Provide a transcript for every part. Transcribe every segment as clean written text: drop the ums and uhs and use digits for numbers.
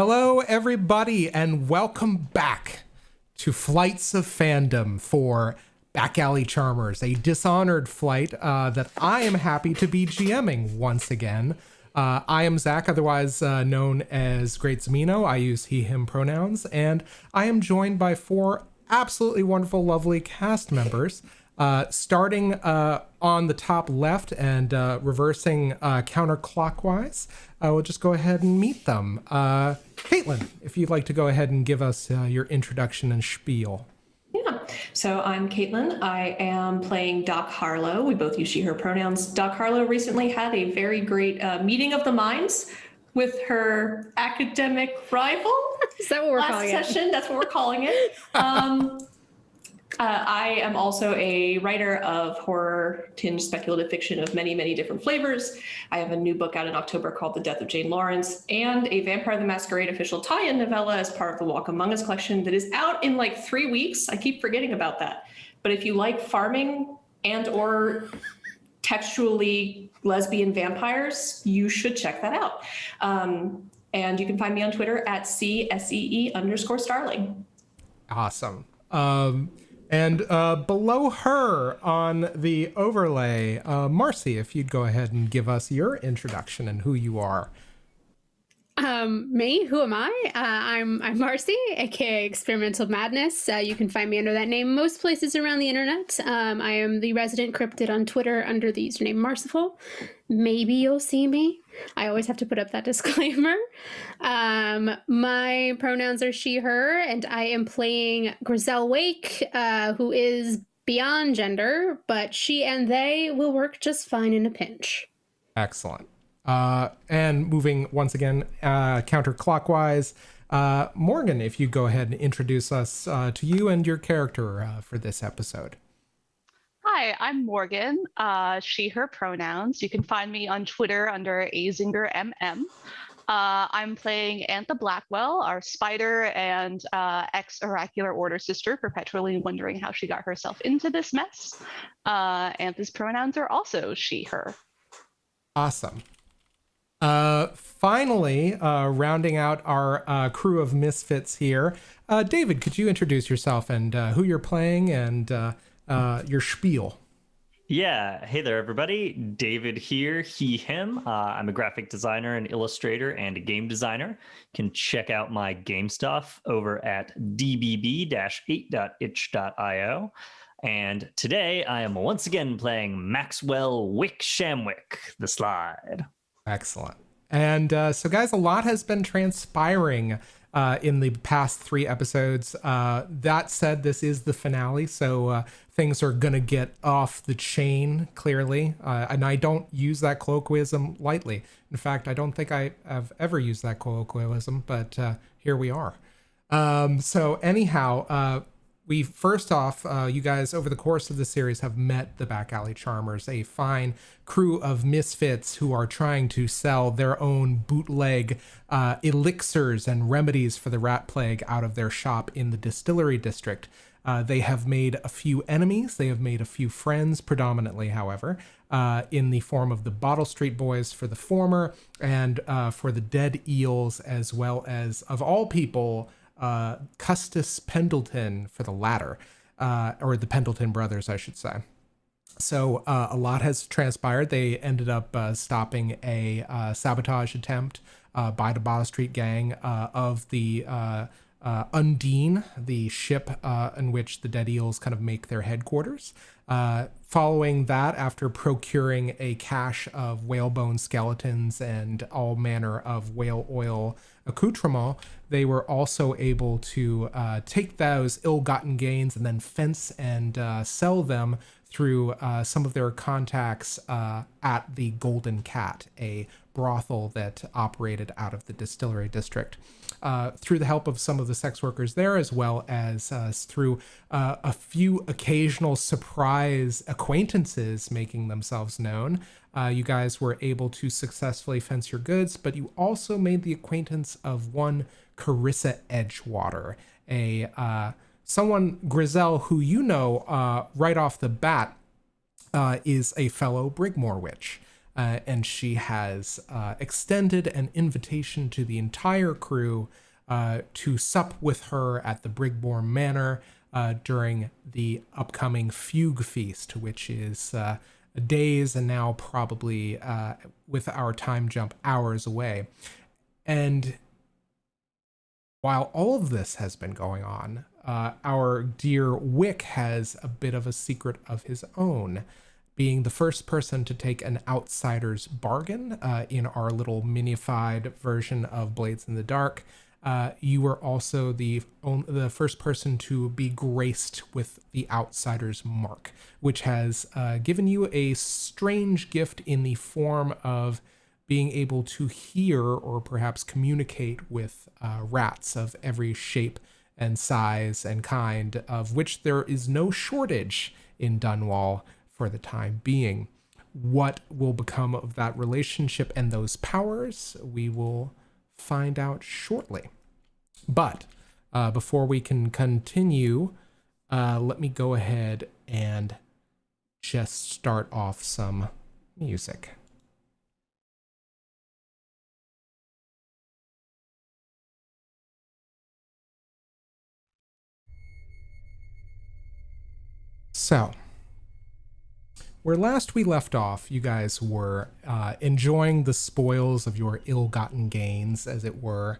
Hello, everybody, and welcome back to Flights of Fandom for Back Alley Charmers, a Dishonored flight that I am happy to be GMing once again. I am Zach, otherwise known as Great Zamino. I use he, him pronouns, and I am joined by four absolutely wonderful, lovely cast members. Starting on the top left and reversing counterclockwise, we'll just go ahead and meet them. Caitlin, if you'd like to go ahead and give us your introduction and spiel. Yeah, so I'm Caitlin. I am playing Doc Harlow. We both use she, her pronouns. Doc Harlow recently had a very great meeting of the minds with her academic rival. Is that what we're calling it? Last session, that's what we're calling it. I am also a writer of horror-tinged speculative fiction of many, many different flavors. I have a new book out in October called The Death of Jane Lawrence, and a Vampire the Masquerade official tie-in novella as part of the Walk Among Us collection that is out in like 3 weeks. I keep forgetting about that. But if you like farming and or textually lesbian vampires, you should check that out. And you can find me on Twitter at CSEE_Starling. Awesome. And below her on the overlay, Marcy, if you'd go ahead and give us your introduction and who you are. Me? Who am I? I'm Marcy, aka Experimental Madness. You can find me under that name most places around the internet. I am the resident cryptid on Twitter under the username Merciful. Maybe you'll see me. I always have to put up that disclaimer. My pronouns are she, her, and I am playing Grissell Wick, who is beyond gender, but she and they will work just fine in a pinch. Excellent. And moving once again counterclockwise, Morgan, if you go ahead and introduce us to you and your character for this episode. Hi, I'm Morgan, she, her pronouns. You can find me on Twitter under AzingerMM. I'm playing Antha Blackwell, our spider and ex-Oracular Order sister, perpetually wondering how she got herself into this mess. Antha's pronouns are also she, her. Awesome. Finally, rounding out our crew of misfits here, David, could you introduce yourself and who you're playing and your spiel? Yeah, hey there, everybody. David here, he, him. I'm a graphic designer and illustrator and a game designer. You can check out my game stuff over at dbb-8.itch.io. And today I am once again playing Maxwell Wick Shamwick, the slide. Excellent. And so, guys, a lot has been transpiring in the past 3 episodes. That said, this is the finale, so things are going to get off the chain, clearly. And I don't use that colloquialism lightly. In fact, I don't think I have ever used that colloquialism, but here we are. So anyhow, we first off, you guys over the course of the series have met the Back Alley Charmers, a fine crew of misfits who are trying to sell their own bootleg elixirs and remedies for the rat plague out of their shop in the distillery district. They have made a few enemies. They have made a few friends, predominantly, however, in the form of the Bottle Street Boys for the former and for the Dead Eels, as well as, of all people, Custis Pendleton for the latter, or the Pendleton brothers, I should say. So a lot has transpired. They ended up stopping a sabotage attempt by the Bottle Street gang of the Undine, the ship in which the Dead Eels kind of make their headquarters. Following that, after procuring a cache of whalebone skeletons and all manner of whale oil accoutrement, they were also able to take those ill-gotten gains and then fence and sell them through some of their contacts at the Golden Cat, a brothel that operated out of the distillery district. Through the help of some of the sex workers there, as well as through a few occasional surprise acquaintances making themselves known, you guys were able to successfully fence your goods, but you also made the acquaintance of one Carissa Edgewater, someone, Grissell, who you know right off the bat is a fellow Brigmore witch. and she has extended an invitation to the entire crew to sup with her at the Brigborn Manor during the upcoming Fugue Feast, which is days and now probably, with our time jump, hours away. And while all of this has been going on, our dear Wick has a bit of a secret of his own, being the first person to take an outsider's bargain in our little minified version of Blades in the Dark. You were also the first person to be graced with the outsider's mark, which has given you a strange gift in the form of being able to hear or perhaps communicate with rats of every shape and size and kind, of which there is no shortage in Dunwall for the time being. What will become of that relationship and those powers, we will find out shortly. But before we can continue, let me go ahead and just start off some music. So, where last we left off, you guys were enjoying the spoils of your ill-gotten gains, as it were,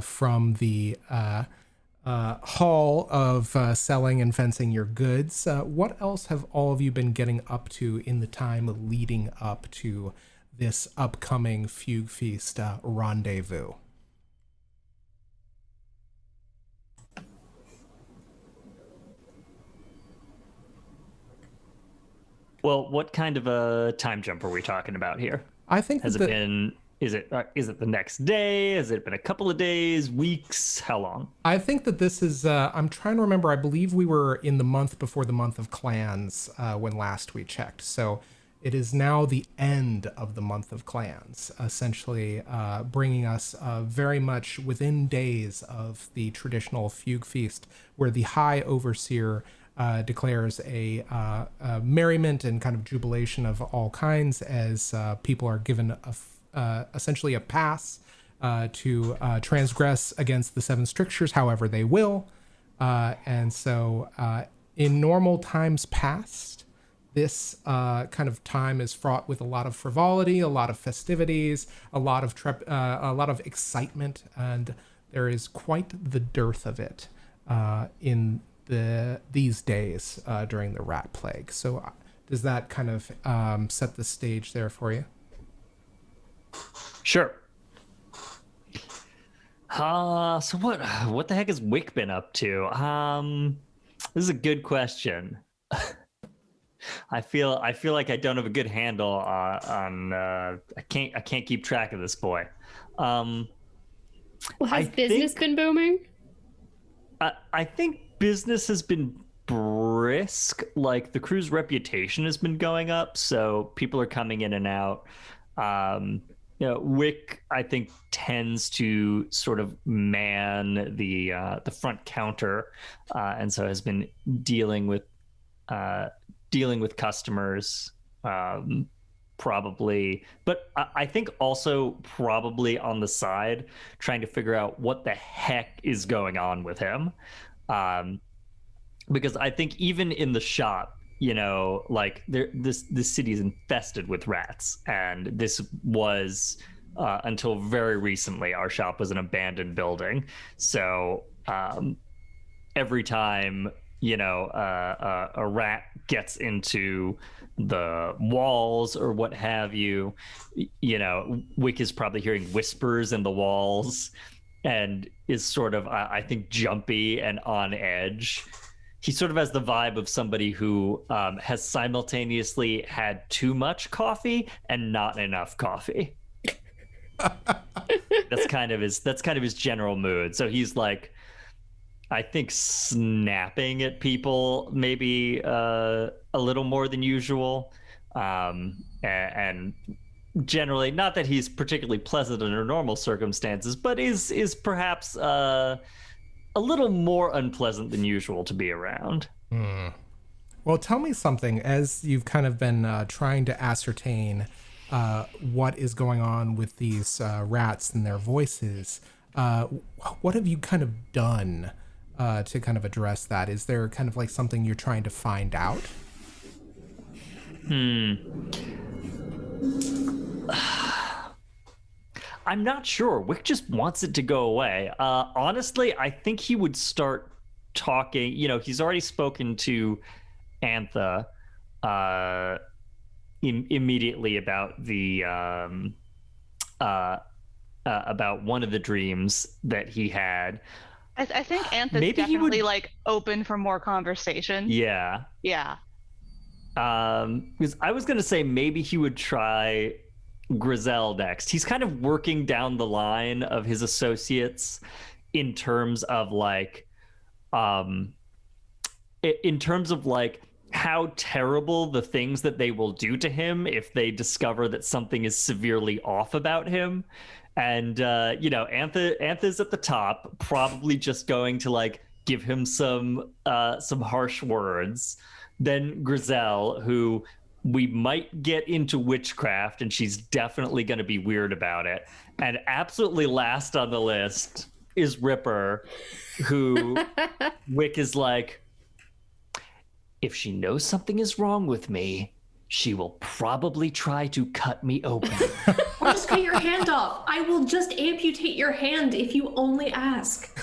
from the hall of selling and fencing your goods. What else have all of you been getting up to in the time leading up to this upcoming Fugue Feast rendezvous? Well, what kind of a time jump are we talking about here? I think Has it been? Is it the next day? Has it been a couple of days, weeks? How long? I think that this is. I'm trying to remember. I believe we were in the month before the month of clans when last we checked. So it is now the end of the month of clans, essentially bringing us very much within days of the traditional Fugue Feast, where the High Overseer declares a merriment and kind of jubilation of all kinds as people are given essentially a pass to transgress against the seven strictures however they will. And so in normal times past, this kind of time is fraught with a lot of frivolity, a lot of festivities, a lot of excitement, and there is quite the dearth of it in these days during the rat plague. So does that kind of set the stage there for you? Sure. So what the heck has Wick been up to? This is a good question. I feel like I don't have a good handle on I can't keep track of this boy. Well, has business been booming? I think business has been brisk. Like, the crew's reputation has been going up, so people are coming in and out. Wick, I think, tends to sort of man the front counter, and so has been dealing with customers, probably. But I think also probably on the side, trying to figure out what the heck is going on with him. Because I think even in the shop, like this city is infested with rats, and this was until very recently, our shop was an abandoned building. So every time a rat gets into the walls or what have you, Wick is probably hearing whispers in the walls and is sort of, I think, jumpy and on edge. He sort of has the vibe of somebody who has simultaneously had too much coffee and not enough coffee. That's kind of his general mood. So he's like, I think, snapping at people maybe a little more than usual, and generally, not that he's particularly pleasant under normal circumstances, but is perhaps a little more unpleasant than usual to be around. Well, tell me something, as you've kind of been trying to ascertain what is going on with these rats and their voices. What have you kind of done to kind of address that? Is there kind of like something you're trying to find out? I'm not sure. Wick just wants it to go away. Honestly, I think he would start talking. He's already spoken to Antha immediately about the about one of the dreams that he had. I think Antha's definitely like open for more conversation. Yeah. Because I was gonna say maybe he would try Grissell next. He's kind of working down the line of his associates in terms of like how terrible the things that they will do to him if they discover that something is severely off about him. And Antha's at the top, probably just going to like give him some harsh words. Then Grissell, who we might get into witchcraft, and she's definitely going to be weird about it. And absolutely last on the list is Ripper, who Wick is like, if she knows something is wrong with me, she will probably try to cut me open. Or just cut your hand off. I will just amputate your hand if you only ask.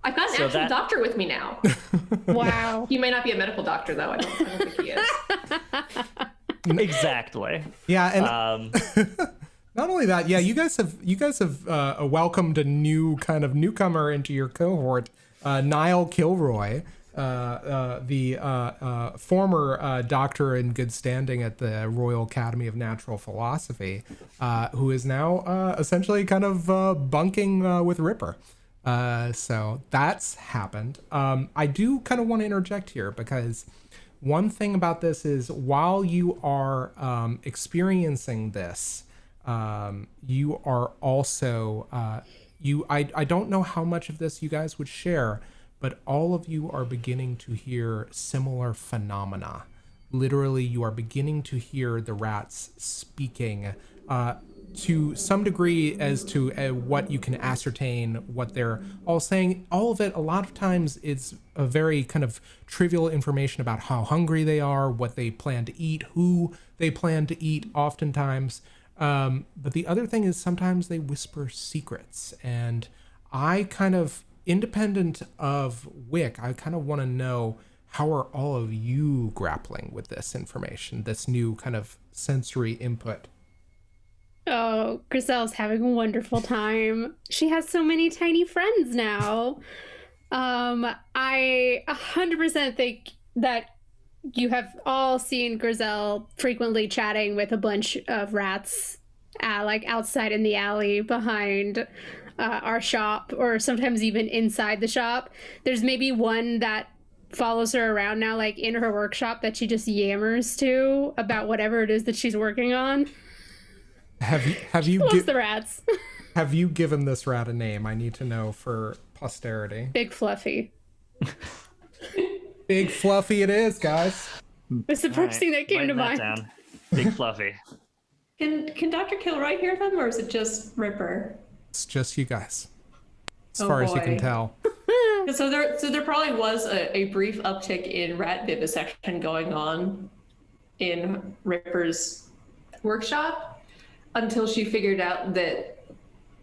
I've got an actual doctor with me now. Wow. He may not be a medical doctor, though. I don't think he is. Exactly. Yeah, and not only that, you guys have welcomed a new kind of newcomer into your cohort, Niall Kilroy, the former doctor in good standing at the Royal Academy of Natural Philosophy, who is now essentially kind of bunking with Ripper. So that's happened. I do kind of want to interject here because one thing about this is while you are experiencing this, you are also I don't know how much of this you guys would share, but all of you are beginning to hear similar phenomena. Literally, you are beginning to hear the rats speaking to some degree as to what you can ascertain what they're all saying. All of it, a lot of times, it's a very kind of trivial information about how hungry they are, what they plan to eat, who they plan to eat, oftentimes. But the other thing is sometimes they whisper secrets. And I kind of, independent of Wick, I kind of want to know, how are all of you grappling with this information, this new kind of sensory input? Oh, Grissell's having a wonderful time. She has so many tiny friends now. I 100% think that you have all seen Grissell frequently chatting with a bunch of rats, like outside in the alley behind our shop, or sometimes even inside the shop. There's maybe one that follows her around now, like in her workshop, that she just yammers to about whatever it is that she's working on. Have you loves the rats. Have you given this rat a name? I need to know for posterity. Big Fluffy. Big Fluffy it is, guys. It's the first thing that came to mind. Down. Big Fluffy. Can Dr. Kilroy hear them, or is it just Ripper? It's just you guys, as far as you can tell. So there probably was a brief uptick in rat vivisection going on in Ripper's workshop until she figured out that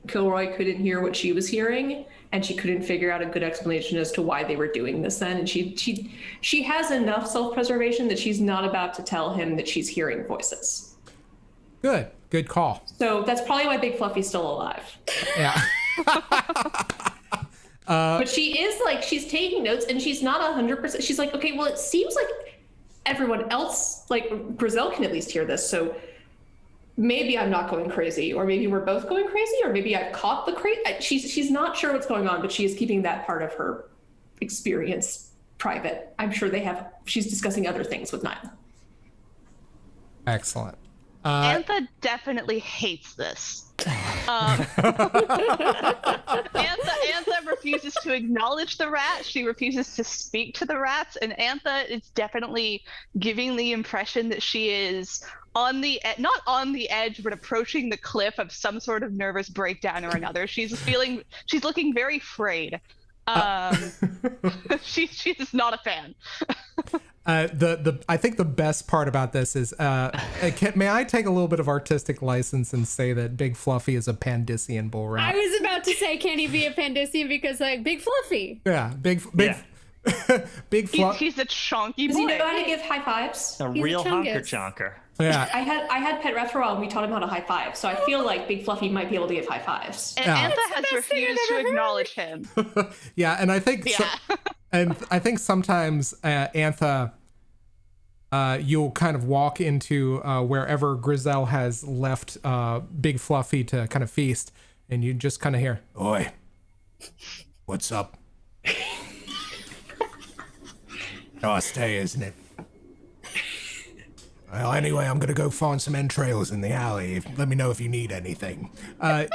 Kilroy couldn't hear what she was hearing, and she couldn't figure out a good explanation as to why they were doing this then. And she has enough self-preservation that she's not about to tell him that she's hearing voices. Good call. So that's probably why Big Fluffy's still alive. Yeah. But she is like, she's taking notes, and she's not 100%. She's like, okay, well, it seems like everyone else, like Grissell can at least hear this. So maybe I'm not going crazy, or maybe we're both going crazy, or maybe I've caught the crazy. She's not sure what's going on, but she is keeping that part of her experience private. I'm sure she's discussing other things with Niall. Excellent. Antha definitely hates this. Antha refuses refuses to acknowledge the rats. She refuses to speak to the rats. And Antha is definitely giving the impression that she is on the not on the edge, but approaching the cliff of some sort of nervous breakdown or another. She's looking very frayed. She's not a fan. I think the best part about this is may I take a little bit of artistic license and say that Big Fluffy is a Pandyssian bull rat? I was about to say, can he be a Pandyssian because like Big Fluffy? Yeah, big He's a chonky boy. Does he know how to give high fives? A He's real a chungus. honker-chonker. Yeah. I had Pet Rat for a while and we taught him how to high five. So I feel like Big Fluffy might be able to give high fives. And Yeah. Antha has best thing I've refused to ever heard. acknowledge him. Yeah, and I think Yeah. I think sometimes Antha, you'll kind of walk into wherever Grissell has left Big Fluffy to kind of feast, and you just kind of hear, "Oi, what's up?" Nice day, isn't it? Well, anyway, I'm gonna go find some entrails in the alley. Let me know if you need anything. And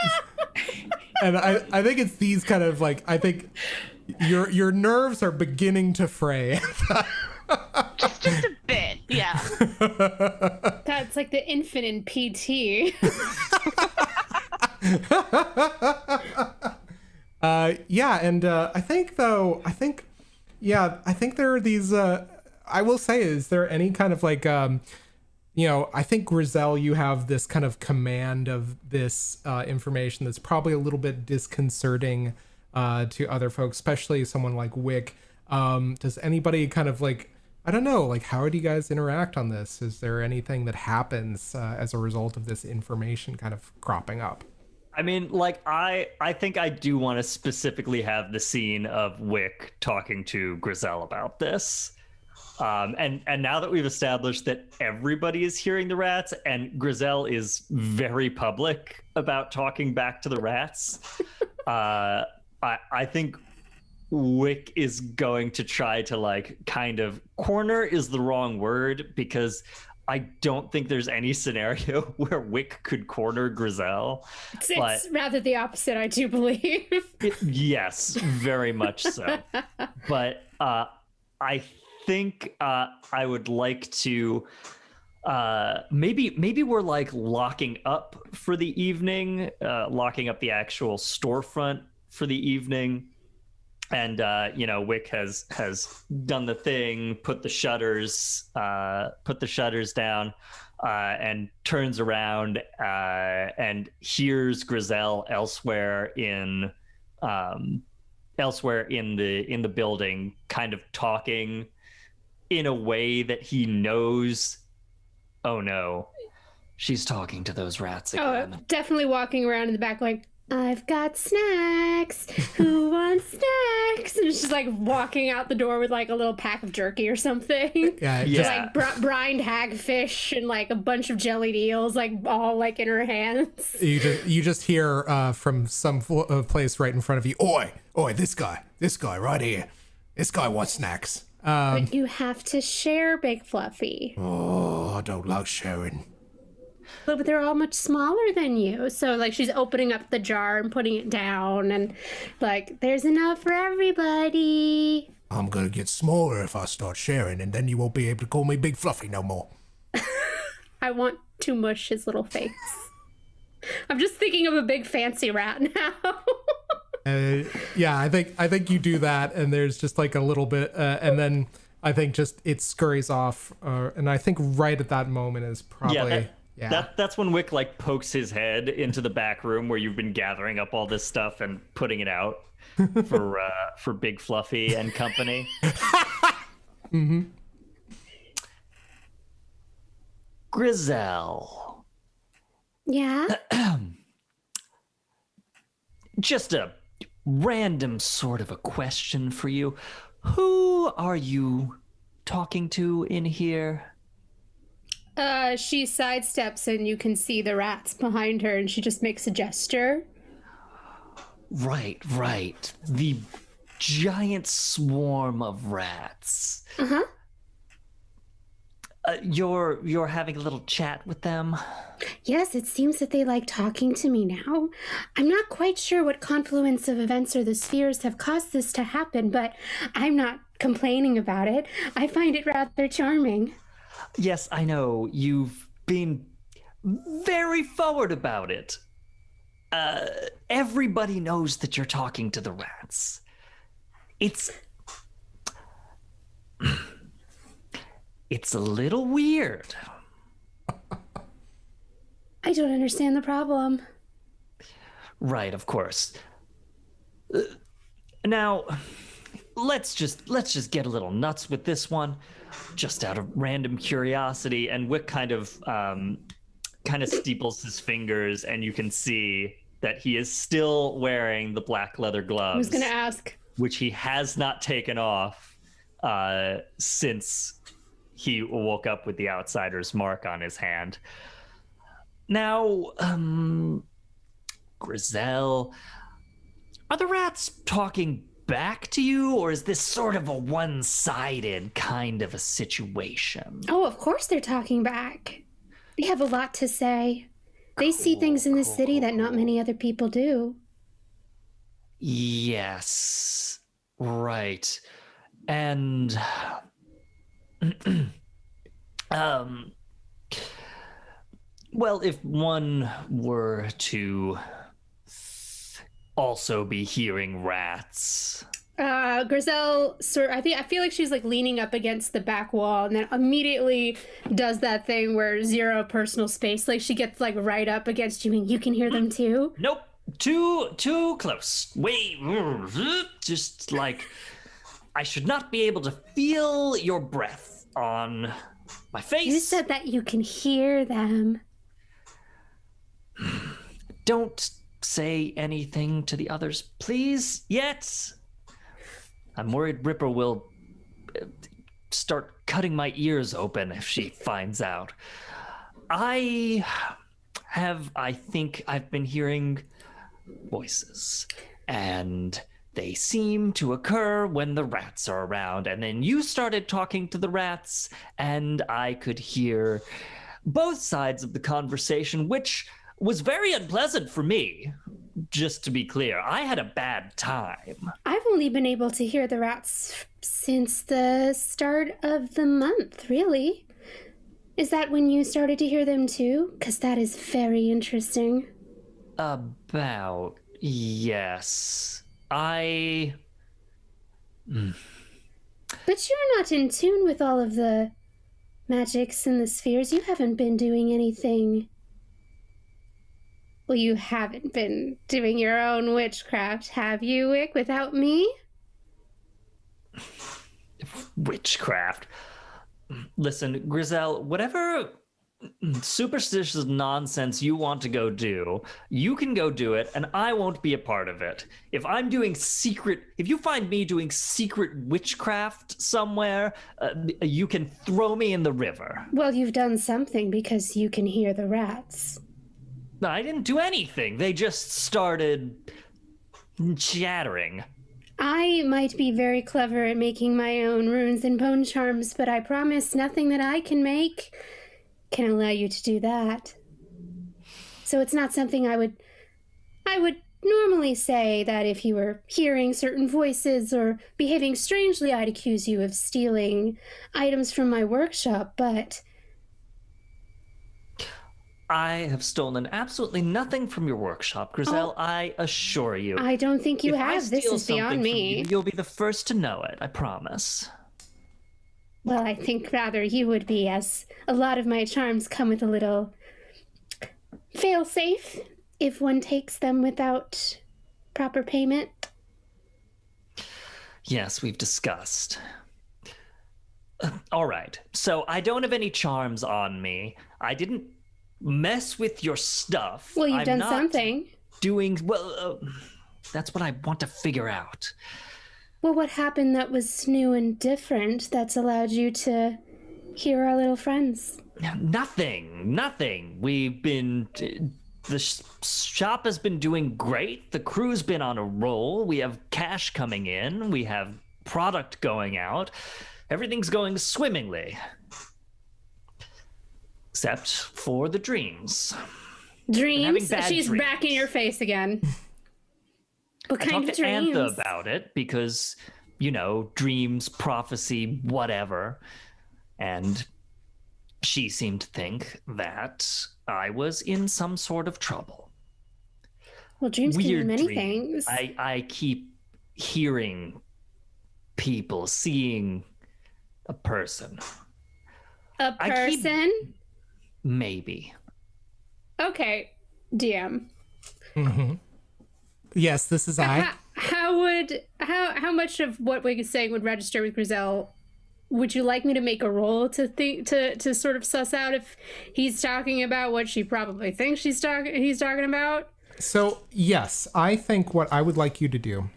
I think it's these kind of like, I think your nerves are beginning to fray. just a bit, yeah. That's like the infant in PT. Yeah, and I think there are these. I will say, is there any kind of like, I think Grissell, you have this kind of command of this information that's probably a little bit disconcerting to other folks, especially someone like Wick. Does anybody kind of like, I don't know, like how do you guys interact on this? Is there anything that happens as a result of this information kind of cropping up? I mean, like, I think I do want to specifically have the scene of Wick talking to Grissell about this. And now that we've established that everybody is hearing the rats and Grissell is very public about talking back to the rats, I think Wick is going to try to like kind of corner is the wrong word because I don't think there's any scenario where Wick could corner Grissell. It's rather the opposite, I do believe. Yes, very much so. But I think I would like to maybe we're like locking up for the evening, locking up the actual storefront for the evening. And Wick has done the thing, put the shutters down, and turns around and hears Grissell elsewhere in the building, kind of talking in a way that he knows. Oh no, she's talking to those rats again. Oh, definitely walking around in the back like, I've got snacks. Who wants snacks? And she's like walking out the door with like a little pack of jerky or something. Yeah. Just like brined hagfish and like a bunch of jellied eels, like all like in her hands. You just hear from some place right in front of you. Oi, this guy right here. This guy wants snacks. But you have to share, Big Fluffy. Oh, I don't like sharing. But they're all much smaller than you. So like she's opening up the jar and putting it down and like there's enough for everybody. I'm gonna get smaller if I start sharing, and then you won't be able to call me Big Fluffy no more. I want to mush his little face. I'm just thinking of a big fancy rat now. Yeah, I think you do that, and there's just like a little bit, and then I think just it scurries off, and I think right at that moment is probably. That's when Wick like pokes his head into the back room where you've been gathering up all this stuff and putting it out for Big Fluffy and company. Mm-hmm. Grissell. Yeah? Just a random sort of a question for you. Who are you talking to in here? She sidesteps and you can see the rats behind her and she just makes a gesture. Right. The giant swarm of rats. Uh-huh. You're having a little chat with them? Yes, it seems that they like talking to me now. I'm not quite sure what confluence of events or the spheres have caused this to happen, but I'm not complaining about it. I find it rather charming. Yes, I know. You've been very forward about it. Everybody knows that you're talking to the rats. It's a little weird. I don't understand the problem. Right, of course. Now, let's just get a little nuts with this one, just out of random curiosity. And Wick kind of steeples his fingers, and you can see that he is still wearing the black leather gloves. I was going to ask. Which he has not taken off since he woke up with the outsider's mark on his hand. Now, Grissell, are the rats talking back to you, or is this sort of a one-sided kind of a situation? Oh, of course they're talking back. They have a lot to say. They see things in this city that not many other people do. Yes, right. And well, if one were to also be hearing rats. Grissell, I feel like she's like leaning up against the back wall and then immediately does that thing where zero personal space. Like she gets like right up against you and you can hear them too. Nope. Too close. Wait. Just like I should not be able to feel your breath on my face. You said that you can hear them. Don't say anything to the others, please, yet. I'm worried Ripper will start cutting my ears open if she finds out. I think I've been hearing voices, and they seem to occur when the rats are around. And then you started talking to the rats, and I could hear both sides of the conversation, which was very unpleasant for me. Just to be clear, I had a bad time. I've only been able to hear the rats since the start of the month, really. Is that when you started to hear them too? Because that is very interesting. About, yes. But you're not in tune with all of the magics and the spheres. You haven't been doing anything. Well, you haven't been doing your own witchcraft, have you, Wick, without me? Witchcraft? Listen, Grissell, whatever superstitious nonsense you want to go do, you can go do it, and I won't be a part of it. If you find me doing secret witchcraft somewhere, you can throw me in the river. Well, you've done something because you can hear the rats. No, I didn't do anything. They just started chattering. I might be very clever at making my own runes and bone charms, but I promise nothing that I can make can allow you to do that. So it's not something I would normally say that if you were hearing certain voices or behaving strangely, I'd accuse you of stealing items from my workshop, but I have stolen absolutely nothing from your workshop, Grissell. I assure you. I don't think you have. This is beyond me. You'll be the first to know it, I promise. Well, I think rather you would be, as a lot of my charms come with a little fail-safe if one takes them without proper payment. Yes, we've discussed. All right, so I don't have any charms on me. I didn't mess with your stuff. Well, you've done something. That's what I want to figure out. Well, what happened that was new and different that's allowed you to hear our little friends? Nothing. The shop has been doing great. The crew's been on a roll. We have cash coming in. We have product going out. Everything's going swimmingly. except for the dreams. Dreams? bad She's dreams. back in your face again. What I kind talked of to dreams? Antha about it because, dreams, prophecy, whatever. And she seemed to think that I was in some sort of trouble. Well, dreams can mean Weird many dreams. things. I keep hearing people, seeing a person. A I keep- person? Maybe. Okay, DM. Yes, this is I. How much of what Wick is saying would register with Grissell? Would you like me to make a roll to sort of suss out if he's talking about what she probably thinks he's talking about? So, yes, I think what I would like you to do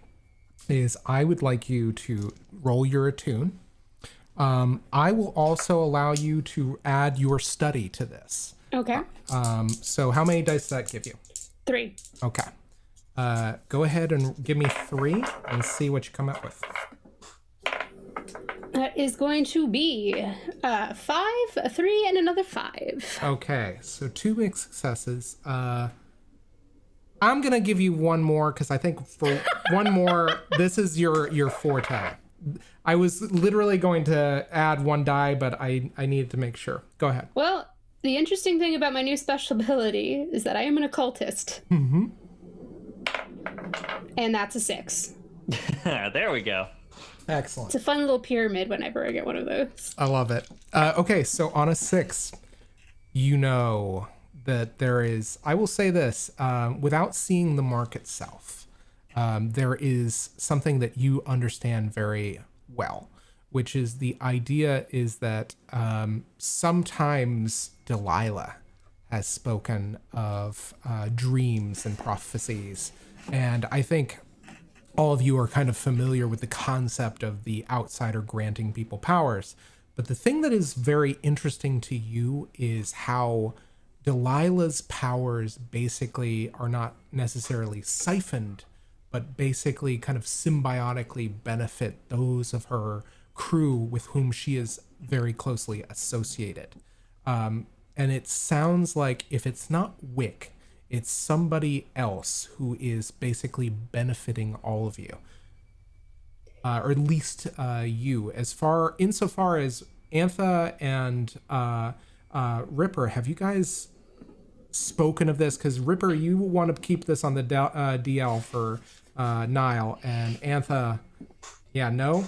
is I would like you to roll your attune. I will also allow you to add your study to this. Okay. So how many dice does that give you? 3. Okay. Go ahead and give me 3 and see what you come up with. That is going to be 5, a 3, and another 5. Okay, so 2 big successes. I'm gonna give you one more because I think for one more, this is your forte. I was literally going to add 1 die, but I needed to make sure. Go ahead. Well, the interesting thing about my new special ability is that I am an occultist. Mm-hmm. And that's a 6. There we go. Excellent. It's a fun little pyramid whenever I get one of those. I love it. Okay, so on a 6, you know that there is, I will say this, without seeing the mark itself, there is something that you understand very well, which is the idea is that sometimes Delilah has spoken of dreams and prophecies. And I think all of you are kind of familiar with the concept of the outsider granting people powers. But the thing that is very interesting to you is how Delilah's powers basically are not necessarily siphoned, but basically kind of symbiotically benefit those of her crew with whom she is very closely associated. And it sounds like if it's not Wick, it's somebody else who is basically benefiting all of you. Or at least you. Insofar as Antha and Ripper, have you guys spoken of this? Because Ripper, you want to keep this on the DL for Niall, and Antha, no?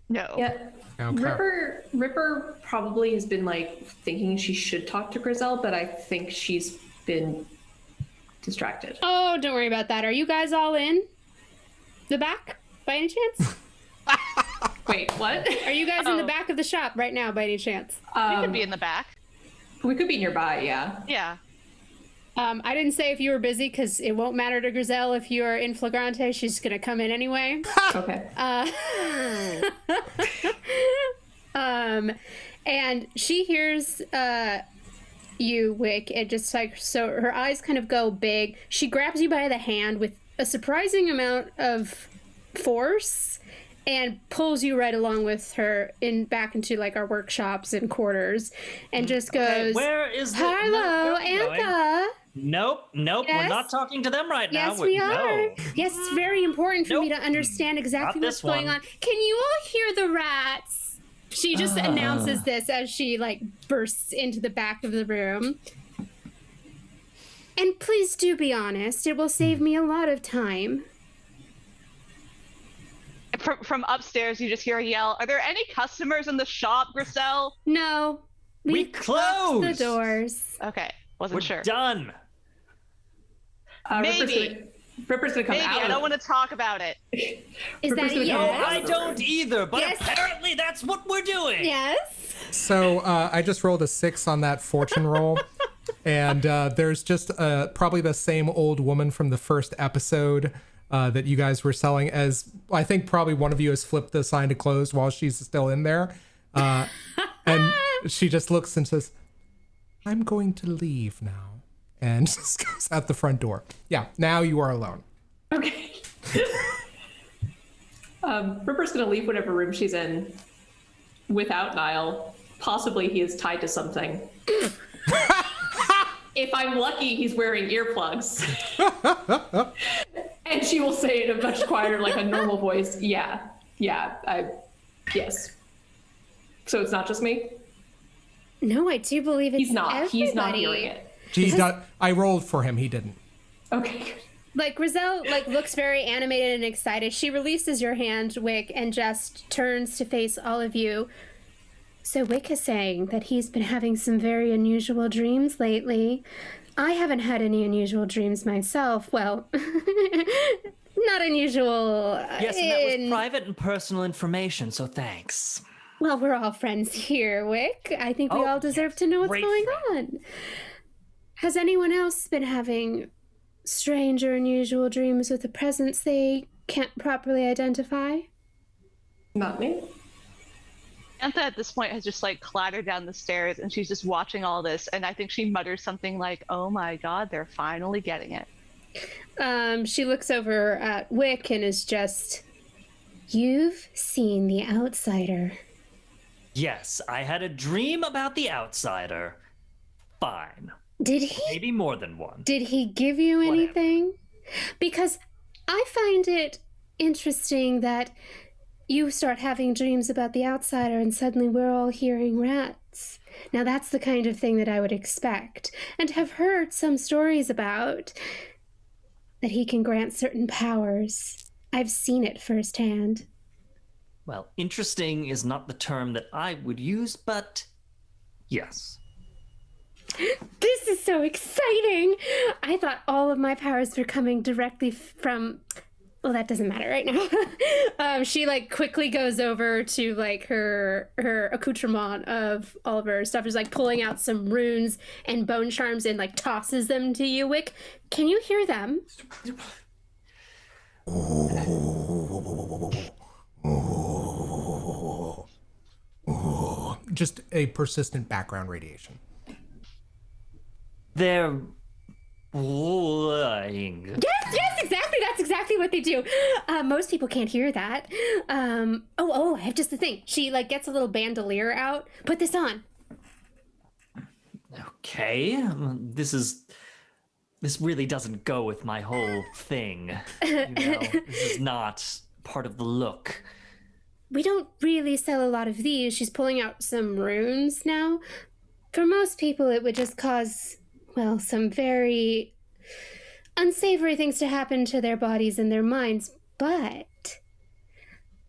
No. Yeah. Okay. Ripper probably has been thinking she should talk to Grissell, but I think she's been distracted. Oh, don't worry about that. Are you guys all in the back by any chance? Wait, what? Are you guys in the back of the shop right now by any chance? We could be in the back. We could be nearby, yeah. Yeah. I didn't say if you were busy because it won't matter to Grissell if you are in flagrante. She's going to come in anyway. Okay. And she hears you, Wick, and just so her eyes kind of go big. She grabs you by the hand with a surprising amount of force and pulls you right along with her back into our workshops and quarters, and just goes, Okay, where is the Harlow, Antha. Nope. Yes? We're not talking to them right now. Yes, we are. No. Yes, it's very important for me to understand exactly Not what's this going one. on. Can you all hear the rats? She just announces this as she bursts into the back of the room. And please do be honest. It will save me a lot of time. From upstairs, you just hear a yell, "Are there any customers in the shop, Grissell?" No. We locked closed the doors. Okay, wasn't We're sure. done. Maybe. Ripper's gonna come Maybe, out. I don't want to talk about it. Is that a Ripper's gonna No, yes? I don't either, but Yes. apparently that's what we're doing. Yes. So I just rolled a 6 on that fortune roll. And there's just probably the same old woman from the first episode that you guys were selling, as I think probably one of you has flipped the sign to closed while she's still in there. And she just looks and says, "I'm going to leave now." And just goes out the front door. Yeah, now you are alone. Okay. Ripper's gonna leave whatever room she's in without Niall. Possibly he is tied to something. if I'm lucky, he's wearing earplugs. And she will say in a much quieter, like a normal voice, yes. So it's not just me? No, I do believe it's He's not. everybody. He's not hearing it. I rolled for him. He didn't. Okay, good. Like, Grissell, like, looks very animated and excited. She releases your hand, Wick, and just turns to face all of you. So Wick is saying that he's been having some very unusual dreams lately. I haven't had any unusual dreams myself. Well, not unusual. Yes, and that was private and personal information, so thanks. Well, we're all friends here, Wick. I think we all deserve to know what's going on. Has anyone else been having strange or unusual dreams with a presence they can't properly identify? Not me. Antha at this point has just like clattered down the stairs and she's just watching all this, and I think she mutters something like, "Oh my god, they're finally getting it." She looks over at Wick and is just, "You've seen the outsider." Yes, I had a dream about the outsider. Fine. Did he? Maybe more than one. Did he give you anything? Because I find it interesting that you start having dreams about the outsider and suddenly we're all hearing rats. Now that's the kind of thing that I would expect, and have heard some stories about, that he can grant certain powers. I've seen it firsthand. Well, interesting is not the term that I would use, but yes. This is so exciting! I thought all of my powers were coming directly from... Well, that doesn't matter right now. She like quickly goes over to like her accoutrement of all of her stuff. Is like pulling out some runes and bone charms and like tosses them to you, Wick. Can you hear them? Just a persistent background radiation. They're lying. Yes, exactly. That's exactly what they do. Most people can't hear that. I have just the thing. She like gets a little bandolier out. Put this on. Okay, this really doesn't go with my whole thing. This is not part of the look. We don't really sell a lot of these. She's pulling out some runes now. For most people, it would just cause, well, some very unsavory things to happen to their bodies and their minds. But,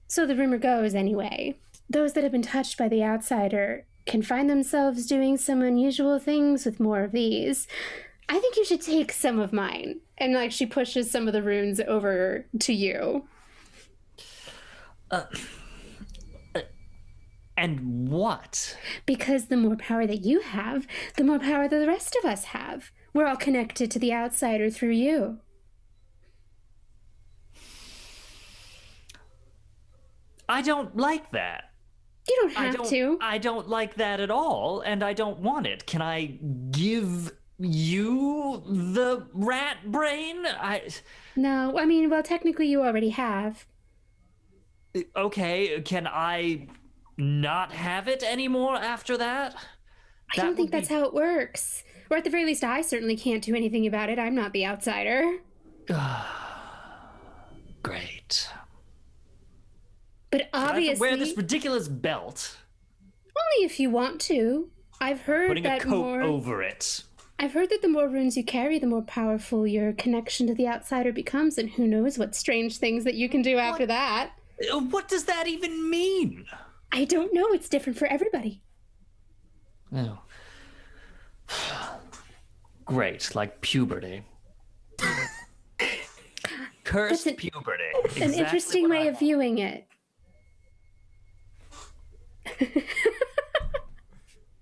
so the rumor goes anyway, those that have been touched by the outsider can find themselves doing some unusual things with more of these. I think you should take some of mine. And like she pushes some of the runes over to you. And what? Because the more power that you have, the more power that the rest of us have. We're all connected to the outsider through you. I don't like that. You don't have to. I don't like that at all, and I don't want it. Can I give you the rat brain? No, I mean, well, technically you already have. Okay, can I not have it anymore after that? I don't think that's how it works. Or at the very least, I certainly can't do anything about it. I'm not the outsider. Great. But obviously... I have to wear this ridiculous belt. Only if you want to. I've heard Putting that a coat more... over it. I've heard that the more runes you carry, the more powerful your connection to the outsider becomes, and who knows what strange things that you can do after that. What does that even mean? I don't know. It's different for everybody. Oh. Great, like puberty. Cursed puberty. An interesting way of viewing it.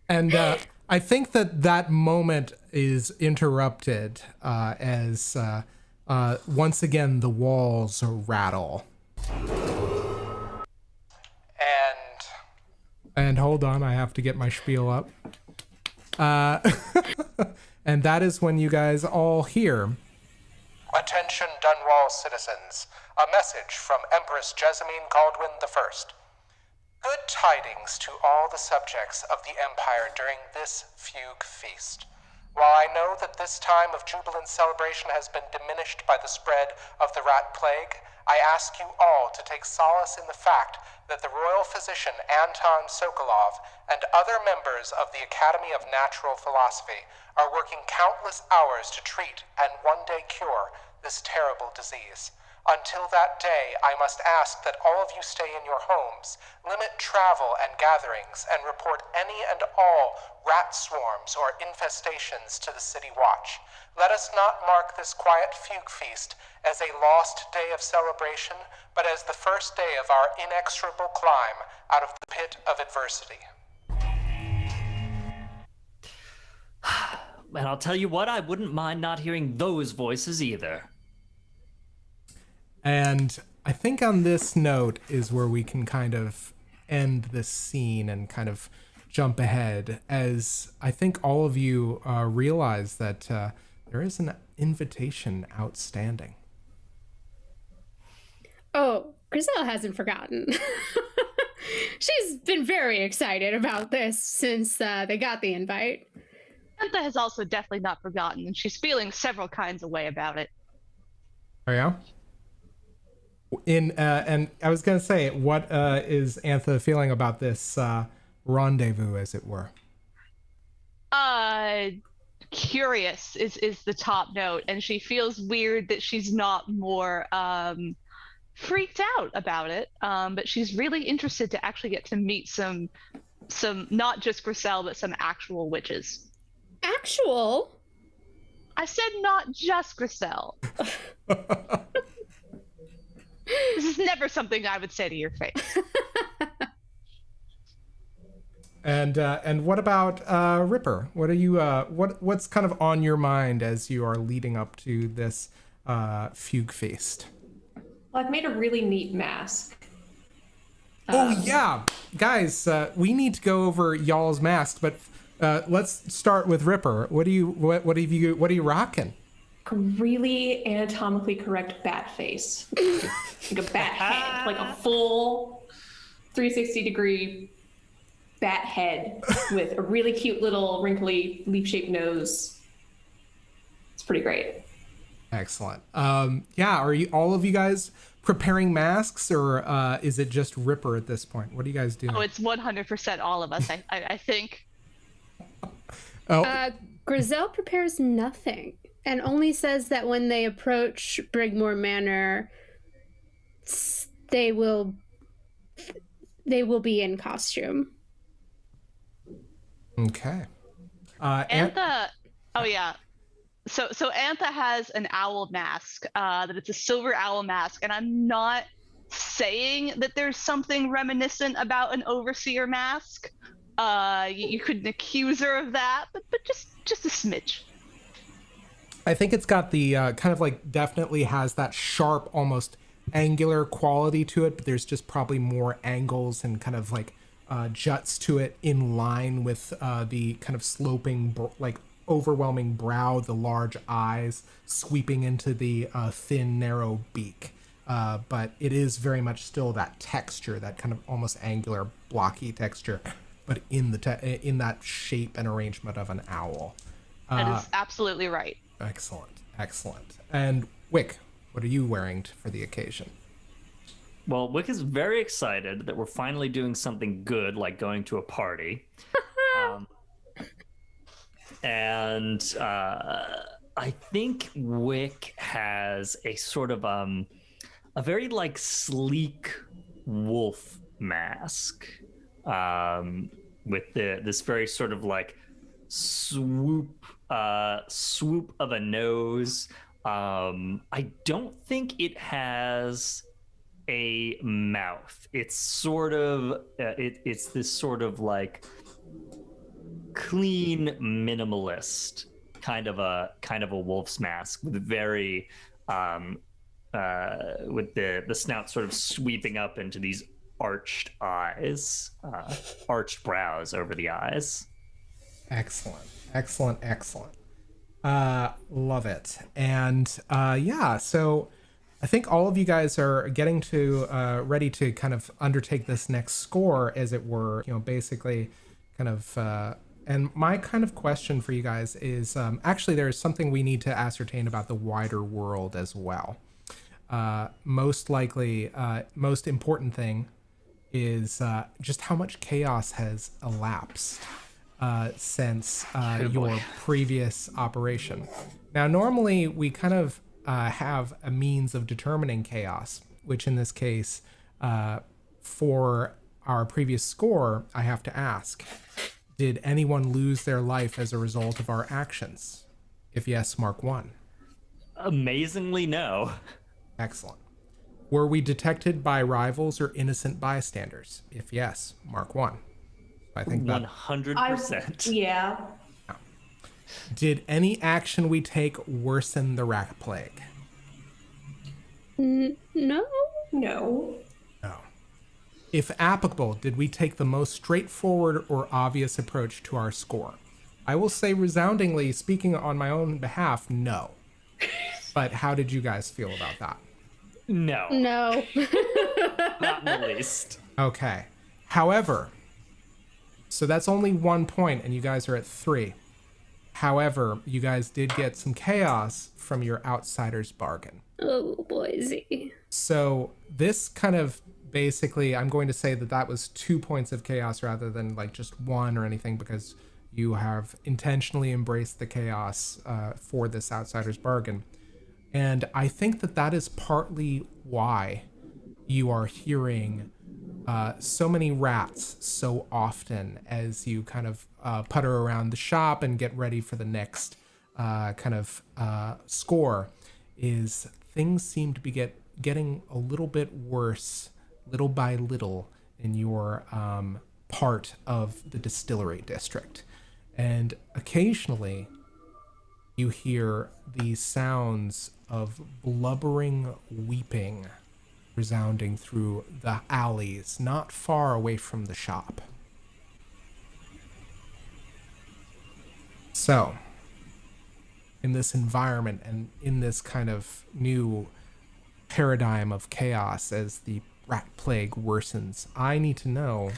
And I think that moment is interrupted as once again the walls rattle. And hold on, I have to get my spiel up. And that is when you guys all hear. Attention Dunwall citizens, a message from Empress Jessamine Caldwin I. Good tidings to all the subjects of the Empire during this fugue feast. While I know that this time of jubilant celebration has been diminished by the spread of the rat plague, I ask you all to take solace in the fact that the royal physician Anton Sokolov and other members of the Academy of Natural Philosophy are working countless hours to treat and one day cure this terrible disease. Until that day, I must ask that all of you stay in your homes, limit travel and gatherings, and report any and all rat swarms or infestations to the City Watch. Let us not mark this quiet fugue feast as a lost day of celebration, but as the first day of our inexorable climb out of the pit of adversity. And I'll tell you what, I wouldn't mind not hearing those voices either. And I think on this note is where we can kind of end this scene and kind of jump ahead, as I think all of you realize that there is an invitation outstanding. Oh, Grissell hasn't forgotten. She's been very excited about this since they got the invite. Antha has also definitely not forgotten, and she's feeling several kinds of way about it. Oh yeah? And I was gonna say, what is Antha feeling about this rendezvous, as it were? Curious is the top note, and she feels weird that she's not more freaked out about it. But she's really interested to actually get to meet some not just Grissell, but some actual witches. Actual? I said not just Grissell. This is never something I would say to your face. And what about Ripper? What are you what's kind of on your mind as you are leading up to this fugue feast? Well, I've made a really neat mask. Oh yeah, guys, we need to go over y'all's masks, but let's start with Ripper. What are you rocking? A really anatomically correct bat face. Like a bat head, like a full 360-degree bat head with a really cute little wrinkly leaf-shaped nose. It's pretty great. Excellent. Yeah, are you all of you guys preparing masks, or is it just Ripper at this point? What are you guys doing? Oh, it's 100% all of us, I think. Oh. Grissell prepares nothing and only says that when they approach Brigmore Manor, they will be in costume. Okay. Antha, oh yeah. So Antha has an owl mask, that it's a silver owl mask, and I'm not saying that there's something reminiscent about an overseer mask. You couldn't accuse her of that, but just a smidge. I think it's got the kind of like definitely has that sharp, almost angular quality to it, but there's just probably more angles and kind of like juts to it in line with the kind of sloping, like overwhelming brow, the large eyes sweeping into the thin, narrow beak. But it is very much still that texture, that kind of almost angular, blocky texture, but in the in that shape and arrangement of an owl. That is absolutely right. Excellent. And Wick, what are you wearing for the occasion? Well, Wick is very excited that we're finally doing something good, like going to a party. And I think Wick has a sort of a very like sleek wolf mask, with this very sort of like swoop of a nose. I don't think it has a mouth. It's sort of it's this sort of like clean minimalist kind of a wolf's mask with very with the snout sort of sweeping up into these arched eyes, arched brows over the eyes. Excellent. Love it. And yeah, so I think all of you guys are getting to ready to kind of undertake this next score, as it were, basically kind of And my kind of question for you guys is actually there's something we need to ascertain about the wider world as well. Most likely, most important thing is just how much chaos has elapsed since your previous operation. Now, normally we kind of have a means of determining chaos, which in this case, for our previous score, I have to ask, did anyone lose their life as a result of our actions? If yes, mark 1. Amazingly, no. Excellent. Were we detected by rivals or innocent bystanders? If yes, mark 1. I think that 100%. Yeah. Did any action we take worsen the rat plague? No. No. No. If applicable, did we take the most straightforward or obvious approach to our score? I will say resoundingly, speaking on my own behalf, no. But how did you guys feel about that? No. No. Not in the least. Okay. However, so that's only 1 point, and you guys are at 3. However, you guys did get some chaos from your outsider's bargain. Oh, boysy. So this kind of basically, I'm going to say that that was 2 points of chaos rather than like just 1 or anything, because you have intentionally embraced the chaos for this outsider's bargain. And I think that that is partly why you are hearing so many rats so often as you kind of putter around the shop and get ready for the next kind of score, is things seem to be getting a little bit worse little by little in your part of the distillery district. And occasionally you hear these sounds of blubbering weeping resounding through the alleys not far away from the shop. So, in this environment and in this kind of new paradigm of chaos as the rat plague worsens, I need to know,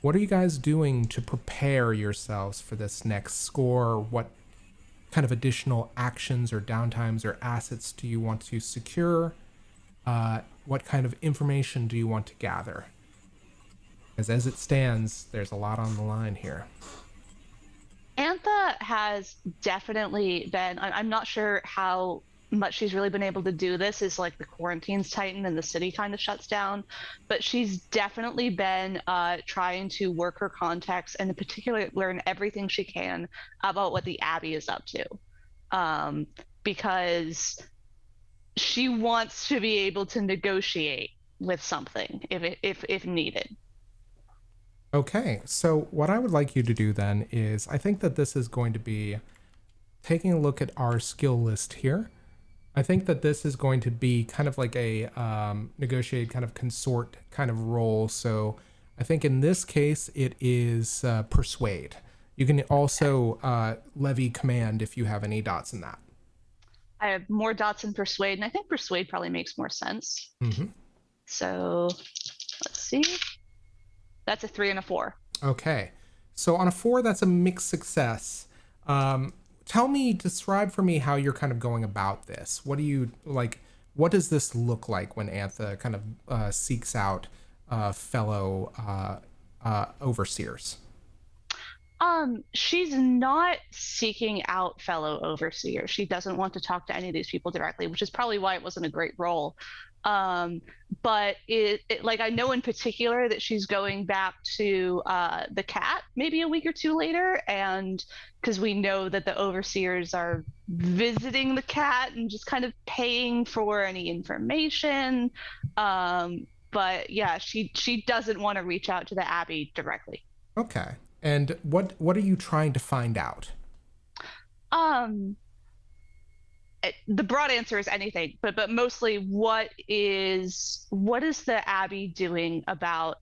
what are you guys doing to prepare yourselves for this next score? What kind of additional actions or downtimes or assets do you want to secure? What kind of information do you want to gather? Because as it stands, there's a lot on the line here. Antha has definitely been, I'm not sure how much she's really been able to do this, is like the quarantines tighten and the city kind of shuts down, but she's definitely been trying to work her contacts and in particular learn everything she can about what the Abbey is up to, because she wants to be able to negotiate with something if needed. Okay, so what I would like you to do then is, I think that this is going to be taking a look at our skill list here. I think that this is going to be kind of like a negotiate kind of consort kind of role. So I think in this case, it is persuade. You can also levy command if you have any dots in that. I have more dots in persuade, and I think persuade probably makes more sense. Mm-hmm. So let's see. That's a 3 and a 4. Okay. So on a 4, that's a mixed success. Describe for me how you're kind of going about this. What do you like? What does this look like when Antha kind of seeks out fellow overseers? She's not seeking out fellow overseers. She doesn't want to talk to any of these people directly, which is probably why it wasn't a great role. But it like, I know in particular that she's going back to the cat maybe a week or 2 later, and because we know that the overseers are visiting the cat and just kind of paying for any information. But yeah, she doesn't want to reach out to the Abbey directly. Okay. And what are you trying to find out? The broad answer is anything, but mostly what is the Abbey doing about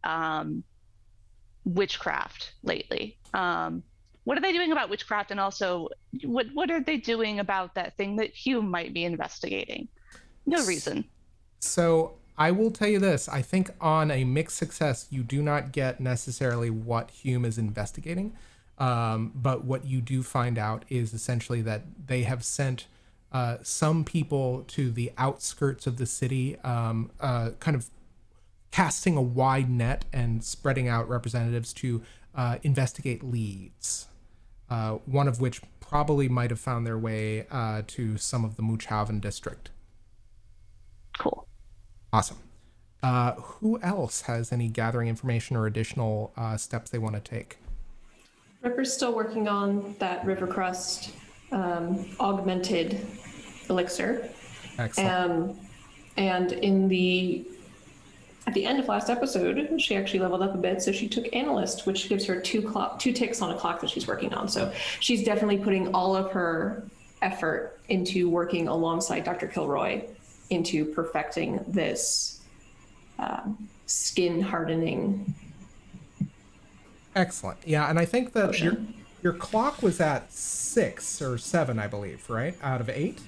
witchcraft lately? What are they doing about witchcraft, and also what are they doing about that thing that Hume might be investigating? No reason. So I will tell you this. I think on a mixed success, you do not get necessarily what Hume is investigating. But what you do find out is essentially that they have sent some people to the outskirts of the city, kind of casting a wide net and spreading out representatives to investigate leads, one of which probably might have found their way to some of the Muchhaven district. Cool. Awesome. Who else has any gathering information or additional steps they want to take? Ripper's still working on that River Crust augmented elixir. Excellent. And at the end of last episode, she actually leveled up a bit, so she took Analyst, which gives her two ticks on a clock that she's working on. So she's definitely putting all of her effort into working alongside Dr. Kilroy into perfecting this skin hardening. Excellent. Yeah, and I think that Potion. your clock was at 6 or 7, I believe, right? Out of 8?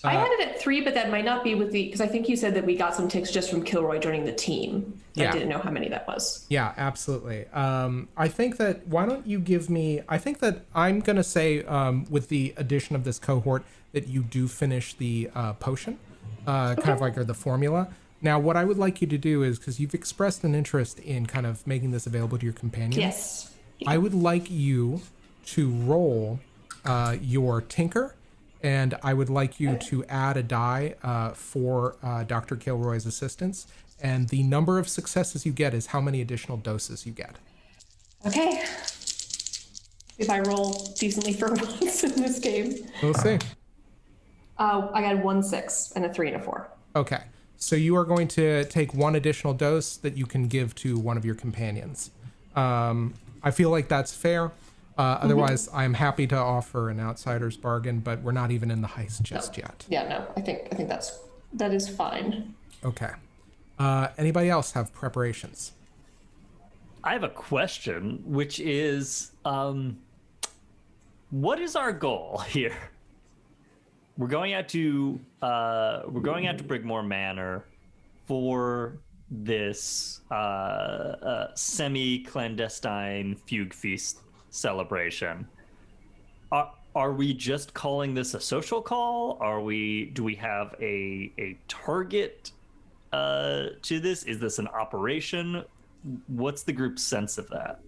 I had it at 3, but that might not be with because I think you said that we got some ticks just from Kilroy joining the team. Yeah. I didn't know how many that was. Yeah, absolutely. I think that, why don't you give me, I think that I'm going to say with the addition of this cohort that you do finish the potion, kind of like or the formula. Now, what I would like you to do is, because you've expressed an interest in kind of making this available to your companions. Yes. I would like you to roll your Tinker, and I would like you to add a die for Dr. Kilroy's assistance. And the number of successes you get is how many additional doses you get. Okay. If I roll decently for once in this game. We'll see. I got 1 6 and a 3 and a 4. Okay. So you are going to take one additional dose that you can give to one of your companions. I feel like that's fair. Otherwise, I'm happy to offer an outsider's bargain, but we're not even in the heist just yet. Yeah, no, I think that is fine. Okay. Anybody else have preparations? I have a question, which is, what is our goal here? We're going out to Brigmore Manor for this semi-clandestine fugue feast celebration. Are we just calling this a social call? Do we have a target to this? Is this an operation? What's the group's sense of that?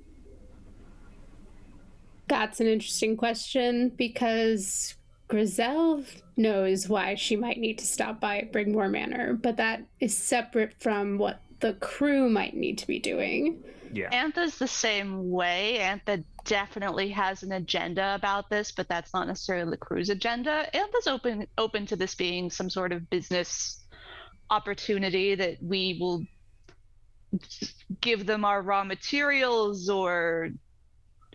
That's an interesting question, because Grissell knows why she might need to stop by at Brigmore Manor, but that is separate from what the crew might need to be doing. Yeah. Antha's the same way. Antha definitely has an agenda about this, but that's not necessarily the crew's agenda. Antha's open to this being some sort of business opportunity that we will give them our raw materials, or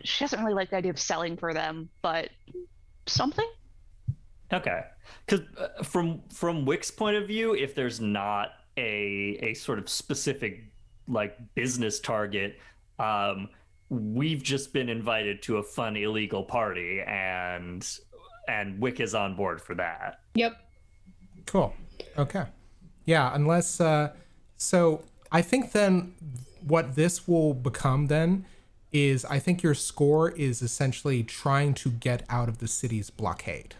she doesn't really like the idea of selling for them, but something. Okay, because from Wick's point of view, if there's not a sort of specific like business target, we've just been invited to a fun illegal party, and Wick is on board for that. Yep. Cool. Okay. Yeah, unless so I think then what this will become then is, I think your score is essentially trying to get out of the city's blockade.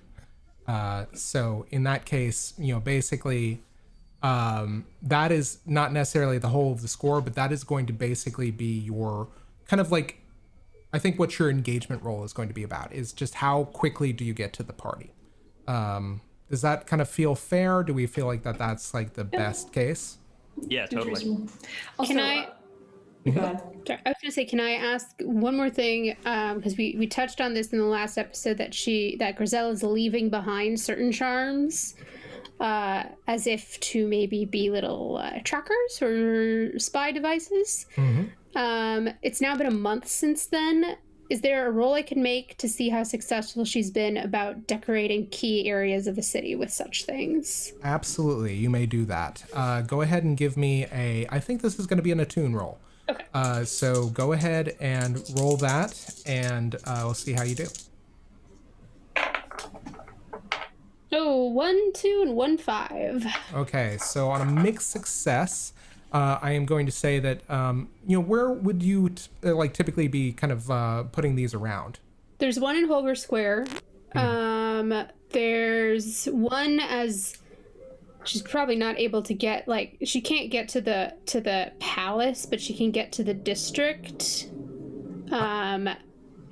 So in that case, basically, that is not necessarily the whole of the score, but that is going to basically be your kind of like, I think what your engagement role is going to be about is just how quickly do you get to the party. Does that kind of feel fair? Do we feel like that's like the best case? Yeah, totally. Also, Can I? Go ahead. Sorry, I was going to say, can I ask one more thing? Because we touched on this in the last episode, that Grissell is leaving behind certain charms, as if to maybe be little trackers or spy devices. Mm-hmm. It's now been a month since then. Is there a roll I can make to see how successful she's been about decorating key areas of the city with such things? Absolutely, you may do that. Go ahead and give me I think this is going to be an attune roll. Okay. So go ahead and roll that, and we'll see how you do. Oh, 1, 2, and 1, 5. Okay, so on a mixed success, I am going to say that, where would you typically be kind of putting these around? There's one in Holger Square. There's one as she's probably not able to get, she can't get to the palace, but she can get to the district.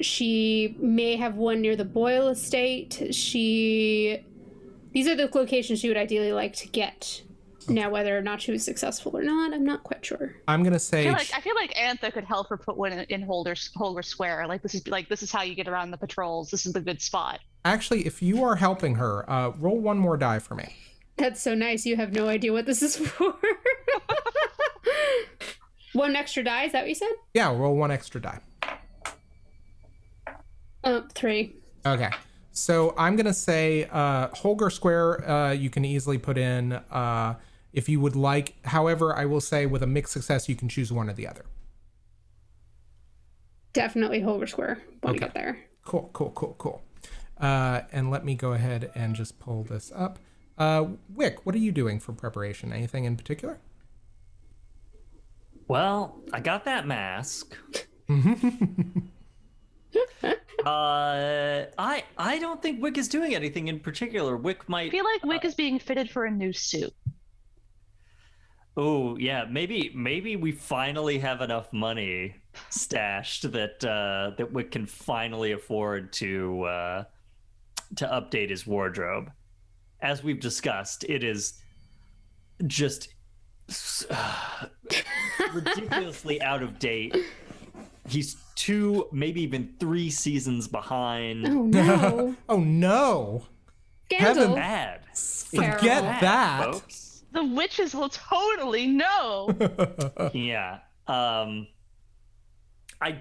She may have one near the Boyle estate. These are the locations she would ideally like to get. Now, whether or not she was successful or not, I'm not quite sure. I'm gonna say I feel like Antha could help her put one in Holger Square. This is how you get around the patrols. This is the good spot. actually, if you are helping her, roll one more die for me. That's so nice. You have no idea what this is for. One extra die, is that what you said? Yeah, roll one extra die. 3. Okay. So I'm going to say Holger Square, you can easily put in if you would like. However, I will say with a mixed success, you can choose one or the other. Definitely Holger Square when we get there. Cool. And let me go ahead and just pull this up. Wick, what are you doing for preparation? Anything in particular? Well, I got that mask. I don't think Wick is doing anything in particular. Wick might. I feel like Wick is being fitted for a new suit. Oh yeah, maybe we finally have enough money stashed that Wick can finally afford to update his wardrobe. As we've discussed, it is just ridiculously out of date. He's 2, maybe even 3 seasons behind. Oh no! Oh no! Scandal! Bad. Forget Bad, that. folks. The witches will totally know. Yeah. I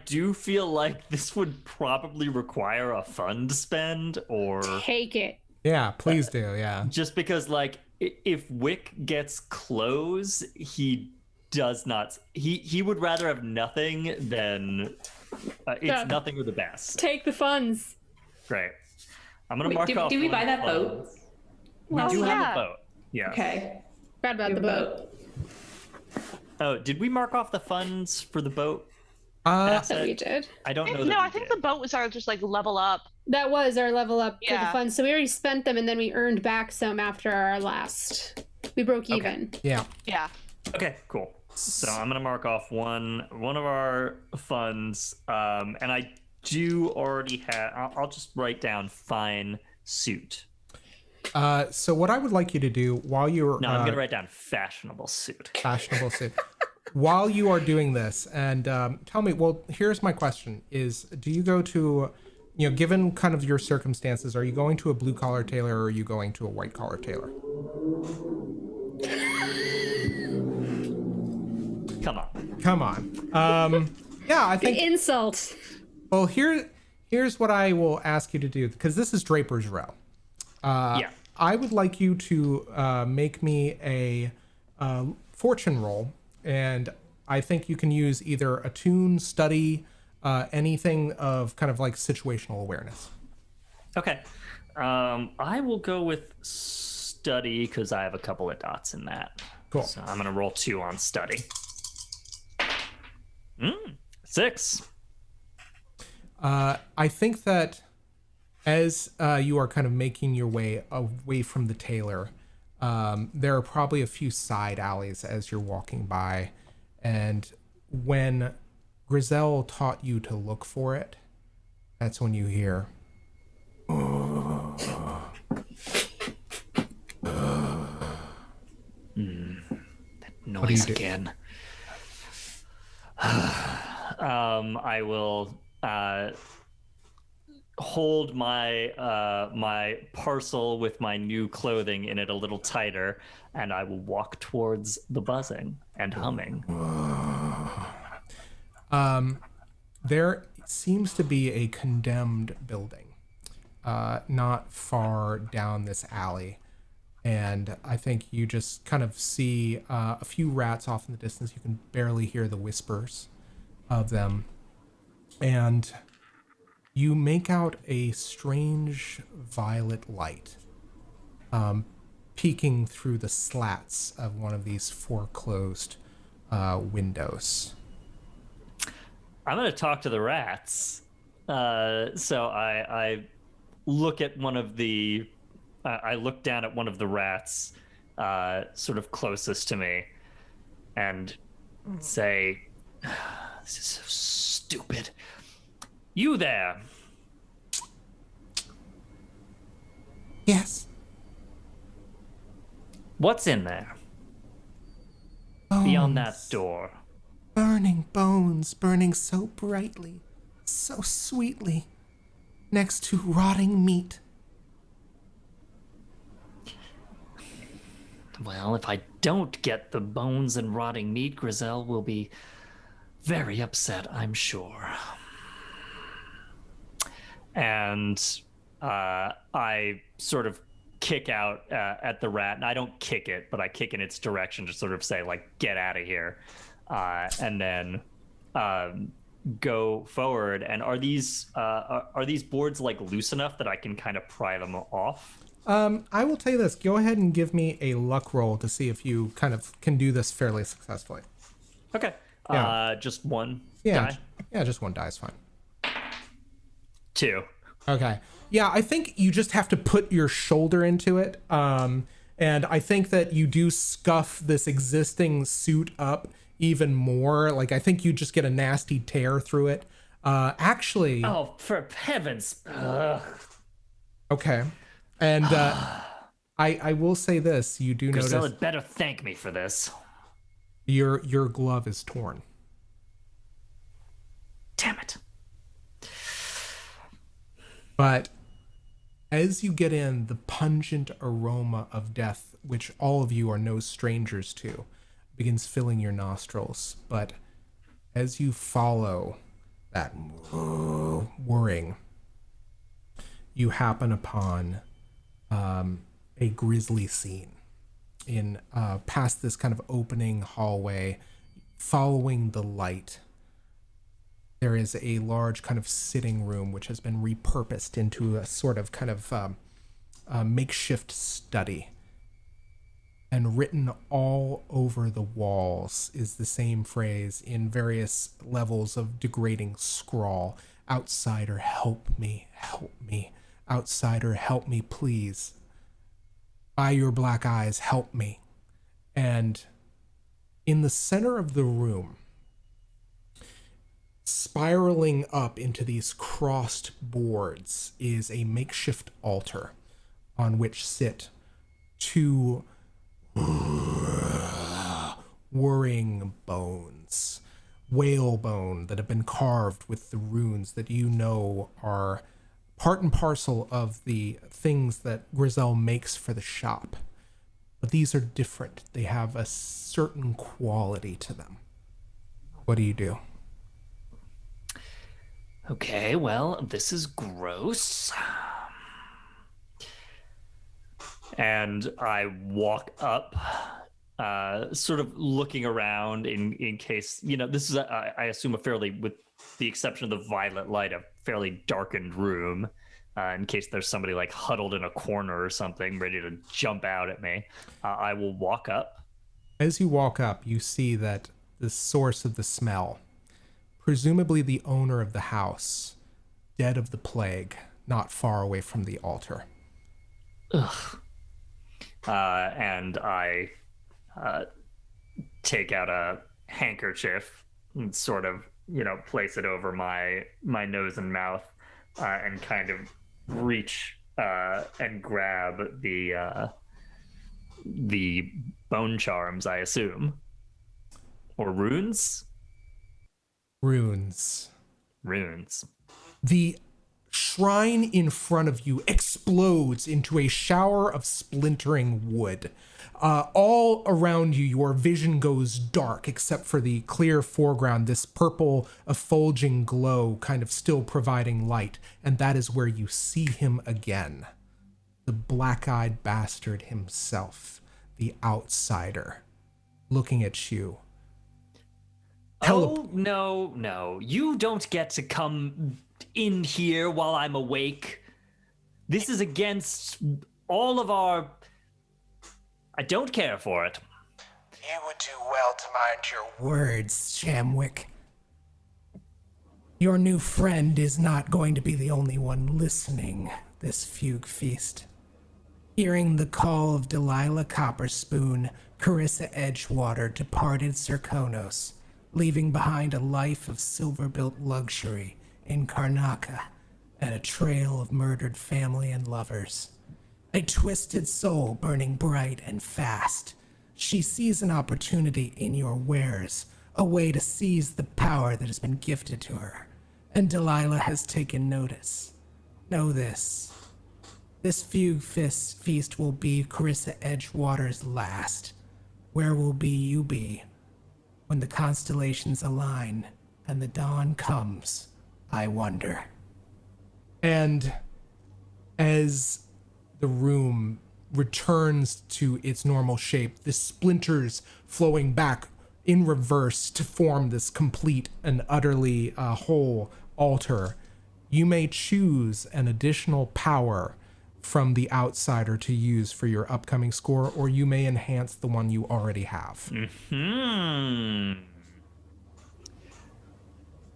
do feel like this would probably require a fund spend, or Take it. Yeah, please do. Yeah. just because, like, if Wick gets clothes, he does not. He would rather have nothing than it's nothing or the best. Take the funds. Great. I'm gonna Wait, mark off. do we one buy that funds. boat? We Oh, do have yeah. a boat. Yeah. Okay. Forgot about the boat. Oh, did we mark off the funds for the boat? That we did. I don't know. No, I think the boat was our just like level up. That was our level up for the Yeah. funds. So we already spent them, and then we earned back some after our last. We broke even. Yeah. Yeah. Okay, cool. So I'm gonna mark off one of our funds, and I do already have. I'll just write down fine suit. So what I would like you to do while you're No, I'm gonna write down fashionable suit. fashionable suit. While you are doing this, and tell me, well, here's my question: is do you go to, given kind of your circumstances, are you going to a blue collar tailor or are you going to a white collar tailor? Come on. Yeah, I think. Insult. Well, here's what I will ask you to do, because this is Draper's Row. Yeah. I would like you to make me a fortune roll, and I think you can use either attune, study, anything of kind of like situational awareness. Okay. I will go with study because I have a couple of dots in that. Cool. So I'm gonna roll 2 on study. 6. I think that as you are kind of making your way away from the tailor, there are probably a few side alleys as you're walking by, and when Grissell taught you to look for it, that's when you hear That do you noise do? again. I will hold my my parcel with my new clothing in it a little tighter, and I will walk towards the buzzing and humming. There seems to be a condemned building not far down this alley, and I think you just kind of see a few rats off in the distance. You can barely hear the whispers of them, and you make out a strange violet light peeking through the slats of one of these foreclosed windows. I'm gonna talk to the rats. So I look at one of the. I look down at one of the rats, sort of closest to me, and say, "This is so stupid. You there? Yes. What's in there? Beyond that door." Burning bones, burning so brightly, so sweetly, next to rotting meat. Well, if I don't get the bones and rotting meat, Grissell will be very upset, I'm sure. And I sort of kick out at the rat, and I don't kick it, but I kick in its direction to sort of say, like, get out of here. And then go forward. And are these boards like loose enough that I can kind of pry them off? I will tell you this. Go ahead and give me a luck roll to see if you kind of can do this fairly successfully. Okay. Yeah. Just one Yeah. die? Yeah, just one die is fine. 2. Okay. Yeah, I think you just have to put your shoulder into it. And I think that you do scuff this existing suit up even more. Like, I think you just get a nasty tear through it. Actually. Oh, for heavens. Ugh. Okay. And I will say this. You do Grissell notice had better thank me for this. your glove is torn. Damn it. But as you get in, the pungent aroma of death, which all of you are no strangers to, begins filling your nostrils. But as you follow that whirring, you happen upon a grisly scene in past this kind of opening hallway. Following the light, there is a large kind of sitting room which has been repurposed into a sort of kind of makeshift study. And written all over the walls is the same phrase in various levels of degrading scrawl. Outsider, help me, help me. Outsider, help me, please. By your black eyes, help me. And in the center of the room, spiraling up into these crossed boards, is a makeshift altar on which sit 2 whirring bones, whalebone that have been carved with the runes that you know are part and parcel of the things that Grissell makes for the shop. But these are different. They have a certain quality to them. What do you do? Okay, well, this is gross. And I walk up, sort of looking around in case, this is, I assume, a fairly, with the exception of the violet light, a fairly darkened room, in case there's somebody like huddled in a corner or something ready to jump out at me. I will walk up. As you walk up, you see that the source of the smell, presumably the owner of the house, dead of the plague, not far away from the altar. Ugh. And I take out a handkerchief and sort of, place it over my nose and mouth, and kind of reach and grab the bone charms, I assume, or runes. Runes. The shrine in front of you explodes into a shower of splintering wood. All around you, your vision goes dark, except for the clear foreground, this purple effulging glow kind of still providing light. And that is where you see him again. The black-eyed bastard himself, the outsider, looking at you. Oh, no. You don't get to come in here while I'm awake. This is against all of our... I don't care for it. You would do well to mind your Words, Shamwick. Your new friend is not going to be the only one listening this fugue feast. Hearing the call of Delilah Copperspoon, Carissa Edgewater departed Serkonos, leaving behind a life of silver-built luxury in Karnaca and a trail of murdered family and lovers. A twisted soul burning bright and fast. She sees an opportunity in your wares, a way to seize the power that has been gifted to her. And Delilah has taken notice. Know this. This fugue feast will be Carissa Edgewater's last. Where will you be when the constellations align and the dawn comes, I wonder. And as the room returns to its normal shape, the splinters flowing back in reverse to form this complete and utterly whole altar, you may choose an additional power from the outsider to use for your upcoming score, or you may enhance the one you already have.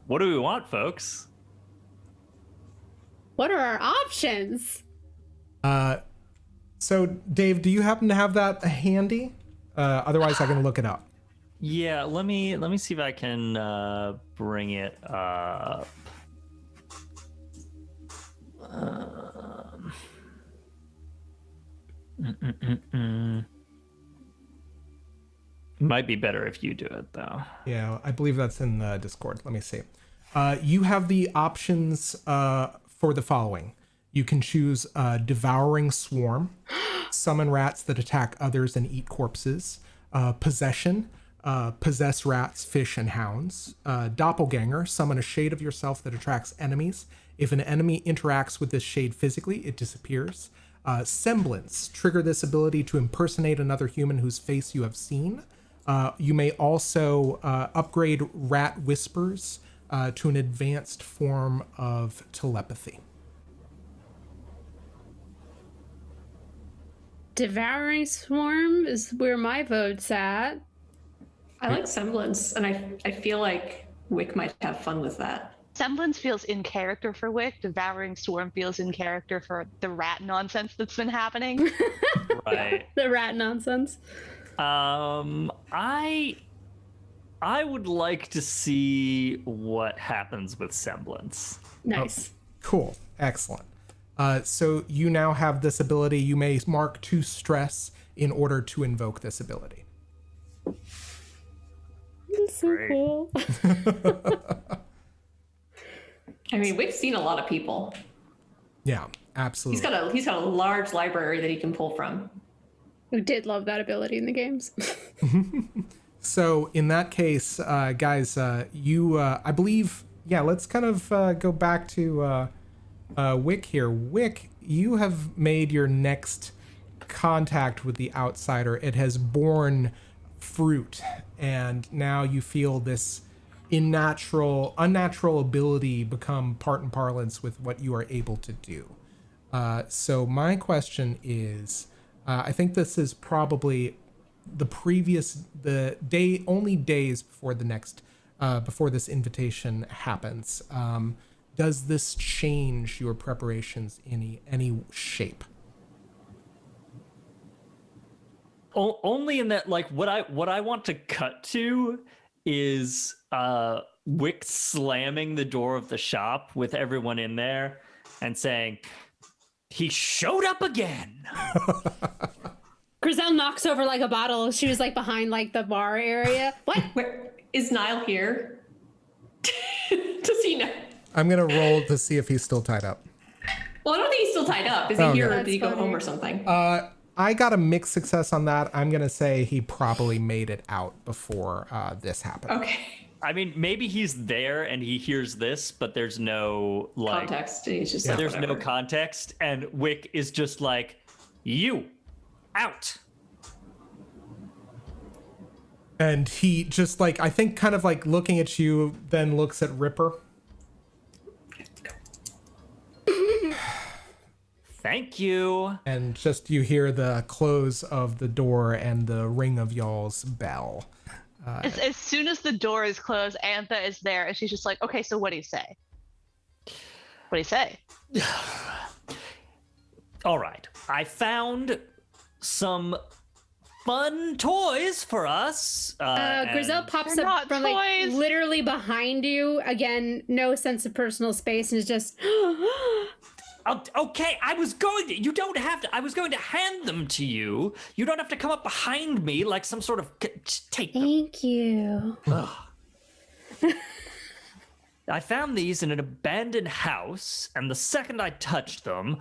What do we want, folks? What are our options? So, Dave, do you happen to have that handy? Otherwise, I can look it up. Yeah, let me see if I can bring it up. Might be better if you do it, though. Yeah, I believe that's in the Discord. Let me see. You have the options for the following. You can choose Devouring Swarm, Summon Rats that attack others and eat corpses, Possession, Possess Rats, Fish, and Hounds, Doppelganger, Summon a shade of yourself that attracts enemies. If an enemy interacts with this shade physically, it disappears. Semblance, trigger this ability to impersonate another human whose face you have seen. You may also upgrade Rat Whispers to an advanced form of telepathy. Devouring Swarm is where my vote's at. I like Semblance, and I feel like Wick might have fun with that. Semblance feels in character for Wick. Devouring Swarm feels in character for the rat nonsense that's been happening. Right. The rat nonsense. I would like to see what happens with Semblance. Nice. Cool. Excellent. So you now have this ability. You may mark 2 stress in order to invoke this ability. That's so Great. cool. I mean, Wick's seen a lot of people. Yeah, absolutely. He's got a large library that he can pull from. We did love that ability in the games. So in that case, guys, you, I believe, yeah, let's kind of go back to Wick here. Wick, you have made your next contact with the outsider. It has borne fruit, and now you feel this unnatural ability become part and parlance with what you are able to do. So my question is, I think this is probably only days before the next, before this invitation happens. Does this change your preparations in any shape? Only in that, like, what I want to cut to is Wick slamming the door of the shop with everyone in there and saying, "He showed up again." Grissell knocks over like a bottle. She was like behind like the bar area. What? Where is Niall here? Does he know? I'm gonna roll to see if he's still tied up. Well, I don't think he's still tied up. Is he here, or That's did he go funny. home or something? I got a mixed success on that. I'm gonna say he probably made it out before this happened. Okay. I mean, maybe he's there and he hears this, but there's no like Context. He's just there's whatever. no context, and Wick is just like, "You out." And he just like, I think kind of like looking at you, then looks at Thank you. And just you hear the close of the door and the ring of y'all's bell. As soon as the door is closed, Antha is there, and she's just like, okay, so what do you say? What do you say? All right. I found some fun toys for us. Grissell pops They're up not from like toys. literally behind you. Again, no sense of personal space, and is just. Okay, I was going to. You don't have to. I was going to hand them to you. You don't have to come up behind me like some sort of. Take them. Thank you. I found these in an abandoned house, and the second I touched them,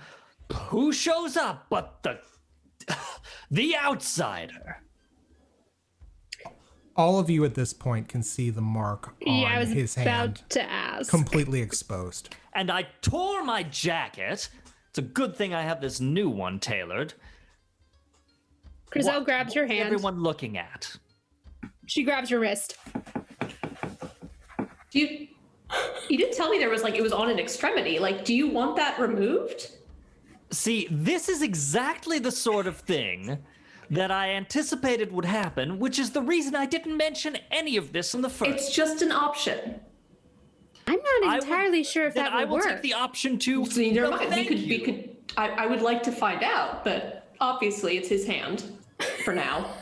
who shows up but the outsider? All of you at this point can see the mark on I was his about hand, to ask. completely exposed. And I tore my jacket. It's a good thing I have this new one tailored. Grissell grabs your What's hand. everyone looking at? She grabs your wrist. You didn't tell me there was it was on an extremity. Like, do you want that removed? See, this is exactly the sort of thing that I anticipated would happen, which is the reason I didn't mention any of this in the first. It's just an option. I'm not entirely sure if Then that I will will work. take the option to. So never No, mind. thank We you. could. I would like to find out, but obviously it's his hand for now.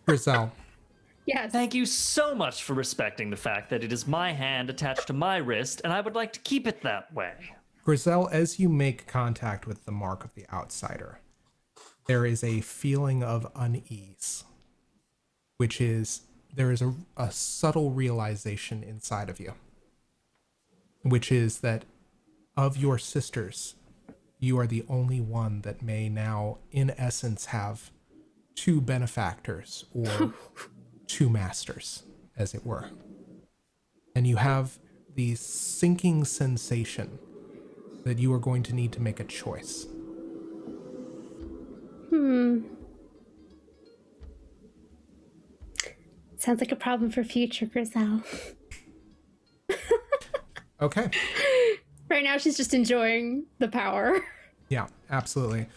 Grissell, Yes. Thank you so much for respecting the fact that it is my hand attached to my wrist, and I would like to keep it that way. Grissell, as you make contact with the mark of the outsider, there is a feeling of unease, which is there is a subtle realization inside of you, which is that of your sisters, you are the only one that may now, in essence, have two benefactors or two masters, as it were. And you have the sinking sensation that you are going to need to make a choice. Sounds like a problem for future Grissell. Okay. Right now, she's just enjoying the power. Yeah, absolutely.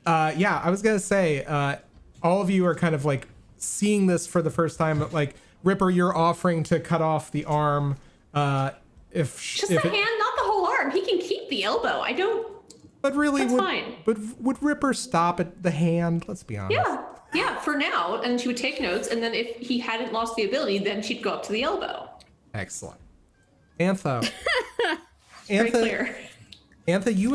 Yeah, I was going to say, all of you are kind of like seeing this for the first time, but like, Ripper, you're offering to cut off the arm. Just the hand, not the whole arm. He can keep the elbow. I don't. But really, That's fine. But would Ripper stop at the hand? Let's be honest. Yeah, for now. And she would take notes, and then if he hadn't lost the ability, then she'd go up to the elbow. Excellent. Antha. Very clear. Antha, you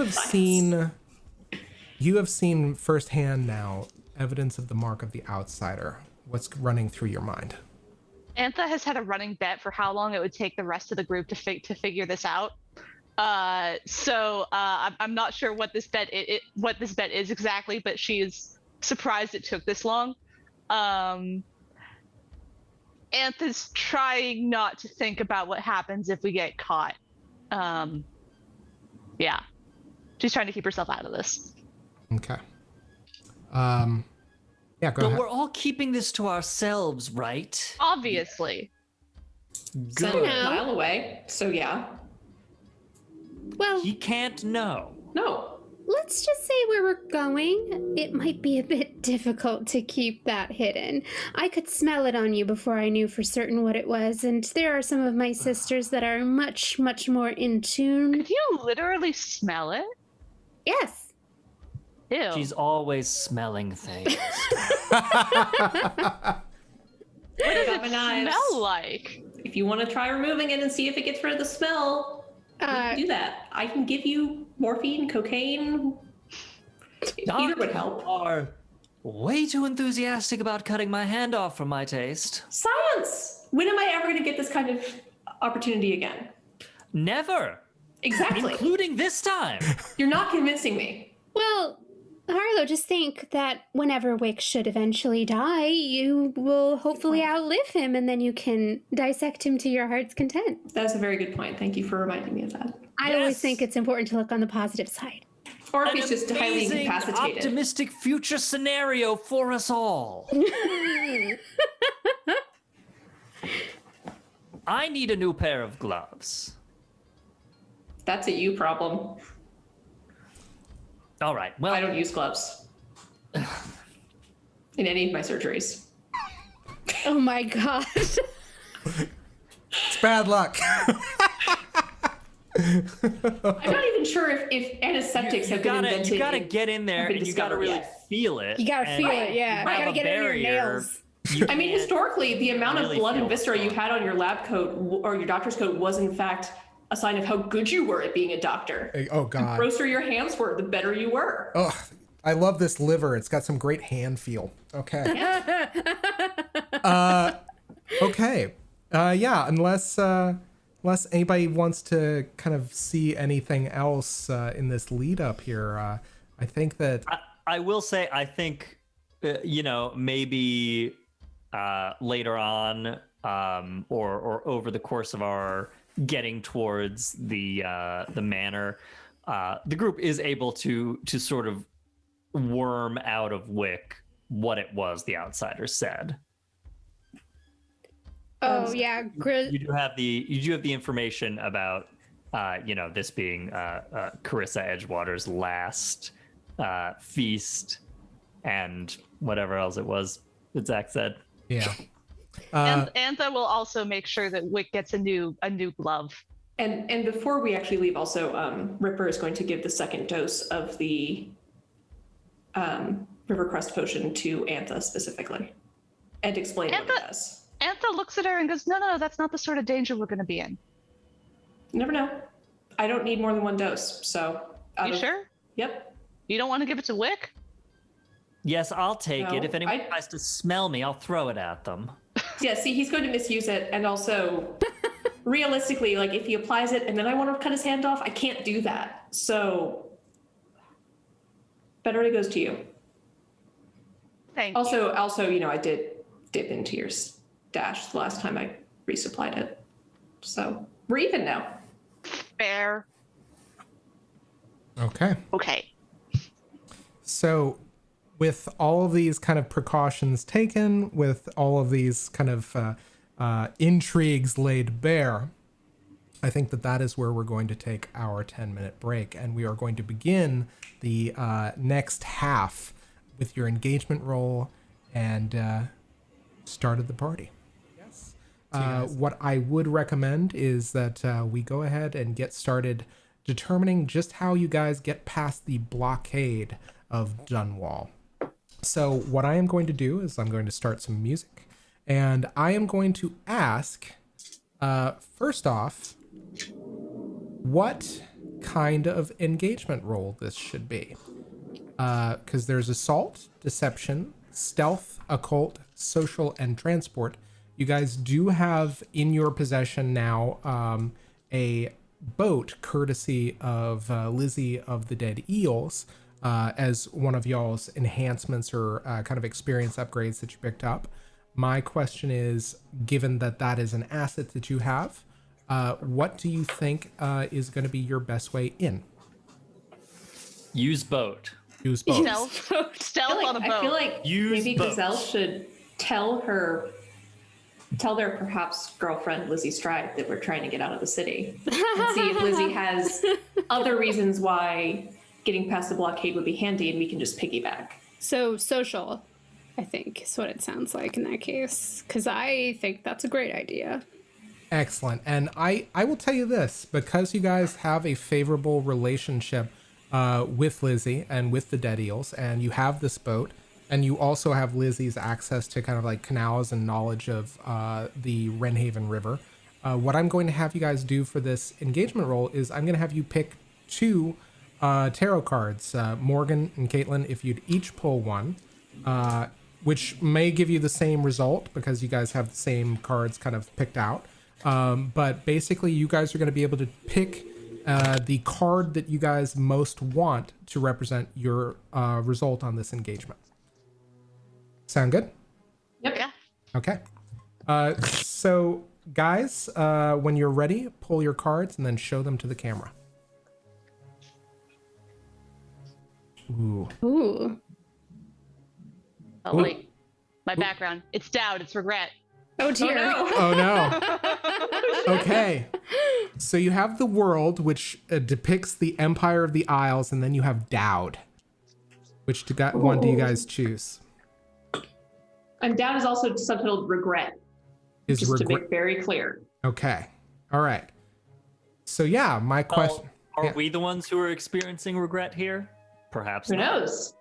have seen firsthand now evidence of the mark of the outsider. What's running through your mind? Antha has had a running bet for how long it would take the rest of the group to figure this out. So I'm not sure what this bet is exactly, but she is surprised it took this long. Antha's trying not to think about what happens if we get caught. Yeah, she's trying to keep herself out of this. Okay. Yeah, go But ahead. we're all keeping this to ourselves, right? Obviously. Send Good. a mile away. So yeah. Well, He can't know. No. let's just say where we're going. It might be a bit difficult to keep that hidden. I could smell it on you before I knew for certain what it was, and there are some of my sisters that are much, much more in tune. Could you literally smell it? Yes. Ew. She's always smelling things. What does What does it smell like? If you want to try removing it and see if it gets rid of the smell, we can do that. I can give you morphine, cocaine. Either would help. Are way too enthusiastic about cutting my hand off for my taste. Science! When am I ever going to get this kind of opportunity again? Never. Exactly. Including this time. You're not convincing me. Well, Harlow, just think that whenever Wick should eventually die, you will hopefully outlive him, and then you can dissect him to your heart's content. That's a very good point. Thank you for reminding me of that. I always Yes. think it's important to look on the positive side. Or if An he's just highly amazing, incapacitated. optimistic future scenario for us all. I need a new pair of gloves. That's a you problem. All right. Well, I don't use gloves in any of my surgeries. Oh my god. It's bad luck. I'm not even sure if antiseptics have been invented. You gotta get in there and you gotta really feel it. You gotta feel it, yeah. You gotta get it in your nails. I mean, historically, the amount of really blood and feel viscera it. you had on your lab coat or your doctor's coat was, in fact, a sign of how good you were at being a doctor. Oh, God. The grosser your hands were, the better you were. Oh, I love this liver. It's got some great hand feel. Okay. Okay. Yeah, unless anybody wants to kind of see anything else in this lead up here, I think that... I will say, I think, maybe later on or over the course of our getting towards the manor, the group is able to sort of worm out of Wick what it was the outsiders said. Oh yeah, you do have the information about this being Carissa Edgewater's last feast and whatever else it was that Zach said. Yeah. And Antha will also make sure that Wick gets a new glove. And before we actually leave, also, Ripper is going to give the second dose of the Rivercrest potion to Antha specifically and explain what it does. Antha looks at her and goes, no, that's not the sort of danger we're going to be in. You never know. I don't need more than one dose, so... You sure? Yep. You don't want to give it to Wick? Yes, I'll take No, it. If anyone tries to smell me, I'll throw it at them. Yeah, see, he's going to misuse it, and also, realistically, like, if he applies it and then I want to cut his hand off, I can't do that. So, better it goes to you. Thank you. Also, I did dip into your stash the last time I resupplied it. So, we're even now. Fair. Okay. Okay. So, with all of these kind of precautions taken, with all of these kind of intrigues laid bare, I think that is where we're going to take our 10-minute break, and we are going to begin the next half with your engagement roll and start of the party. Yes. What I would recommend is that we go ahead and get started determining just how you guys get past the blockade of Dunwall. So what I am going to do is I'm going to start some music, and I am going to ask, first off, what kind of engagement role this should be. Because there's assault, deception, stealth, occult, social, and transport. You guys do have in your possession now a boat courtesy of Lizzie of the Dead Eels, as one of y'all's enhancements or kind of experience upgrades that you picked up. My question is, given that is an asset that you have, what do you think is going to be your best way in? Use boat. Use boat. Stealth on a boat. I feel like Use maybe boats. Grissell should tell their perhaps girlfriend Lizzie Stride that we're trying to get out of the city and see if Lizzie has other reasons why getting past the blockade would be handy, and we can just piggyback. So social, I think, is what it sounds like in that case, because I think that's a great idea. Excellent. And I will tell you this, because you guys have a favorable relationship with Lizzie and with the Dead Eels, and you have this boat, and you also have Lizzie's access to kind of like canals and knowledge of the Wrenhaven River. What I'm going to have you guys do for this engagement role is I'm going to have you pick two tarot cards, Morgan and Caitlin, if you'd each pull one, which may give you the same result because you guys have the same cards kind of picked out. But basically you guys are going to be able to pick the card that you guys most want to represent your result on this engagement. Sound good? Yep. Yeah. Okay. So guys, when you're ready, pull your cards and then show them to the camera. Ooh. Ooh. Oh, wait. My background. It's doubt. It's regret. Oh dear. Oh no. Okay. So you have the world, which depicts the Empire of the Isles, and then you have Dowd. Which one do you guys choose? And down is also subtitled regret. Just to make very clear. Okay. All right. So yeah, my question. Are we the ones who are experiencing regret here? Perhaps Who not. knows?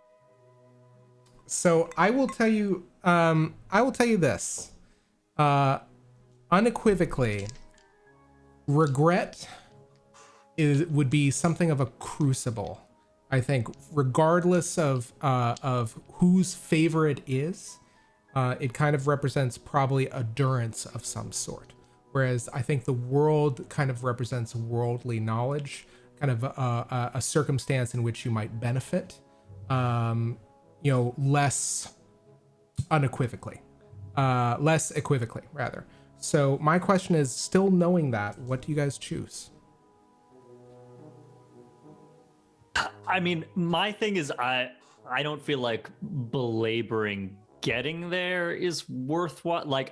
So I will tell you this. Unequivocally, regret would be something of a crucible. I think regardless of whose favor it is, it kind of represents probably a durance of some sort. Whereas I think the world kind of represents worldly knowledge, kind of a circumstance in which you might benefit, less equivocally rather. So my question is, still knowing that, what do you guys choose? I mean, my thing is I don't feel like belaboring getting there is worthwhile. Like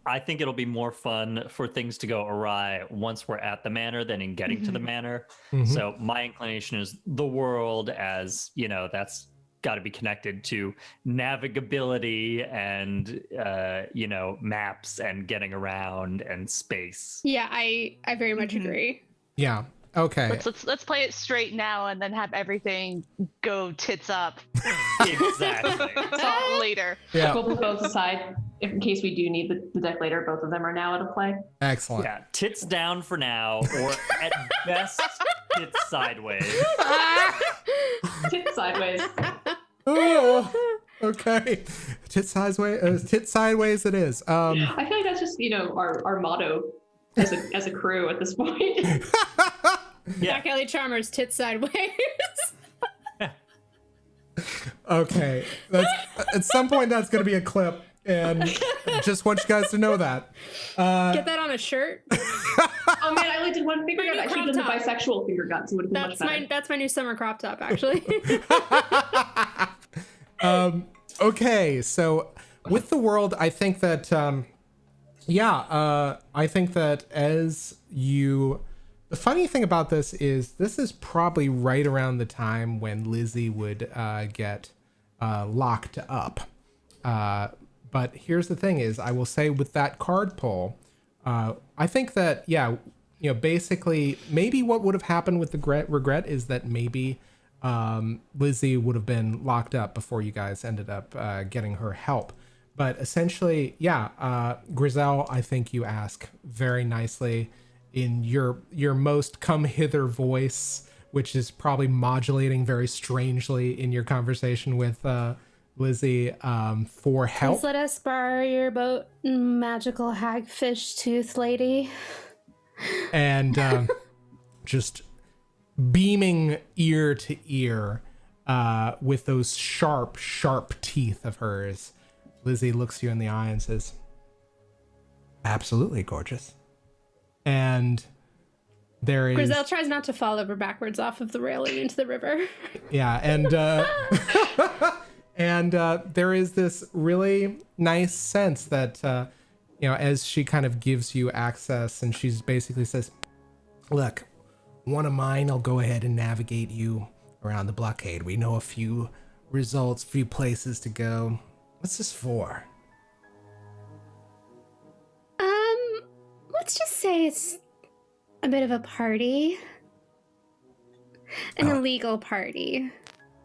I think it'll be more fun for things to go awry once we're at the manor than in getting to the manor. So my inclination is the world, as that's got to be connected to navigability and maps and getting around and space. Yeah, I very much agree. Yeah. Okay. Let's play it straight now and then have everything go tits up. Exactly. So later. Yeah. We'll put both aside in case we do need the deck later. Both of them are now out of play. Excellent. Yeah, tits down for now, or at best, tits sideways. Tip sideways. Oh, okay. Tit sideways it is. I feel like that's just our motto as a crew at this point. Yeah. Back Alley Charmers, tits sideways. Okay. At some point that's going to be a clip, and just want you guys to know that. Get that on a shirt. Oh man, I only did one finger gun. I should have done the Crop top. bisexual finger gun, so it would have been much better. That's my new summer crop top, actually. Okay, so with the world, I think that I think that the funny thing about this is probably right around the time when Lizzie would get locked up. But here's the thing is, I will say with that card pull, I think that, basically maybe what would have happened with the regret is that maybe Lizzie would have been locked up before you guys ended up getting her help. But essentially, Grissell, I think you ask very nicely in your most come hither voice, which is probably modulating very strangely in your conversation with Lizzie for help. Please let us borrow your boat, magical hagfish tooth lady. And just beaming ear to ear with those sharp teeth of hers, Lizzie looks you in the eye and says, "Absolutely gorgeous." And there is... Grissell tries not to fall over backwards off of the railing into the river. Yeah, and and there is this really nice sense that as she kind of gives you access, and she's basically says, "Look, one of mine, I'll go ahead and navigate you around the blockade. We know a few results, few places to go. What's this for?" Let's just say it's a bit of a party. An illegal party.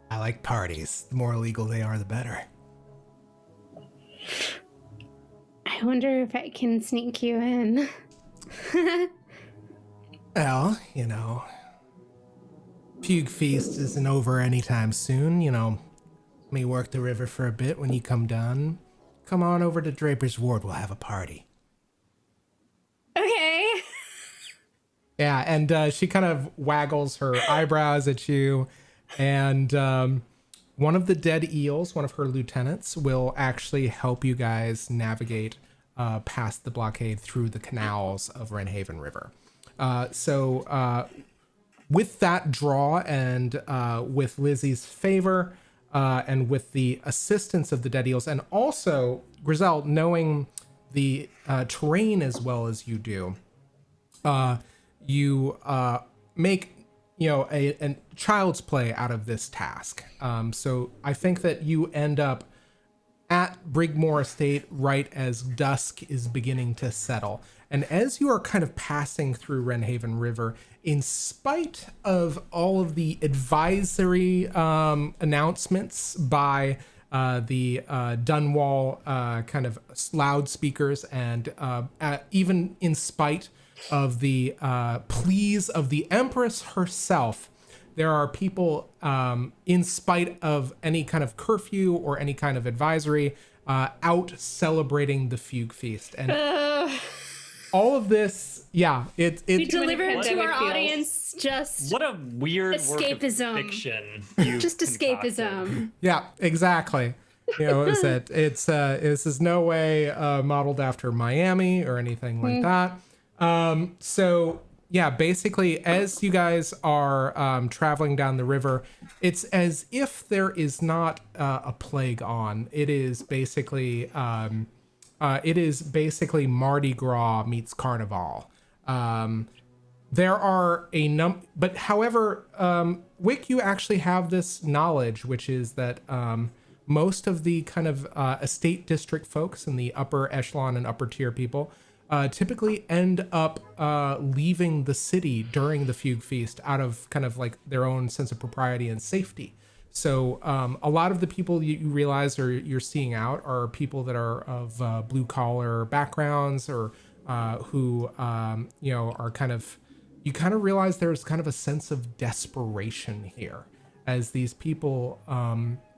I like parties. The more illegal they are, the better. I wonder if I can sneak you in. Well, Fugue Feast isn't over anytime soon. Let me work the river for a bit. When you come down, come on over to Draper's Ward. We'll have a party. Okay. Yeah, and she kind of waggles her eyebrows at you, and one of the dead eels, one of her lieutenants, will actually help you guys navigate past the blockade through the canals of Wrenhaven River. So with that draw, and with Lizzie's favor, and with the assistance of the dead eels, and also Grissell knowing the terrain as well as you do, you make a child's play out of this task. So I think that you end up at Brigmore Estate right as dusk is beginning to settle. And as you are kind of passing through Wrenhaven River, in spite of all of the advisory announcements by the Dunwall kind of loudspeakers, and even in spite of the pleas of the Empress herself, there are people, in spite of any kind of curfew or any kind of advisory, out celebrating the Fugue Feast. And all of this, we deliver it to our feels. audience just What a weird escapism. work of fiction. You've just concocted. escapism. yeah, exactly. This is no way modeled after Miami or anything like that. So yeah, basically, as you guys are traveling down the river, it's as if there is not a plague on. It is basically Mardi Gras meets Carnival. There are but however, Wick, you actually have this knowledge, which is that most of the kind of estate district folks and the upper echelon and upper tier people typically end up leaving the city during the Fugue Feast out of kind of like their own sense of propriety and safety. So a lot of the people you realize or you're seeing out are people that are of blue collar backgrounds or who are kind of, you kind of realize there's kind of a sense of desperation here as these people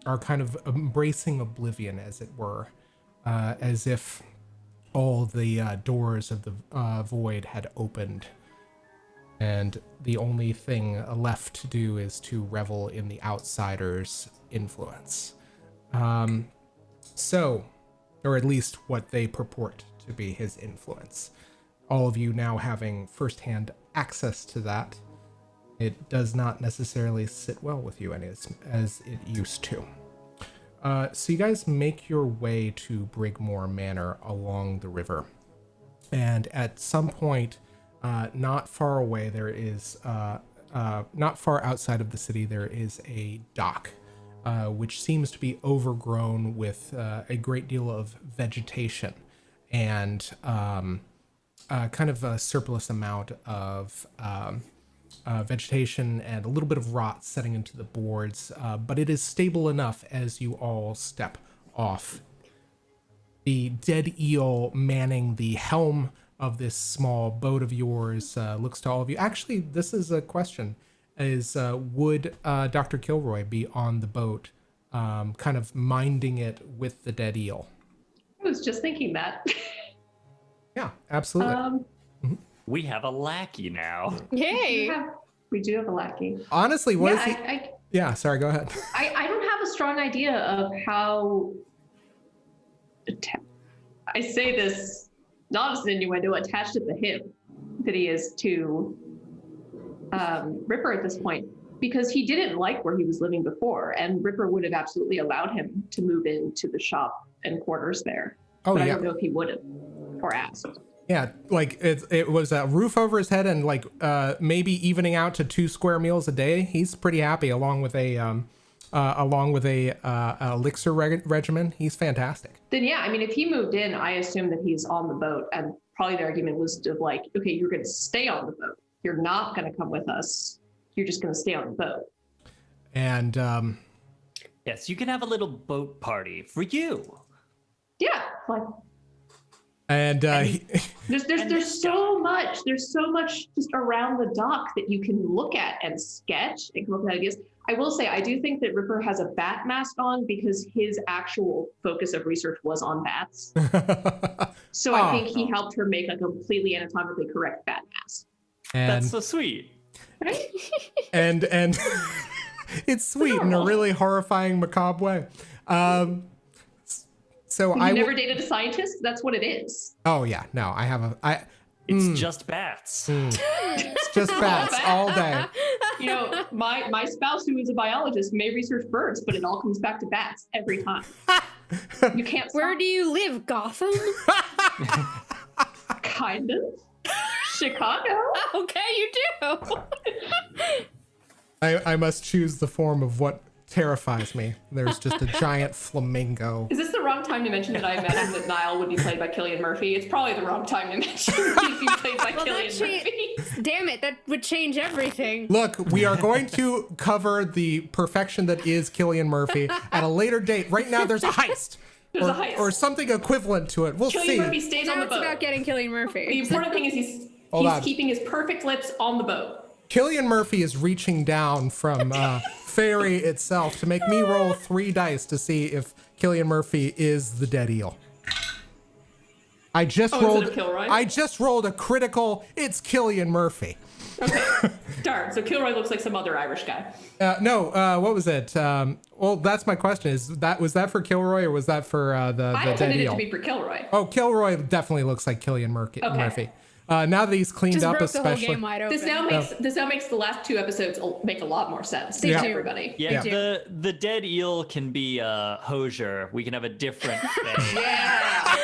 are kind of embracing oblivion, as it were, as if all the doors of the void had opened, and the only thing left to do is to revel in the outsider's influence. So, or at least what they purport to be his influence. All of you now having firsthand access to that, it does not necessarily sit well with you as it used to. So you guys make your way to Brigmore Manor along the river. And at some point, not far away, there is, not far outside of the city, there is a dock, which seems to be overgrown with a great deal of vegetation and kind of a surplus amount of vegetation and a little bit of rot setting into the boards, but it is stable enough as you all step off. The dead eel manning the helm of this small boat of yours looks to all of you. Actually, this is a question, is would Dr. Kilroy be on the boat, kind of minding it with the dead eel? I was just thinking that. Yeah, absolutely. We have a lackey now. Yay! We do have a lackey. Honestly, what is he? Yeah, sorry, go ahead. I don't have a strong idea of how. I say this not as an innuendo, attached at the hip that he is to Ripper at this point, because he didn't like where he was living before, and Ripper would have absolutely allowed him to move into the shop and quarters there. Oh, but yeah. I don't know if he would have or asked. Yeah, like it was a roof over his head and like maybe evening out to 2 square meals a day. He's pretty happy along with a elixir regimen. He's fantastic. Then yeah, I mean, if he moved in, I assume that he's on the boat, and probably the argument was of like, okay, you're going to stay on the boat. You're not going to come with us. You're just going to stay on the boat. And Yes, you can have a little boat party for you. Yeah, like. And There's so much just around the dock that you can look at and sketch and come up with ideas. I will say, I do think that Ripper has a bat mask on because his actual focus of research was on bats. So I think he helped her make a completely anatomically correct bat mask. and That's so sweet. Right? and it's sweet in a really horrifying, macabre way. So You never dated a scientist? That's what it is. Oh yeah, no, I have It's just bats. It's just bats all day. You know, my spouse, who is a biologist, may research birds, but it all comes back to bats every time. You can't stop. Where do you live, Gotham? Kind of. Chicago. Okay, you do. I must choose the form of what terrifies me. There's just a giant flamingo. Is this the wrong time to mention that I imagine that Niall would be played by Cillian Murphy? It's probably the wrong time to mention he'd be played by Cillian Murphy. Damn it, that would change everything. Look, we are going to cover the perfection that is Cillian Murphy at a later date. Right now, there's a heist. There's a heist. Or something equivalent to it. We'll Cillian see. Murphy stays on Now the it's boat. about getting Cillian Murphy. The important thing is he's keeping his perfect lips on the boat. Cillian Murphy is reaching down from Fairy itself to make me roll 3 dice to see if Cillian Murphy is the dead eel. I just rolled. Kilroy? I just rolled a critical. It's Cillian Murphy. Okay. Darn. So Kilroy looks like some other Irish guy. No. What was it? Well, that's my question. Was that for Kilroy or was that for the I dead intended it eel? to be for Kilroy. Oh, Kilroy definitely looks like Cillian Murphy. Now that he's cleaned Just up, broke the whole especially. game wide open. This now makes the last 2 episodes make a lot more sense to everybody. Yeah, the dead eel can be Hosier. We can have a different thing. Yeah.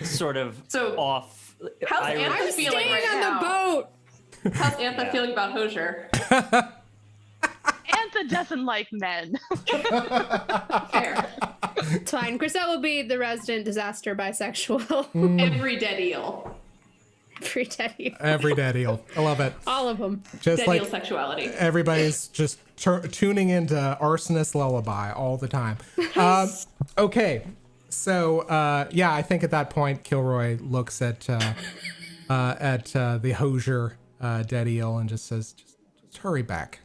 Sort of So, off. How's Antha feeling Staying right on now? the boat. How's Antha feeling about Hosier? Antha doesn't like men. Fair. It's fine. Grissell will be the resident disaster bisexual. Every dead eel. Every dead eel. Every dead eel. I love it. All of them. Just Dead like eel sexuality. everybody's just tuning into Arsonist Lullaby all the time. Okay. So, I think at that point, Kilroy looks at the Hosier dead eel and just says, just hurry back.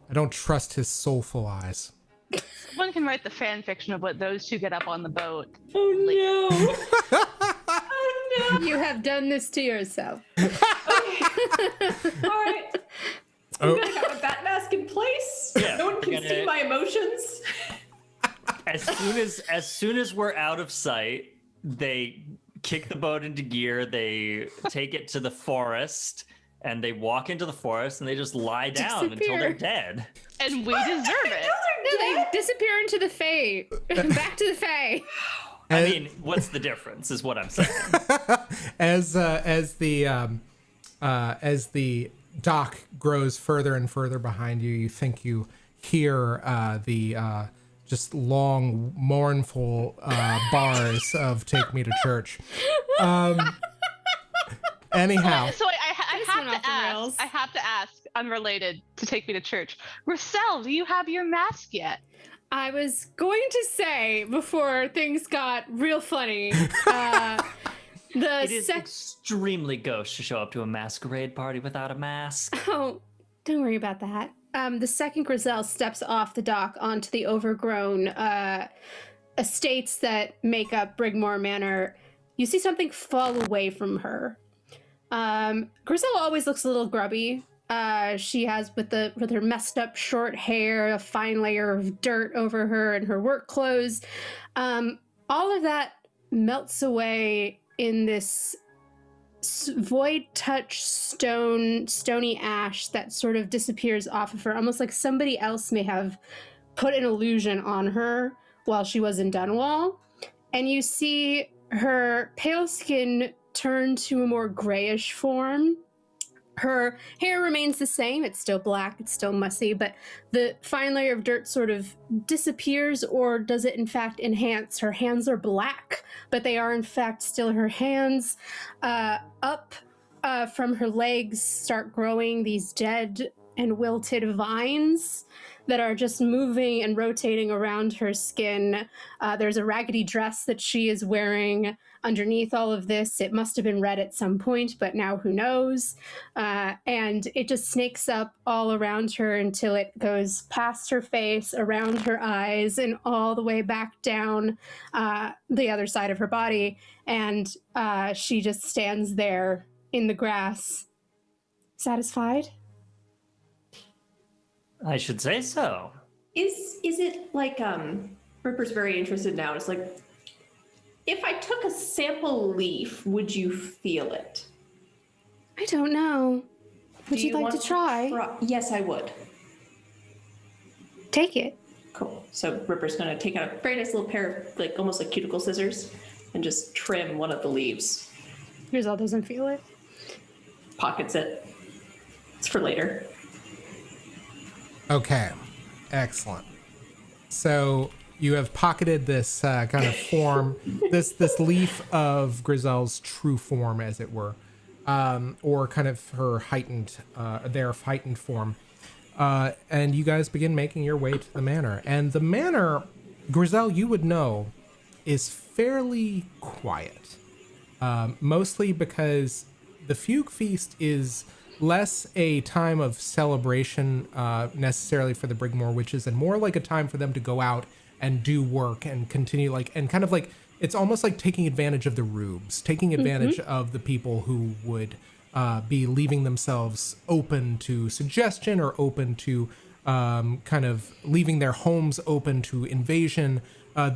I don't trust his soulful eyes. One can write the fan fiction of what those 2 get up on the boat. Oh no. Oh no. You have done this to yourself. All right. I'm gonna have a bat mask in place. Yeah, No one can see my emotions. As soon as we're out of sight, they kick the boat into gear. They take it to the forest, and they walk into the forest, and they just lie down until they're dead. And we deserve it. No, they disappear into the Fae. Back to the Fae. I mean, what's the difference is what I'm saying. As the dock grows further and further behind you, you think you hear the just long, mournful bars of "Take Me to Church." Anyhow, So I rails. have to ask, unrelated to Take Me to Church. Grissell, do you have your mask yet? I was going to say, before things got real funny, It is extremely gauche to show up to a masquerade party without a mask. Oh, don't worry about that. The second Grissell steps off the dock onto the overgrown estates that make up Brigmore Manor, you see something fall away from her. Grissell always looks a little grubby. She has, with her messed up short hair, a fine layer of dirt over her and her work clothes. All of that melts away in this void touch stony ash that sort of disappears off of her, almost like somebody else may have put an illusion on her while she was in Dunwall. And you see her pale skin turn to a more grayish form. Her hair remains the same. It's still black. It's still mussy, but the fine layer of dirt sort of disappears, or does it in fact enhance? Her hands are black, but they are in fact still her hands. Up from her legs start growing these dead and wilted vines that are just moving and rotating around her skin. There's a raggedy dress that she is wearing underneath all of this. It must have been red at some point, but now who knows? And it just snakes up all around her until it goes past her face, around her eyes, and all the way back down the other side of her body. And she just stands there in the grass. Satisfied? I should say so. Is it like Ripper's very interested now? It's like, if I took a sample leaf, would you feel it? I don't know. Would Do you like want to try? Yes, I would. Take it. Cool. So Ripper's gonna take out a very nice little pair of almost like cuticle scissors and just trim one of the leaves. Grissell doesn't feel it. pockets it. It's for later. Okay, excellent. So you have pocketed this kind of form, this leaf of Grissell's true form, as it were, or kind of her heightened form. And you guys begin making your way to the manor. And the manor, Grissell, you would know, is fairly quiet. Mostly because the Fugue Feast is less a time of celebration necessarily for the Brigmore Witches, and more like a time for them to go out and do work and continue, and kind of like, it's almost like taking advantage of the rubes, taking advantage of the people who would be leaving themselves open to suggestion, or open to kind of leaving their homes open to invasion.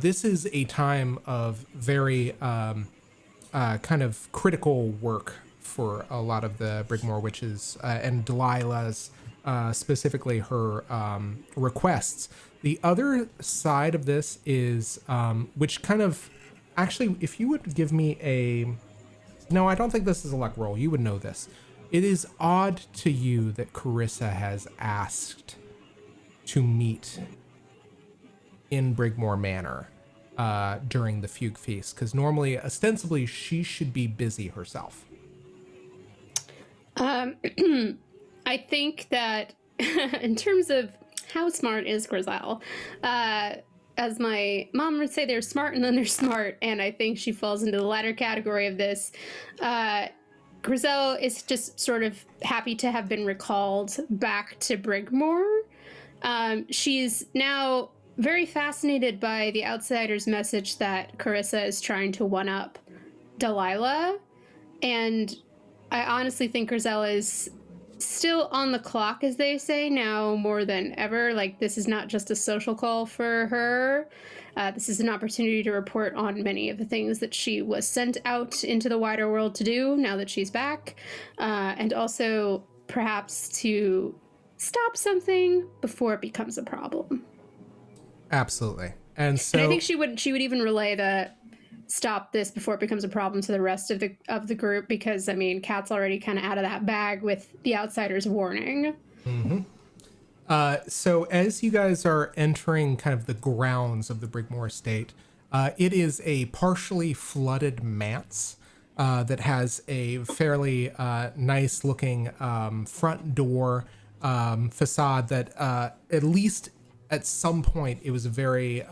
This is a time of very kind of critical work for a lot of the Brigmore Witches, and Delilah's, specifically her requests. The other side of this is, which kind of, actually, if you would give me no, I don't think this is a luck roll. You would know this. It is odd to you that Carissa has asked to meet in Brigmore Manor during the Fugue Feast, because normally, ostensibly, she should be busy herself. I think that in terms of how smart is Grissell, as my mom would say, they're smart and then they're smart, and I think she falls into the latter category of this. Grissell is just sort of happy to have been recalled back to Brigmore. She's now very fascinated by the outsider's message that Carissa is trying to one-up Delilah, and I honestly think Grissell is still on the clock, as they say, now more than ever. Like, this is not just a social call for her. This is an opportunity to report on many of the things that she was sent out into the wider world to do now that she's back. And also perhaps to stop something before it becomes a problem. Absolutely. And so, and I think she would even relay the stop this before it becomes a problem to the rest of the group, because I mean, Kat's already kind of out of that bag with the outsider's warning. So as you guys are entering kind of the grounds of the Brigmore estate, it is a partially flooded manse that has a fairly nice looking front door facade that at least at some point it was a very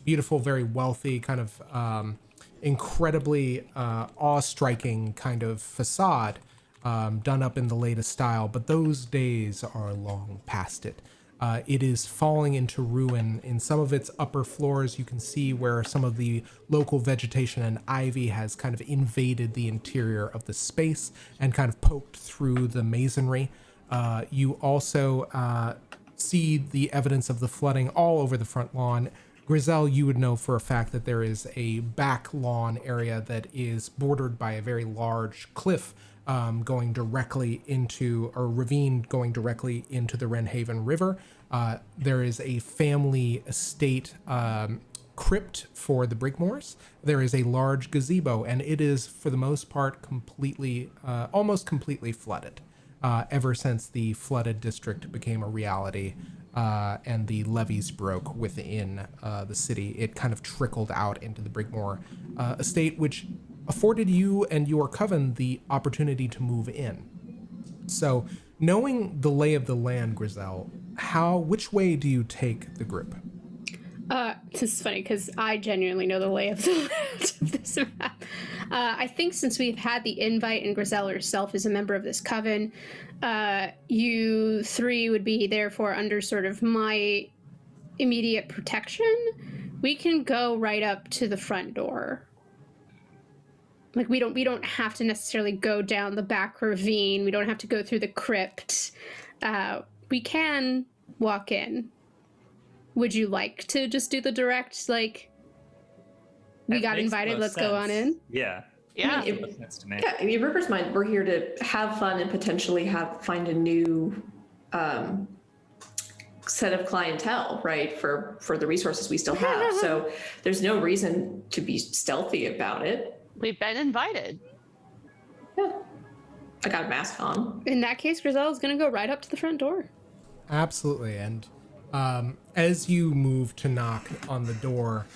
beautiful, very wealthy, kind of incredibly awe-striking kind of facade done up in the latest style, but those days are long past it. It is falling into ruin. In some of its upper floors, you can see where some of the local vegetation and ivy has kind of invaded the interior of the space and kind of poked through the masonry. You also see the evidence of the flooding all over the front lawn. Grissell, you would know for a fact that there is a back lawn area that is bordered by a very large cliff going directly into, or ravine going directly into the Wrenhaven River. There is a family estate crypt for the Brigmores. There is a large gazebo, and it is, for the most part, completely, almost completely flooded. Ever since the flooded district became a reality and the levees broke within the city, it kind of trickled out into the Brigmore estate, which afforded you and your coven the opportunity to move in. So, knowing the lay of the land, Grissell, which way do you take the group? This is funny because I genuinely know the lay of the land of this map. I think since we've had the invite and Grissell herself is a member of this coven, you three would be therefore under sort of my immediate protection. We can go right up to the front door. Like, we don't have to necessarily go down the back ravine. We don't have to go through the crypt. We can walk in. Would you like to just do the direct, like, we got invited, let's go on in? Yeah. Yeah. I mean, Makes sense to me. Yeah, in Ripper's mind, we're here to have fun and potentially find a new set of clientele, right, for the resources we still have. So there's no reason to be stealthy about it. We've been invited. Yeah. I got a mask on. In that case, Grissell is going to go right up to the front door. Absolutely. And as you move to knock on the door,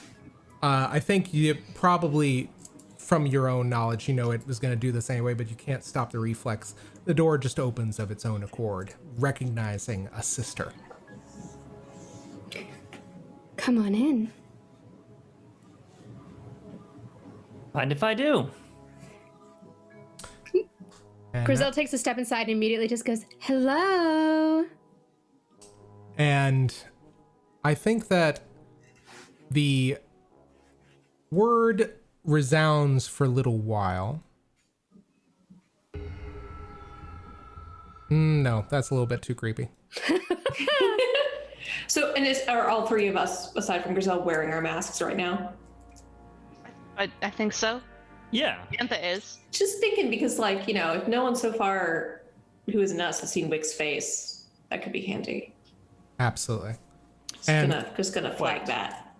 I think you probably, from your own knowledge, you know it was going to do this anyway, but you can't stop the reflex. The door just opens of its own accord, recognizing a sister. Come on in. Mind if I do? And Grissell takes a step inside and immediately just goes, hello. And I think that the word resounds for a little while. No, that's a little bit too creepy. So, and are all three of us, aside from Grissell, wearing our masks right now? I think so. Yeah. Antha is. Just thinking because, like, you know, if no one so far who isn't us has seen Wick's face, that could be handy. Absolutely. Just gonna flag that.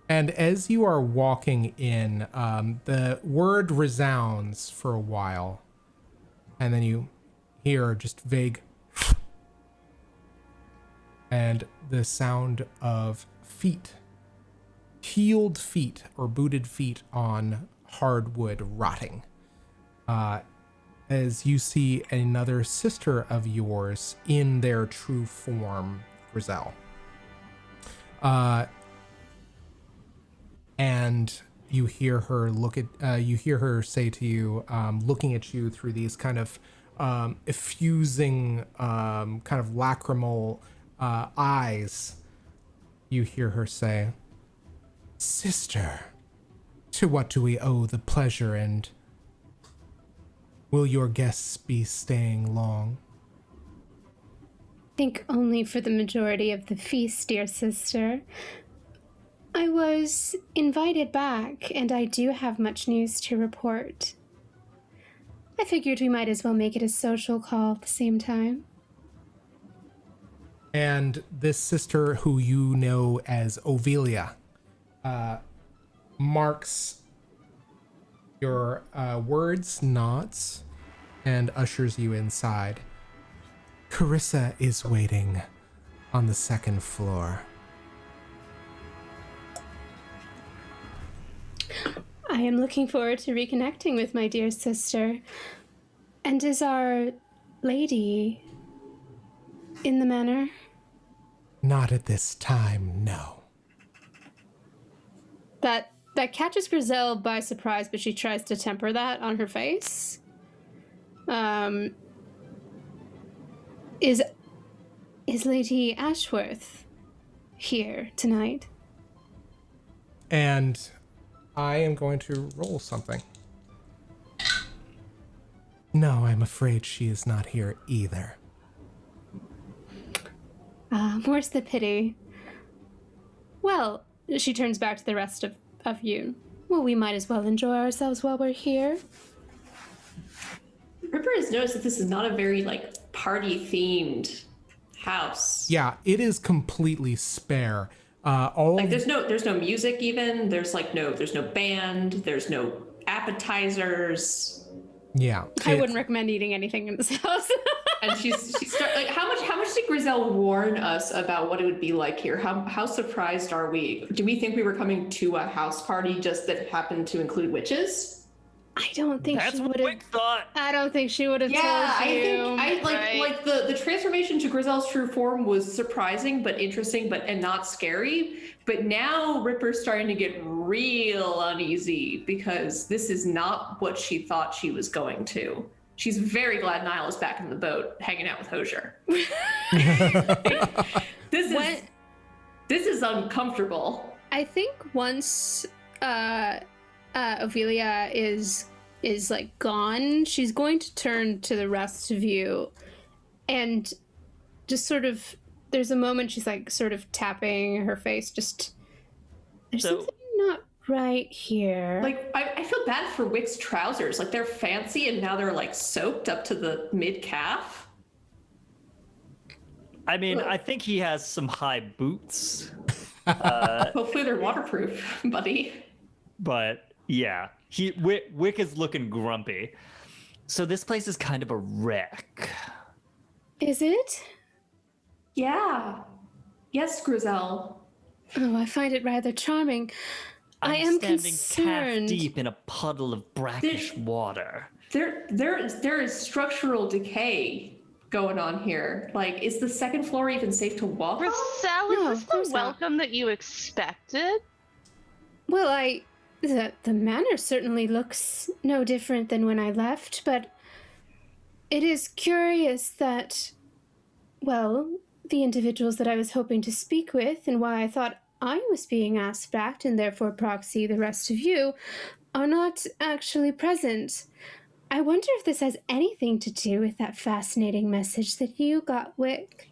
And as you are walking in, the word resounds for a while, and then you hear just vague and the sound of feet, heeled feet or booted feet on hardwood rotting. As you see another sister of yours in their true form, Grissell. And you hear her you hear her say to you, looking at you through these kind of effusing, kind of lacrimal eyes. You hear her say, "Sister, to what do we owe the pleasure, and will your guests be staying long?" Think only for the majority of the feast, dear sister. I was invited back, and I do have much news to report. I figured we might as well make it a social call at the same time. And this sister, who you know as Ovelia, marks your words, nods, and ushers you inside. Carissa is waiting on the second floor. I am looking forward to reconnecting with my dear sister. And is our lady in the manor? Not at this time, no. That catches Grissell by surprise, but she tries to temper that on her face. Is Lady Ashworth here tonight? And I am going to roll something. No, I'm afraid she is not here either. More's the pity. Well, she turns back to the rest of you. Well, we might as well enjoy ourselves while we're here. Ripper has noticed that this is not a very, like, party-themed house. Yeah, it is completely spare. There's no music even. There's no band. There's no appetizers. Yeah. I wouldn't recommend eating anything in this house. And how much did Grissell warn us about what it would be like here? How surprised are we? Do we think we were coming to a house party just that happened to include witches? I don't think That's she what would have. Wick thought. I don't think she would have told you. Like the transformation to Grisell's true form was surprising but interesting and not scary. But now Ripper's starting to get real uneasy because this is not what she thought she was going to. She's very glad Niall is back in the boat hanging out with Hosier. This is uncomfortable. I think once Ovelia is like gone, she's going to turn to the rest of you and just sort of, there's a moment she's like sort of tapping her face, just there's something not right here. Like I feel bad for Wick's trousers. Like they're fancy and now they're like soaked up to the mid calf. I mean, I think he has some high boots. Hopefully they're waterproof, buddy. But yeah, Wick is looking grumpy. So this place is kind of a wreck. Is it? Yeah. Yes, Grissell. Oh, I find it rather charming. I am standing concerned. calf deep in a puddle of brackish water. There is structural decay going on here. Like, is the second floor even safe to walk on? Grissell, No, is of course this the not. welcome that you expected? Well, the manor certainly looks no different than when I left, but it is curious that, well, the individuals that I was hoping to speak with and why I thought I was being asked back and therefore proxy the rest of you are not actually present. I wonder if this has anything to do with that fascinating message that you got, Wick.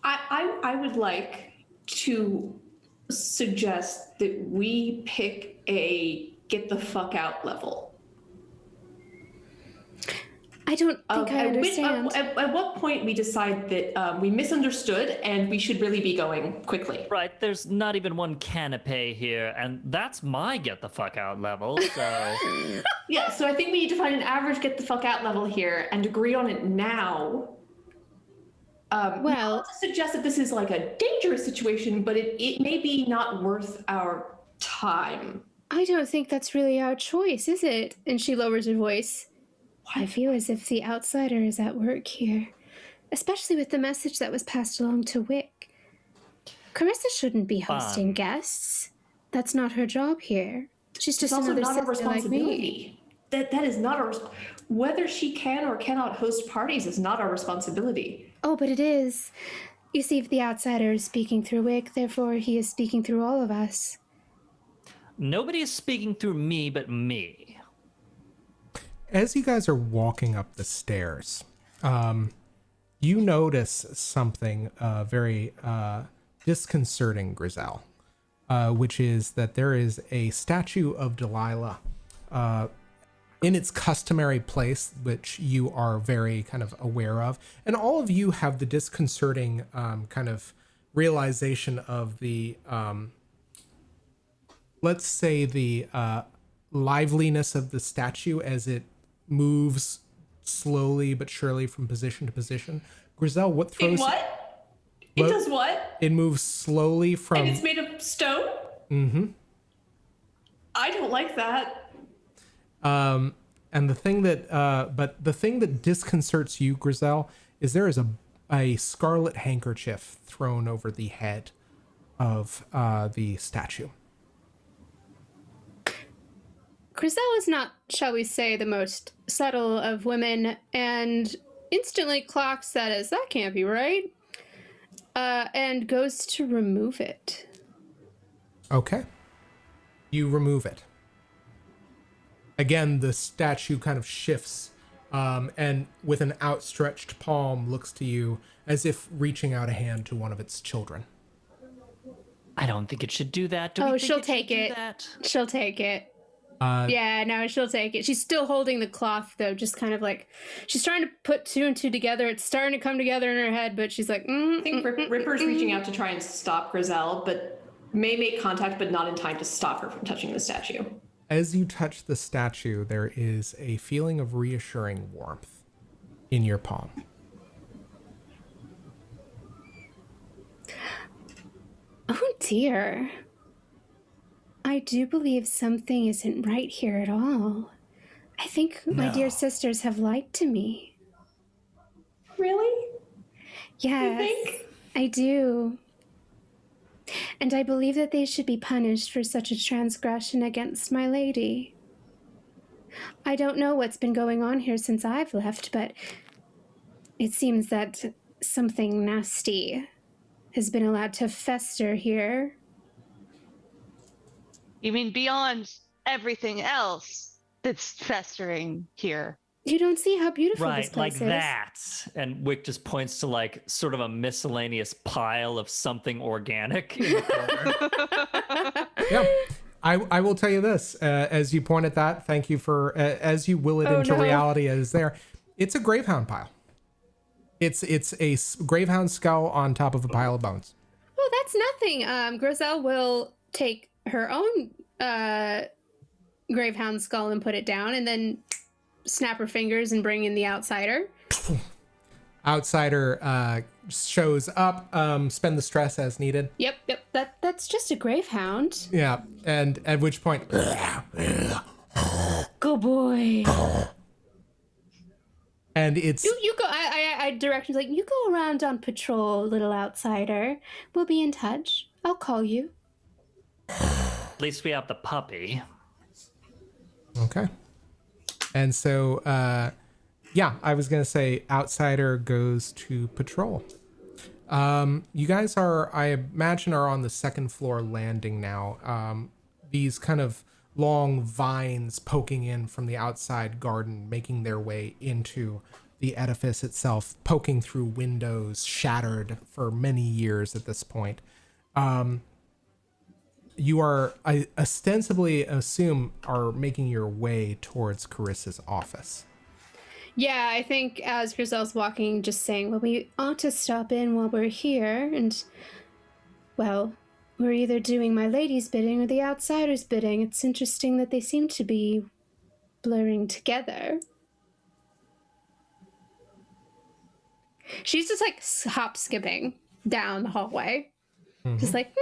I would like to suggest that we pick a get the fuck out level. I don't think I understand. At what point we decide that we misunderstood and we should really be going quickly. Right, there's not even one canapé here, and that's my get the fuck out level, so... Yeah, so I think we need to find an average get the fuck out level here and agree on it now. Well, not to suggest that this is like a dangerous situation, but it may be not worth our time. I don't think that's really our choice, is it? And she lowers her voice. I feel as if the outsider is at work here, especially with the message that was passed along to Wick. Carissa shouldn't be hosting guests. That's not her job here. She's just It's also another not a sister like me. responsibility. That is not our whether she can or cannot host parties is not our responsibility. Oh, but it is. You see, if the outsider is speaking through Wick, therefore he is speaking through all of us. Nobody is speaking through me but me. As you guys are walking up the stairs, you notice something very disconcerting, Grissell, which is that there is a statue of Delilah in its customary place, which you are very kind of aware of. And all of you have the disconcerting kind of realization of the, let's say, the liveliness of the statue as it moves slowly but surely from position to position. Grissell, what throws... What? It does what? It moves slowly from... And it's made of stone? Mm-hmm. I don't like that. And the thing that... but the thing that disconcerts you, Grissell, is there is a scarlet handkerchief thrown over the head of the statue. Grissell is not, shall we say, the most subtle of women, and instantly clocks that as, that can't be right, and goes to remove it. Okay. You remove it. Again, the statue kind of shifts, and with an outstretched palm looks to you as if reaching out a hand to one of its children. I don't think it should do that. Do we Oh, think she'll it should take do it. that? She'll take it. Yeah, no, she'll take it. She's still holding the cloth, though, just kind of like, she's trying to put two and two together. It's starting to come together in her head, but she's like, I think Ripper's reaching out to try and stop Grissell, but may make contact, but not in time to stop her from touching the statue. As you touch the statue, there is a feeling of reassuring warmth in your palm. oh dear. I do believe something isn't right here at all. I think my dear sisters have lied to me. Really? Yes, think? I do. And I believe that they should be punished for such a transgression against my lady. I don't know what's been going on here since I've left, but it seems that something nasty has been allowed to fester here. You mean beyond everything else that's festering here? You don't see how beautiful this Right, like place is. that. And Wick just points to like sort of a miscellaneous pile of something organic in the corner. Yeah. I will tell you this, as you point at that, thank you for, as you will it into reality as there, it's a gravehound pile. It's a gravehound skull on top of a pile of bones. Oh, that's nothing. Grissell will take her own gravehound skull and put it down, and then snap her fingers and bring in the outsider. Outsider shows up. Spend the stress as needed. Yep. That's just a gravehound. Yeah, and at which point, Go boy. and it's You go. I directions like you go around on patrol, little outsider. We'll be in touch. I'll call you. At least we have the puppy. okay. And so, yeah, I was gonna say outsider goes to patrol. You guys are, I imagine, are on the second floor landing now. These kind of long vines poking in from the outside garden, making their way into the edifice itself, poking through windows shattered for many years at this point. You are, I ostensibly assume, are making your way towards Carissa's office. Yeah, I think as Grissell's walking, just saying, well, we ought to stop in while we're here, and, well, we're either doing my lady's bidding or the outsider's bidding. It's interesting that they seem to be blurring together. She's just like hop skipping down the hallway. Just like,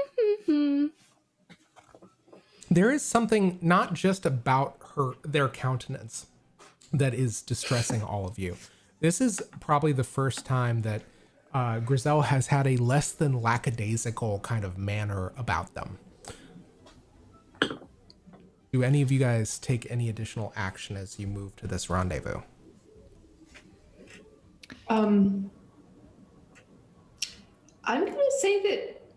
There is something not just about their countenance that is distressing all of you. This is probably the first time that Grissell has had a less than lackadaisical kind of manner about them. Do any of you guys take any additional action as you move to this rendezvous? I'm going to say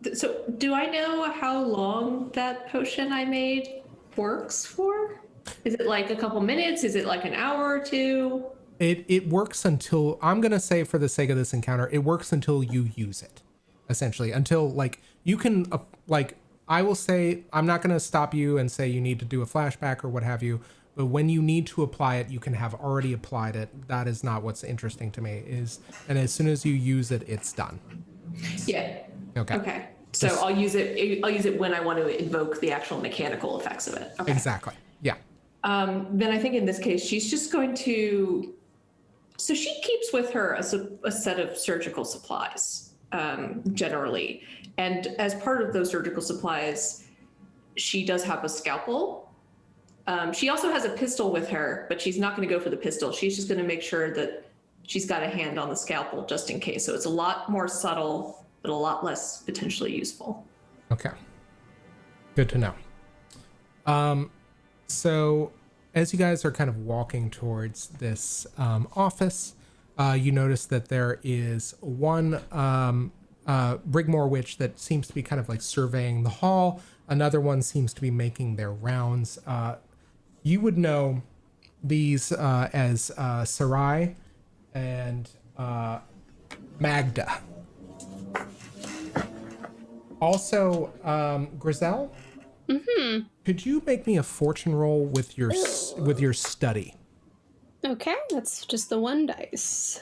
that, so do I know how long that potion I made works for? Is it like a couple minutes? Is it like an hour or two? It works until, I'm going to say for the sake of this encounter, it works until you use it, essentially. Until, like, you can, like, I will say, I'm not going to stop you and say you need to do a flashback or what have you, but when you need to apply it, you can have already applied it. That is not what's interesting to me, and as soon as you use it, it's done. Yeah. Okay. So I'll use it when I want to invoke the actual mechanical effects of it. Okay. Exactly. Yeah. Then I think in this case, she's just going to, so she keeps with her a set of surgical supplies, generally. And as part of those surgical supplies, she does have a scalpel. She also has a pistol with her, but she's not going to go for the pistol. She's just going to make sure that she's got a hand on the scalpel just in case. So it's a lot more subtle, but a lot less potentially useful. Okay. Good to know. So as you guys are kind of walking towards this office, you notice that there is one Brigmore witch that seems to be kind of like surveying the hall. Another one seems to be making their rounds. You would know these as Sarai and Magda. Also, Grissell, could you make me a fortune roll with your study? okay, that's just the one dice.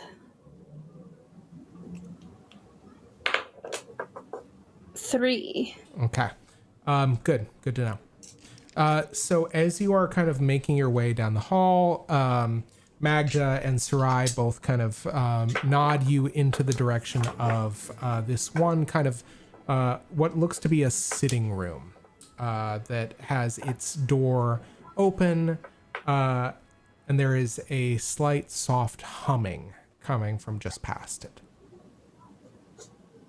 3. Okay. Good to know. So as you are kind of making your way down the hall, Magda and Sarai both kind of nod you into the direction of this one kind of what looks to be a sitting room that has its door open, and there is a slight soft humming coming from just past it.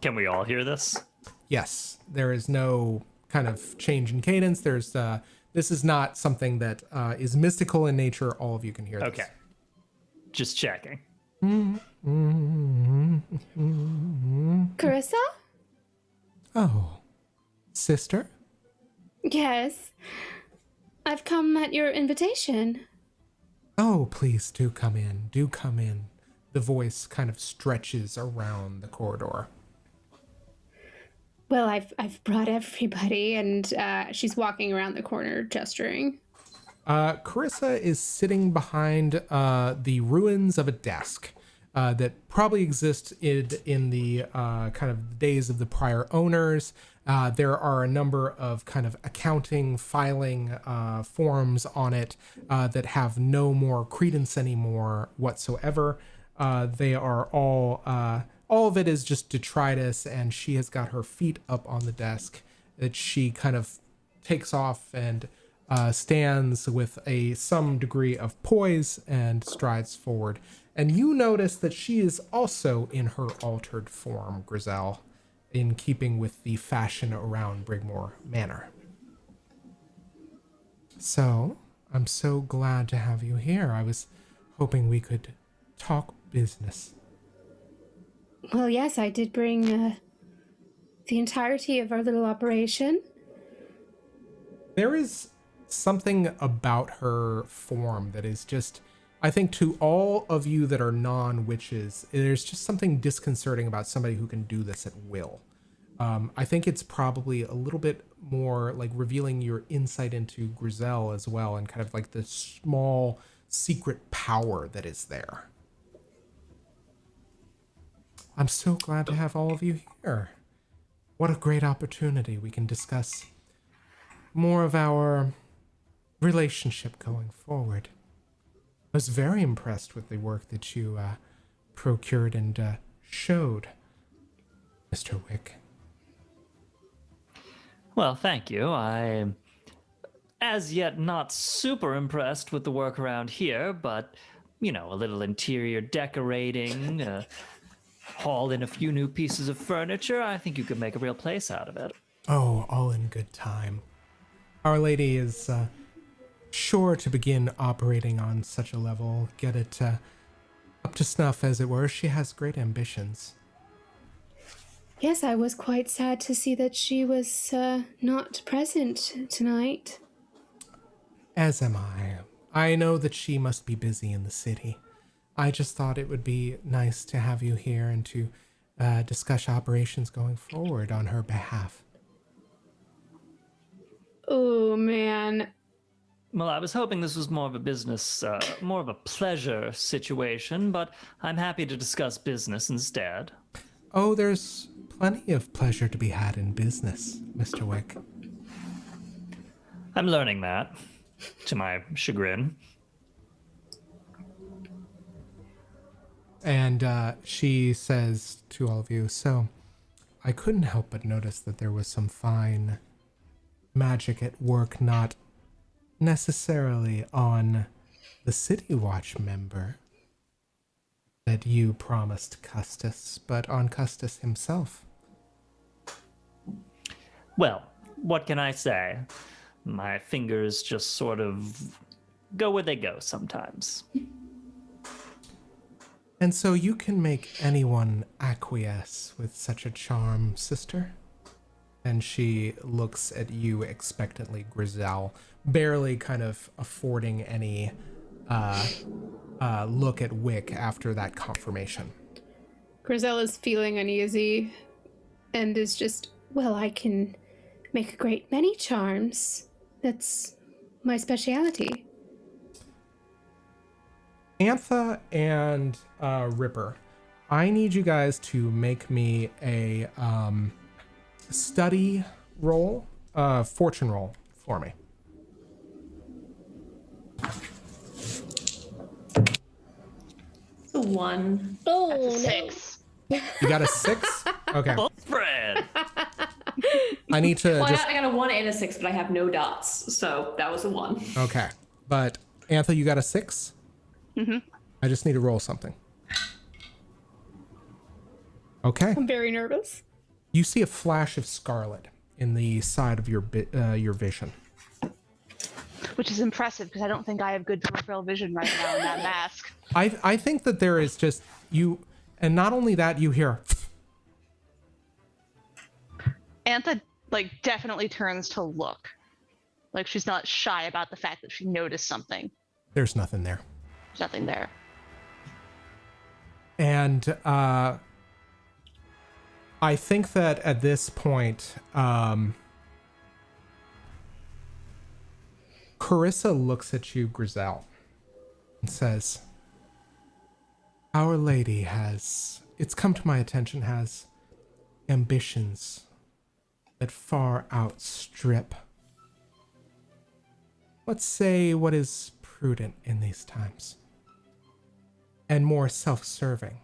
Can we all hear this? Yes, there is no kind of change in cadence. There's this is not something that is mystical in nature. All of you can hear this. Okay. Just checking. Carissa? Oh, sister? Yes. I've come at your invitation. Oh, please do come in. Do come in. The voice kind of stretches around the corridor. Well, I've brought everybody, and she's walking around the corner gesturing. Carissa is sitting behind the ruins of a desk that probably existed in the kind of days of the prior owners. There are a number of kind of accounting, filing forms on it that have no more credence anymore whatsoever. They are all of it is just detritus, and she has got her feet up on the desk that she kind of takes off and stands with some degree of poise and strides forward. And you notice that she is also in her altered form, Grissell, in keeping with the fashion around Brigmore Manor. So, I'm so glad to have you here. I was hoping we could talk business. Well, yes, I did bring the entirety of our little operation. There is something about her form that is just, I think, to all of you that are non-witches, there's just something disconcerting about somebody who can do this at will. I think it's probably a little bit more like revealing your insight into Grissell as well, and kind of like the small secret power that is there. I'm so glad to have all of you here. What a great opportunity. We can discuss more of our relationship going forward. I was very impressed with the work that you procured and showed, Mr. Wick. Well, thank you. I'm as yet not super impressed with the work around here, but, you know, a little interior decorating, haul in a few new pieces of furniture, I think you could make a real place out of it. Oh, all in good time. Our Lady is sure to begin operating on such a level, get it up to snuff, as it were. She has great ambitions. Yes, I was quite sad to see that she was not present tonight. As am I. I know that she must be busy in the city. I just thought it would be nice to have you here and to discuss operations going forward on her behalf. Oh, man. Well, I was hoping this was more of a business, more of a pleasure situation, but I'm happy to discuss business instead. Oh, there's plenty of pleasure to be had in business, Mr. Wick. I'm learning that, to my chagrin. And she says to all of you, so I couldn't help but notice that there was some fine magic at work, not necessarily on the City Watch member that you promised Custis, but on Custis himself. Well, what can I say? My fingers just sort of go where they go sometimes. And so you can make anyone acquiesce with such a charm, sister? And she looks at you expectantly, Grissell, barely kind of affording any look at Wick after that confirmation. Grissell is feeling uneasy and is just, well, I can make a great many charms. That's my specialty. Antha and Ripper, I need you guys to make me a study roll, fortune roll for me. The one. Oh, That's a 6. You got a 6? Okay. Full spread. I need to Well, just... I got a 1 and a 6, but I have no dots, so that was a 1. Okay. But Antha, you got a 6? Mm-hmm. I just need to roll something. Okay. I'm very nervous. You see a flash of scarlet in the side of your vision. Which is impressive because I don't think I have good peripheral vision right now in that mask. I think that there is just you, and not only that, you hear. Antha definitely turns to look. Like she's not shy about the fact that she noticed something. There's nothing there. There's nothing there. And I think that at this point, Carissa looks at you, Grissell, and says, Our Lady has, it's come to my attention, has ambitions that far outstrip, let's say, what is prudent in these times, and more self-serving.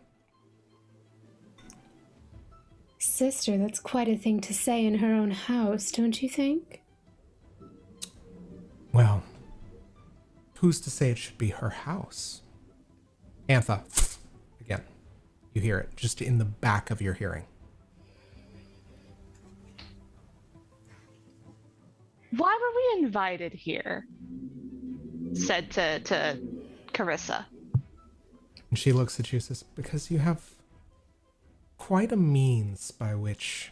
Sister, that's quite a thing to say in her own house, don't you think? Well, who's to say it should be her house? Antha, again, you hear it just in the back of your hearing. Why were we invited here? Said to Carissa. And she looks at you and says, because you have quite a means by which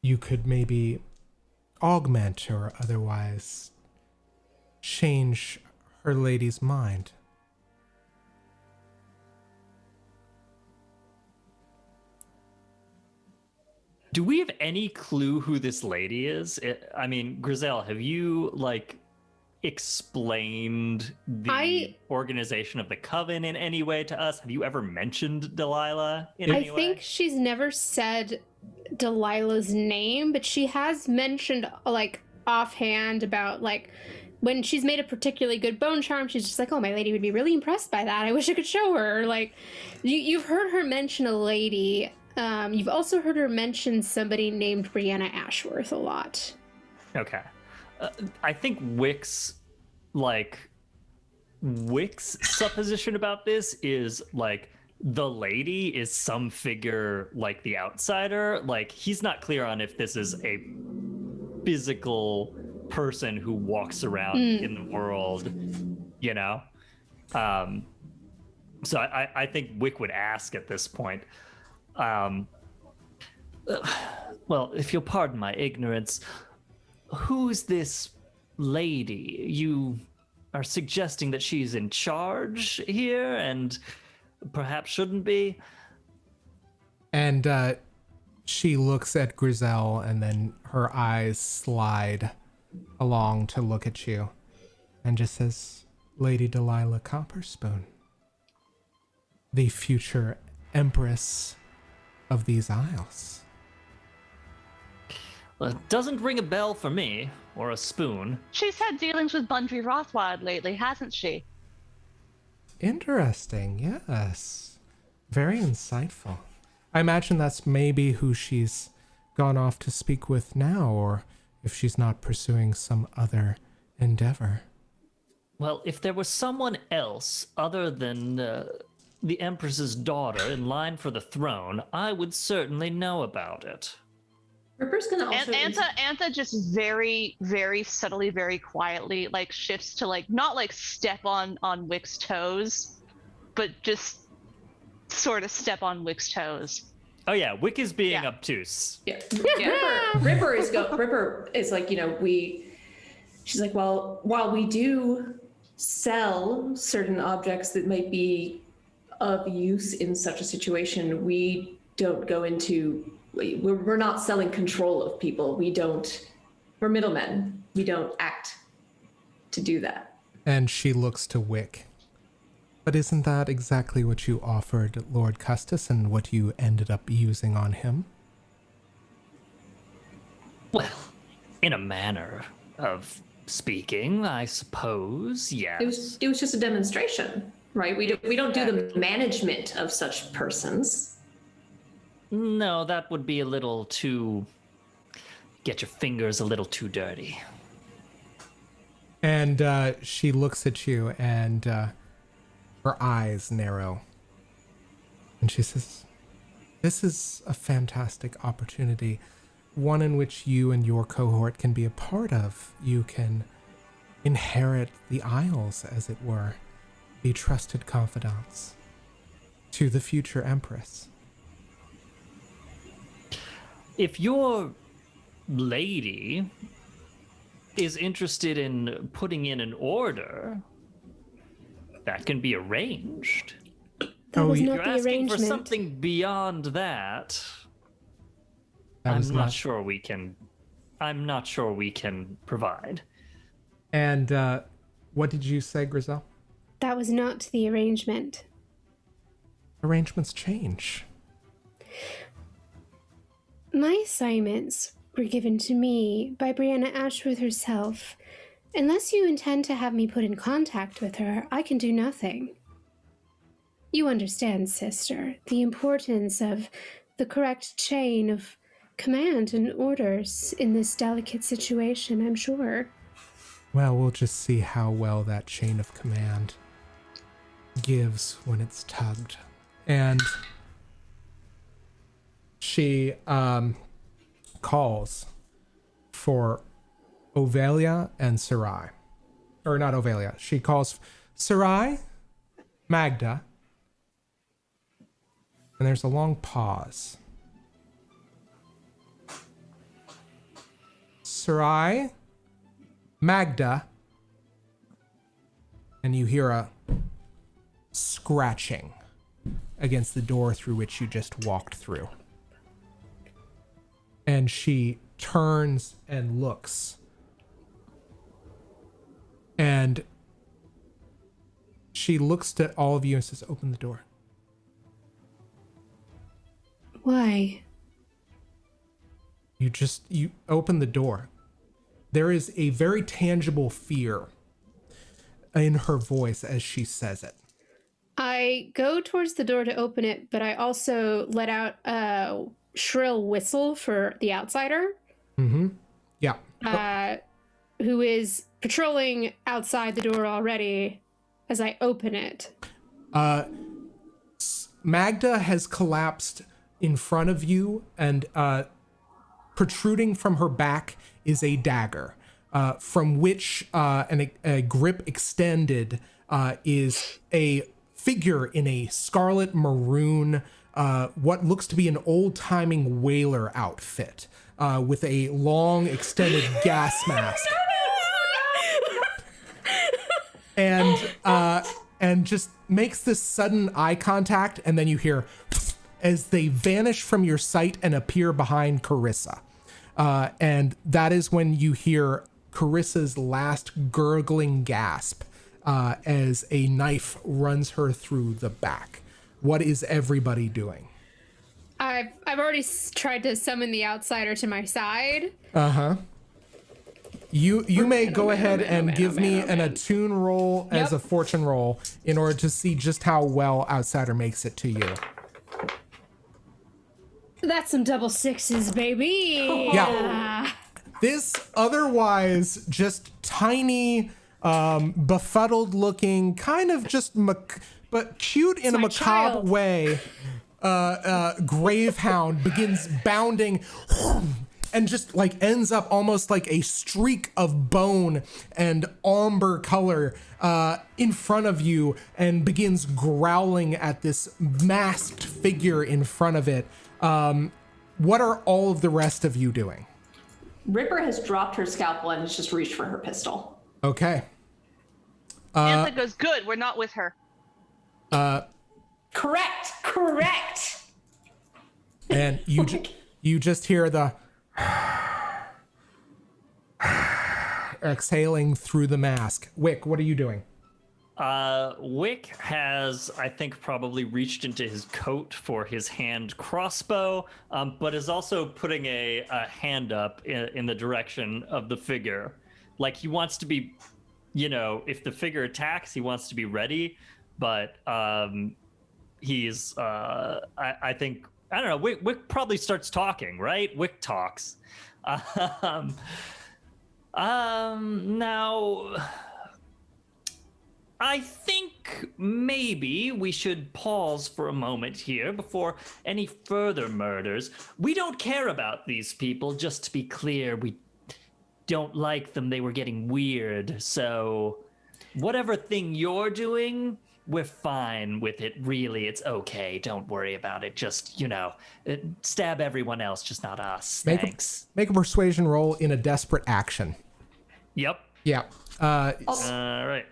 you could maybe augment or otherwise change her lady's mind. Do we have any clue who this lady is? I mean, Grissell, have you, explained the organization of the Coven in any way to us? Have you ever mentioned Delilah in any way? I think she's never said Delilah's name, but she has mentioned, offhand about, when she's made a particularly good bone charm, she's just like, oh, my lady would be really impressed by that. I wish I could show her. You've heard her mention a lady. You've also heard her mention somebody named Brianna Ashworth a lot. Okay. I think Wick's supposition about this is, the lady is some figure like the outsider. He's not clear on if this is a physical person who walks around in the world, you know? So I think Wick would ask at this point. Well, if you'll pardon my ignorance, who's this lady? You are suggesting that she's in charge here and perhaps shouldn't be? And she looks at Grissell and then her eyes slide along to look at you and just says, Lady Delilah Copperspoon, the future empress of these isles. Well, it doesn't ring a bell for me, or a spoon. She's had dealings with Bundry Rothwide lately, hasn't she? Interesting, yes. Very insightful. I imagine that's maybe who she's gone off to speak with now, or if she's not pursuing some other endeavor. Well, if there was someone else other than the Empress's daughter in line for the throne, I would certainly know about it. Ripper's gonna also. Antha just very, very subtly, very quietly, shifts to not step on Wick's toes, but just sort of step on Wick's toes. Oh yeah, Wick is being obtuse. Yeah. Ripper is like, she's like, well, while we do sell certain objects that might be of use in such a situation, we don't go into, we're not selling control of people. We're middlemen. We don't act to do that. And she looks to Wick. But isn't that exactly what you offered Lord Custis and what you ended up using on him? Well, in a manner of speaking, I suppose, yes. It was just a demonstration, right? We don't do the management of such persons. No, that would be a little too... Get your fingers a little too dirty. And she looks at you and her eyes narrow. And she says, this is a fantastic opportunity, one in which you and your cohort can be a part of. You can inherit the Isles, as it were, be trusted confidants to the future Empress. If your lady is interested in putting in an order, that can be arranged. That was If not you're the asking arrangement. for something beyond that, I'm not sure we can provide. And what did you say, Grissell? That was not the arrangement. Arrangements change. My assignments were given to me by Brianna Ashworth herself. Unless you intend to have me put in contact with her, I can do nothing. You understand, sister, the importance of the correct chain of command and orders in this delicate situation, I'm sure. Well, we'll just see how well that chain of command gives when it's tugged. And she calls for Ovelia and Sarai. Or not Ovelia. She calls Sarai, Magda, and there's a long pause. Sarai, Magda, and you hear a scratching against the door through which you just walked through. And she turns and looks. And she looks at all of you and says, "Open the door." Why? You open the door. There is a very tangible fear in her voice as she says it. I go towards the door to open it, but I also let out a shrill whistle for the outsider. Mm-hmm. Yeah. Who is patrolling outside the door already as I open it. Magda has collapsed in front of you, and protruding from her back is a dagger, from which a grip extended is a figure in a scarlet maroon, what looks to be an old-timing whaler outfit, with a long extended gas mask. And just makes this sudden eye contact, and then you hear as they vanish from your sight and appear behind Carissa. And that is when you hear Carissa's last gurgling gasp as a knife runs her through the back. What is everybody doing? I've already tried to summon the outsider to my side. Uh-huh. You may go ahead and give me an attune roll as a fortune roll in order to see just how well outsider makes it to you. That's some double sixes, baby. Yeah. This otherwise just tiny, befuddled looking, kind of just but cute in a macabre way, gravehound begins bounding and just like ends up almost like a streak of bone and amber color in front of you and begins growling at this masked figure in front of it. What are all of the rest of you doing? Ripper has dropped her scalpel and has just reached for her pistol. Okay. Antha goes, good, we're not with her. Correct. And you just hear the exhaling through the mask. Wick, what are you doing? Wick has, I think, probably reached into his coat for his hand crossbow, but is also putting a hand up in the direction of the figure. Like he wants to be, if the figure attacks, he wants to be ready, but he's, I think, I don't know, Wick probably starts talking, right? Wick talks. Now, I think maybe we should pause for a moment here before any further murders. We don't care about these people, just to be clear. We don't like them. They were getting weird. So whatever thing you're doing, we're fine with it. Really, it's okay. Don't worry about it. Just, stab everyone else, just not us. Thanks. Make a persuasion roll in a desperate action. Yep. Yeah. All right.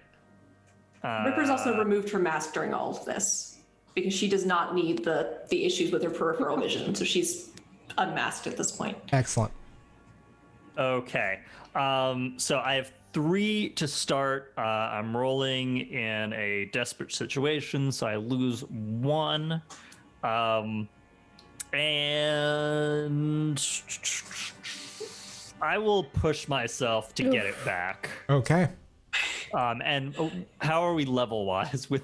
Ripper's also removed her mask during all of this because she does not need the issues with her peripheral vision, so she's unmasked at this point. Excellent. Okay. So I have 3 to start. I'm rolling in a desperate situation, so I lose 1. And I will push myself to get it back. Okay. And how are we level wise with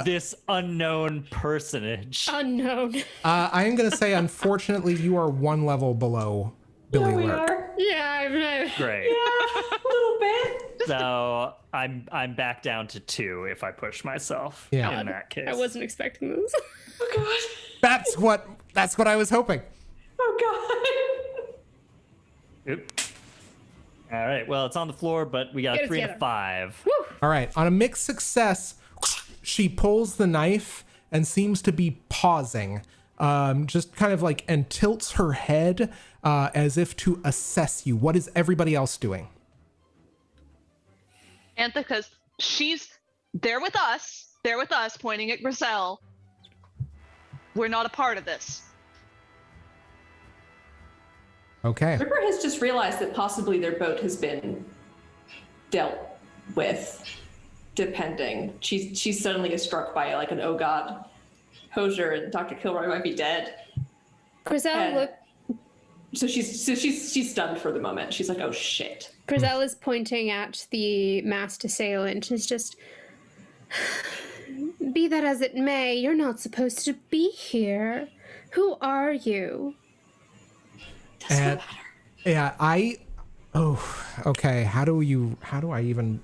this unknown personage? Unknown. I am gonna say, unfortunately, you are one level below Billy we Lurk. are. Yeah, Great. Yeah, a little bit. So I'm back down to 2 if I push myself. Yeah. In that case. I wasn't expecting this. Oh god. That's what I was hoping. Oh god. Oop. All right. Well, it's on the floor, but we got Get a it 3 and together. a 5. Woo. All right. On a mixed success, she pulls the knife and seems to be pausing, just kind of like, and tilts her head as if to assess you. What is everybody else doing? Antha, because she's there with us, pointing at Grissell. We're not a part of this. Okay. Ripper has just realized that possibly their boat has been dealt with, depending. She suddenly is struck by like an oh god, Hosier and Dr. Kilroy might be dead. Grissell, look. So she's stunned for the moment. She's like, oh shit. Grissell is pointing at the masked assailant. Is just, be that as it may, you're not supposed to be here. Who are you? Doesn't matter. Yeah, okay. How do I even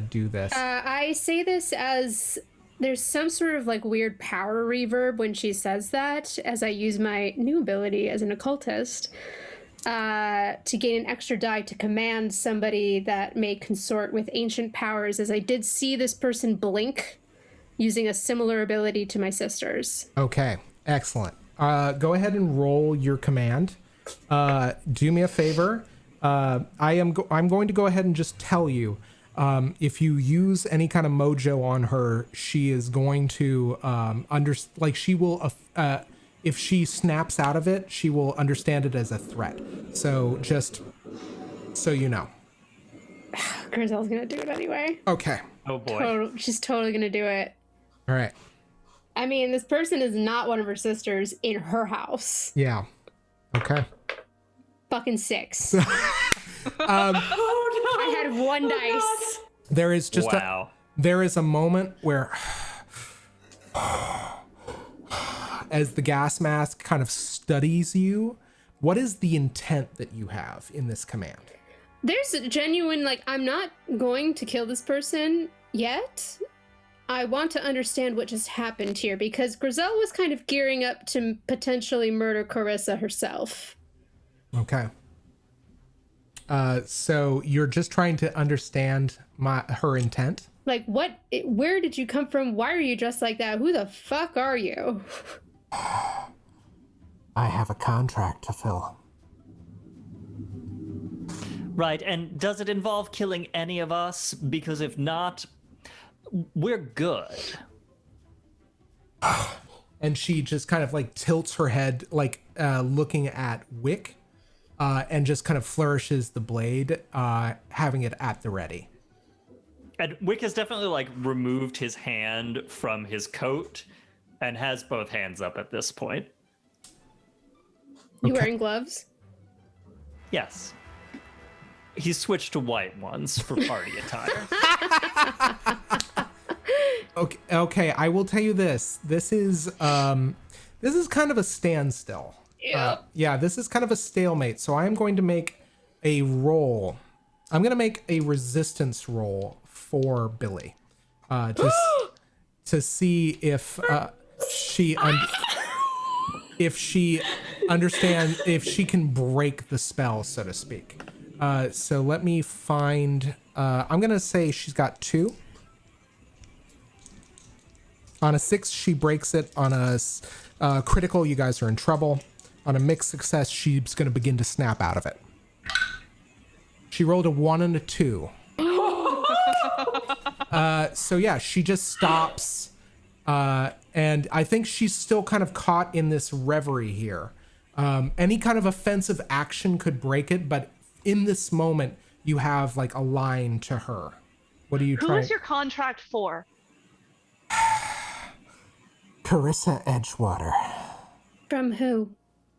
do this? I say this as there's some sort of like weird power reverb when she says that, as I use my new ability as an occultist to gain an extra die to command somebody that may consort with ancient powers, as I did see this person blink using a similar ability to my sister's. Okay, excellent. Go ahead and roll your command. Do me a favor. I'm going to go ahead and just tell you, if you use any kind of mojo on her, she is going to she will if she snaps out of it, she will understand it as a threat. So just so you know. Grissell's gonna do it anyway. Okay. Oh boy. She's totally gonna do it. All right. I mean, this person is not one of her sisters in her house. Yeah. Okay. Fucking 6. Oh no. I had 1 dice. There is just there is a moment where as the gas mask kind of studies you, what is the intent that you have in this command? There's a genuine, like, I'm not going to kill this person yet. I want to understand what just happened here, because Grissell was kind of gearing up to potentially murder Carissa herself. Okay. So you're just trying to understand her intent? Like, where did you come from? Why are you dressed like that? Who the fuck are you? I have a contract to fill. Right, and does it involve killing any of us? Because if not, we're good. And she just kind of like tilts her head, like looking at Wick, and just kind of flourishes the blade, having it at the ready. And Wick has definitely like removed his hand from his coat and has both hands up at this point. You wearing gloves? Yes. He's switched to white ones for party attire. Okay, I will tell you this. This is kind of a standstill. Yeah. This is kind of a stalemate. So I am going to make a roll. I'm going to make a resistance roll for Billy, just to see if she understands, if she can break the spell, so to speak. So let me find. I'm going to say she's got 2. On a 6, she breaks it. On a critical, you guys are in trouble. On a mixed success, she's going to begin to snap out of it. She rolled a 1 and a 2. So yeah, she just stops. And I think she's still kind of caught in this reverie here. Any kind of offensive action could break it, but in this moment, you have like a line to her. What are you trying? Who is your contract for? Carissa Edgewater. From who?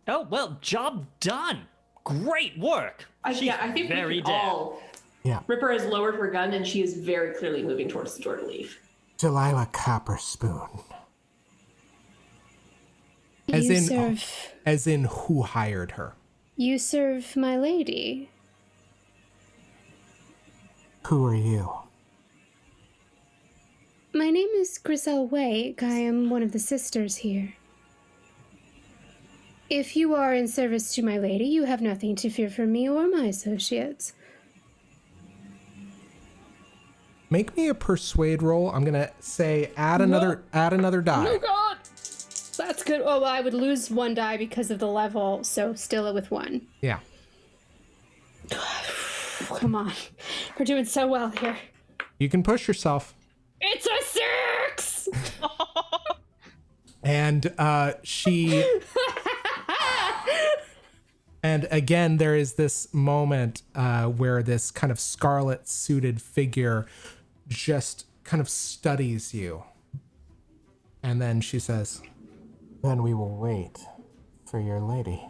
Oh, well, job done. Great work. I think very we can dead. all. Yeah. Ripper has lowered her gun, and she is very clearly moving towards the door to leave. Delilah Copper Spoon. As in who hired her? You serve my lady. Who are you? My name is Grissell Wick. I am one of the sisters here. If you are in service to my lady, you have nothing to fear from me or my associates. Make me a persuade roll. I'm gonna say add another die. Oh God, that's good. Oh, well, I would lose one die because of the level, so still with one. Yeah. Come on, we're doing so well here. You can push yourself. It's a 6. And she. And again, there is this moment where this kind of scarlet suited figure just kind of studies you. And then she says, Then we will wait for your lady.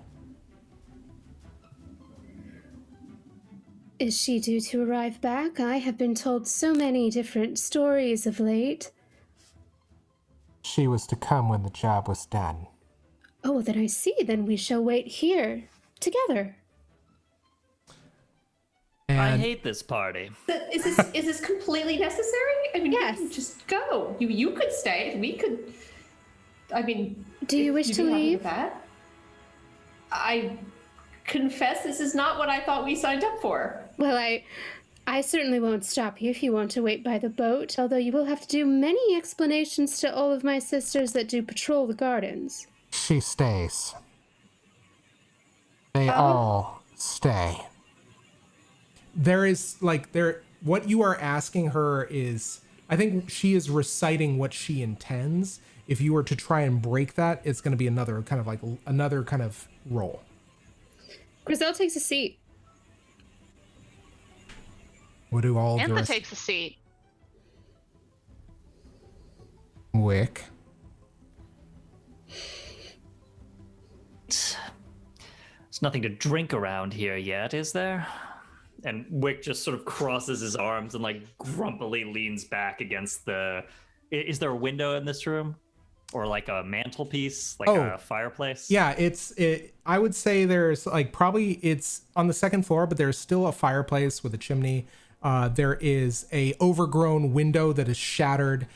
Is she due to arrive back? I have been told so many different stories of late. She was to come when the job was done. Oh, then I see. Then we shall wait here together. and I hate this party. Is this completely necessary? I mean, Yes. you can just go. You could stay. We could. I mean, Do you if wish you'd to be happy leave? with that. I confess this is not what I thought we signed up for. Well, I certainly won't stop you if you want to wait by the boat, although you will have to do many explanations to all of my sisters that do patrol the gardens. She stays. They all stay. there is what you are asking her is, I think she is reciting what she intends. If you were to try and break that, it's going to be another kind of roll. Grissell takes a seat. What do all the Antha rest? takes a seat. Wick. There's nothing to drink around here yet, is there? And Wick just sort of crosses his arms and like grumpily leans back against the. Is there a window in this room, or like a mantelpiece, like a fireplace? Yeah, I would say there's probably it's on the second floor, but there's still a fireplace with a chimney. There is a overgrown window that is shattered,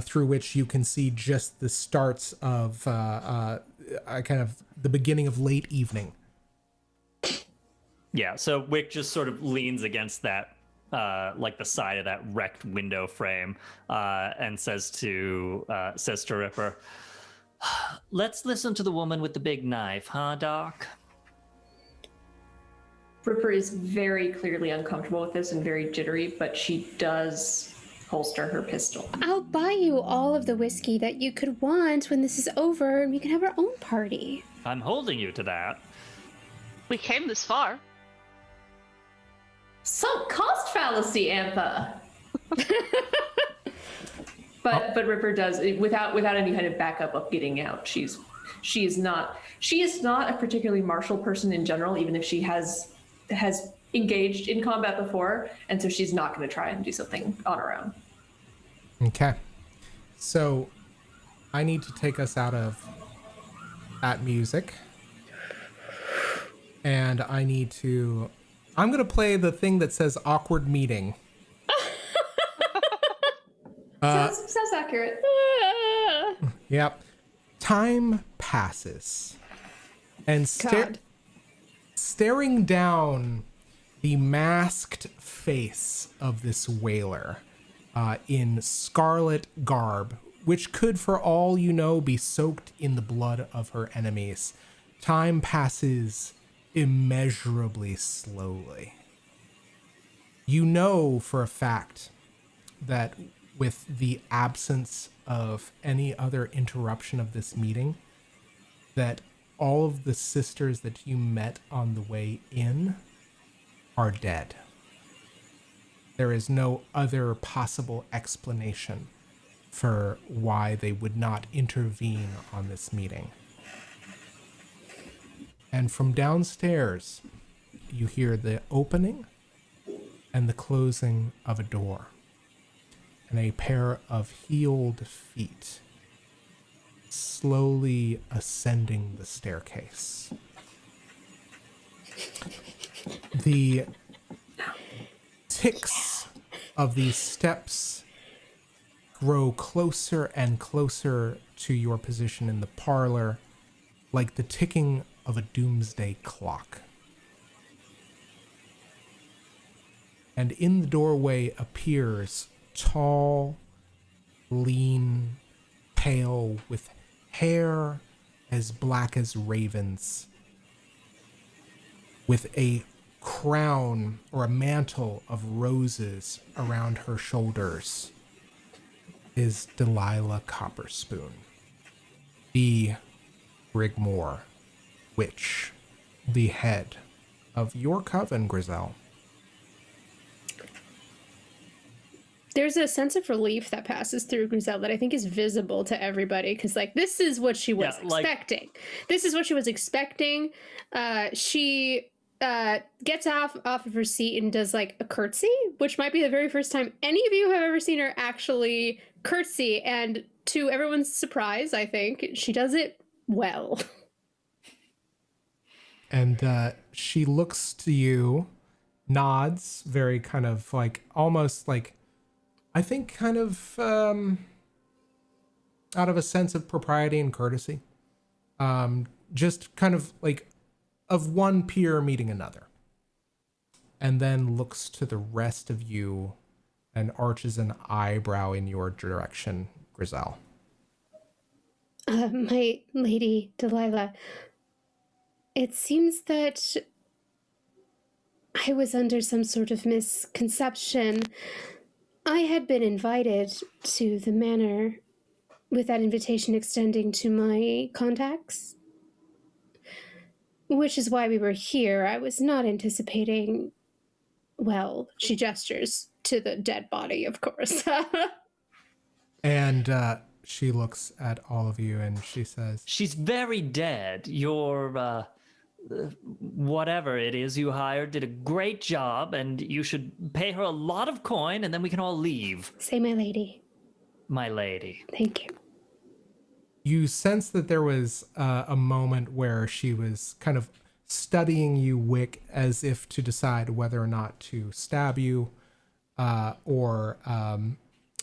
through which you can see just the starts of kind of the beginning of late evening. Yeah. So Wick just sort of leans against that, like the side of that wrecked window frame, and says to Ripper, "Let's listen to the woman with the big knife, huh, Doc?" Ripper is very clearly uncomfortable with this and very jittery, but she does holster her pistol. I'll buy you all of the whiskey that you could want when this is over, and we can have our own party. I'm holding you to that. We came this far. Sunk cost fallacy, Antha. But Ripper does, without any kind of backup of getting out. She is not a particularly martial person in general, even if she has engaged in combat before, and so she's not going to try and do something on her own. Okay. So I need to take us out of that music. And I'm going to play the thing that says awkward meeting. Sounds accurate. Yep. Time passes. And God. staring down the masked face of this whaler in scarlet garb, which could, for all you know, be soaked in the blood of her enemies, time passes immeasurably slowly. You know for a fact that with the absence of any other interruption of this meeting, that all of the sisters that you met on the way in are dead. There is no other possible explanation for why they would not intervene on this meeting. And from downstairs, you hear the opening and the closing of a door, and a pair of heeled feet slowly ascending the staircase. The ticks of these steps grow closer and closer to your position in the parlor, like the ticking of a doomsday clock. And in the doorway appears tall, lean, pale, with hair as black as ravens, with a crown or a mantle of roses around her shoulders, is Delilah Copperspoon, the Rigmore Witch, the head of your coven, Grissell. There's a sense of relief that passes through Grissell that I think is visible to everybody, because like this is what she was expecting. This is what she was expecting. She gets off of her seat and does like a curtsy, which might be the very first time any of you have ever seen her actually curtsy. And to everyone's surprise, I think she does it well. And she looks to you, nods, very kind of like, almost like, I think kind of out of a sense of propriety and courtesy. Just kind of like of one peer meeting another. And then looks to the rest of you and arches an eyebrow in your direction, Grissell. My lady Delilah, it seems that I was under some sort of misconception. I had been invited to the manor with that invitation extending to my contacts, which is why we were here. I was not anticipating, well, she gestures to the dead body, of course. And she looks at all of you and she says, She's very dead. Your whatever it is you hired did a great job, and you should pay her a lot of coin, and then we can all leave. Say my lady. My lady. Thank you. You sense that there was a moment where she was kind of studying you, Wick, as if to decide whether or not to stab you or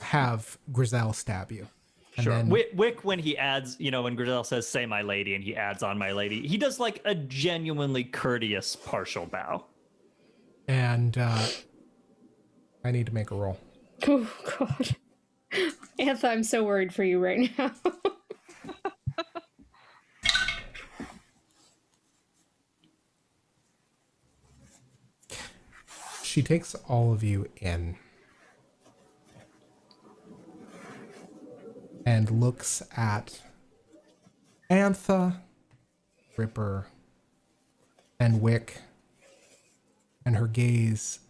have Grissell stab you. And Sure. then, Wick, when he adds, when Grissell says, say my lady, and he adds on my lady, he does like a genuinely courteous partial bow. And I need to make a roll. Oh, God. Antha, I'm so worried for you right now. She takes all of you in and looks at Antha, Ripper, and Wick, and her gaze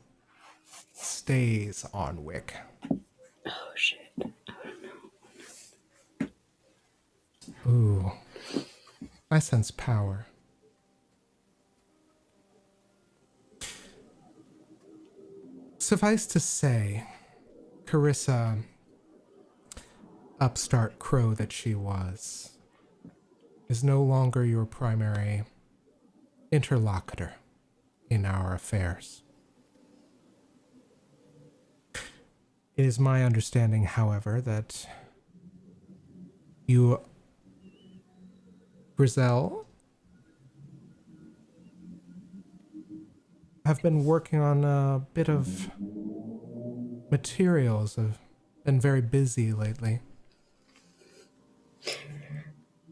stays on Wick. Oh, shit. Ooh, I sense power. Suffice to say, Carissa, upstart crow that she was, is no longer your primary interlocutor in our affairs. It is my understanding, however, that you, Grissell, have been working on a bit of materials. I've been very busy lately.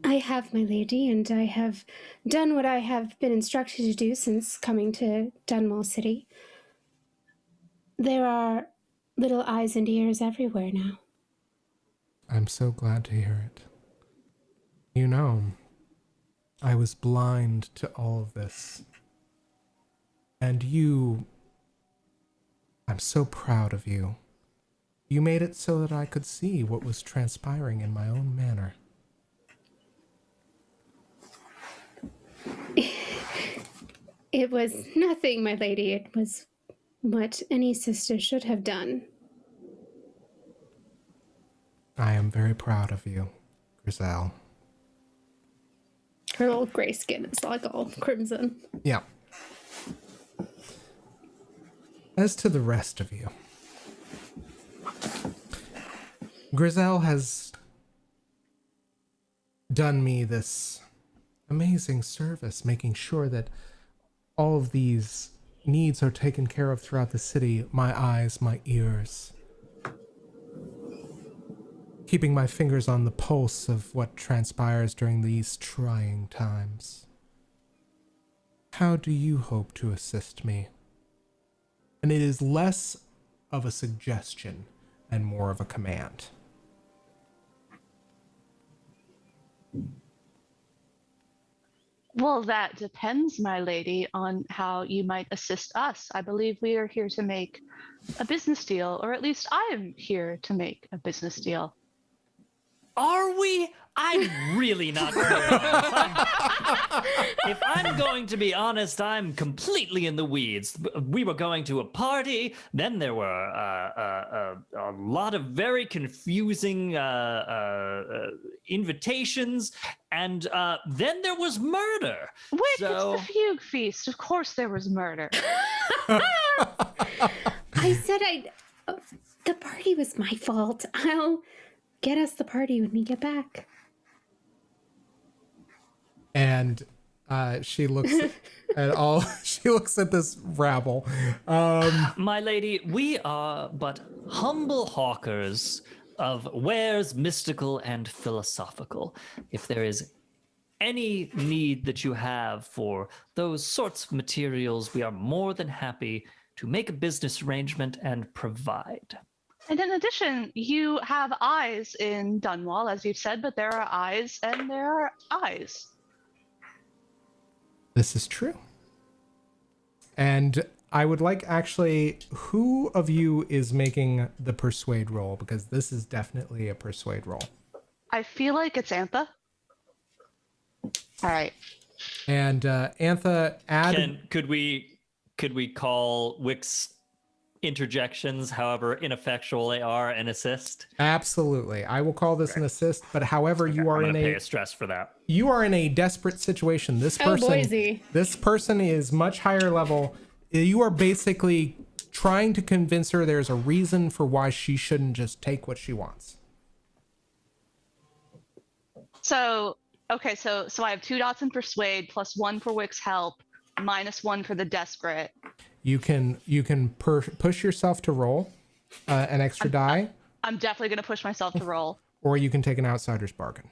I have, my lady, and I have done what I have been instructed to do since coming to Dunwall City. There are little eyes and ears everywhere now. I'm so glad to hear it. I was blind to all of this. And I'm so proud of you. You made it so that I could see what was transpiring in my own manner. It was nothing, my lady. It was what any sister should have done. I am very proud of you, Grissell. Her little gray skin is like all crimson. Yeah. As to the rest of you, Grissell has done me this amazing service, making sure that all of these needs are taken care of throughout the city. My eyes, my ears. Keeping my fingers on the pulse of what transpires during these trying times. How do you hope to assist me? And it is less of a suggestion and more of a command. Well, that depends, my lady, on how you might assist us. I believe we are here to make a business deal, or at least I am here to make a business deal. Are we? I'm really not clear on this. If I'm going to be honest, I'm completely in the weeds. We were going to a party, then there were a lot of very confusing invitations, and then there was murder. Wick, So... it's the Fugue Feast. Of course there was murder. I said the party was my fault. I'll get us the party when we get back. And she looks she looks at this rabble. My lady, we are but humble hawkers of wares mystical and philosophical. If there is any need that you have for those sorts of materials, we are more than happy to make a business arrangement and provide. And in addition, you have eyes in Dunwall, as you've said, but there are eyes and there are eyes. This is true. And I would like, actually, who of you is making the persuade roll? Because this is definitely a persuade roll. I feel like it's Antha. All right. And Antha, Could we call Wick's interjections, however ineffectual they are, an assist? Absolutely. I will call this an assist, but however, you are I'm gonna in pay a stress for that. You are in a desperate situation. This person is much higher level. You are basically trying to convince her there's a reason for why she shouldn't just take what she wants. So I have 2 dots in persuade, plus 1 for Wick's help, minus 1 for the desperate. You can push yourself to roll an extra die. I'm definitely going to push myself to roll. Or you can take an outsider's bargain.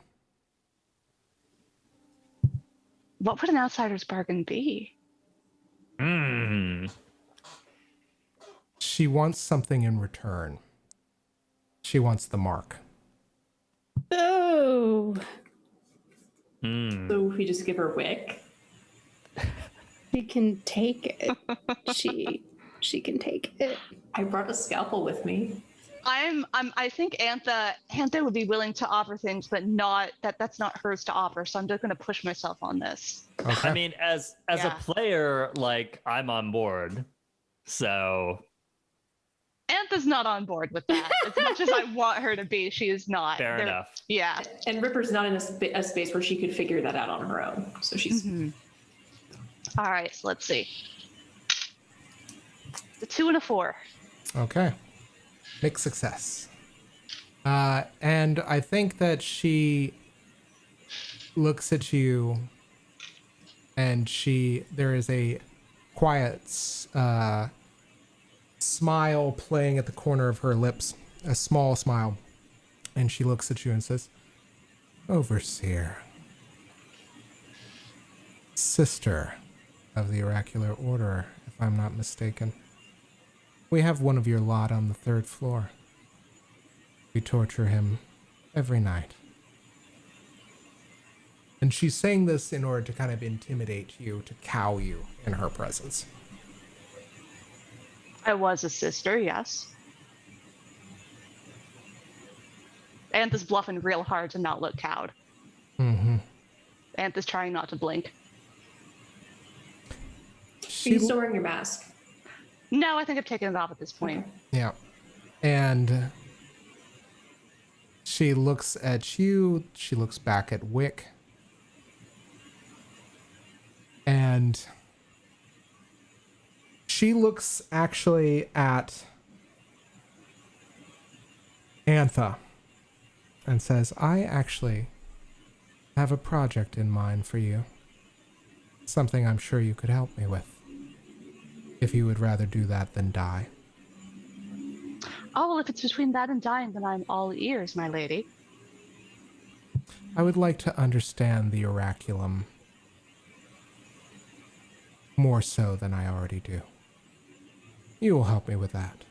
What would an outsider's bargain be? She wants something in return. She wants the mark. Oh. So if we just give her Wick. She can take it. She can take it. I brought a scalpel with me. I think Antha would be willing to offer things, but that's not hers to offer. So I'm just going to push myself on this. Okay. I mean, as a player, like, I'm on board. So Antha's not on board with that. As much as I want her to be, she is not. Fair enough. Yeah. And Ripper's not in a space where she could figure that out on her own. So she's... Mm-hmm. All right, so let's see. The 2 and a 4. Okay. Mixed success. And I think that she looks at you and there is a quiet smile playing at the corner of her lips, a small smile. And she looks at you and says, "Overseer, sister of the Oracular Order, if I'm not mistaken. We have one of your lot on the 3rd floor. We torture him every night." And she's saying this in order to kind of intimidate you, to cow you in her presence. I was a sister, yes. Antha's bluffing real hard to not look cowed. Mm-hmm. Antha's trying not to blink. you still wearing your mask? No, I think I've taken it off at this point. Okay. Yeah. And she looks at you. She looks back at Wick. And she looks actually at Antha and says, I actually have a project in mind for you. Something I'm sure you could help me with. If you would rather do that than die. Oh, well, if it's between that and dying, then I'm all ears, my lady. I would like to understand the oraculum more so than I already do. You will help me with that.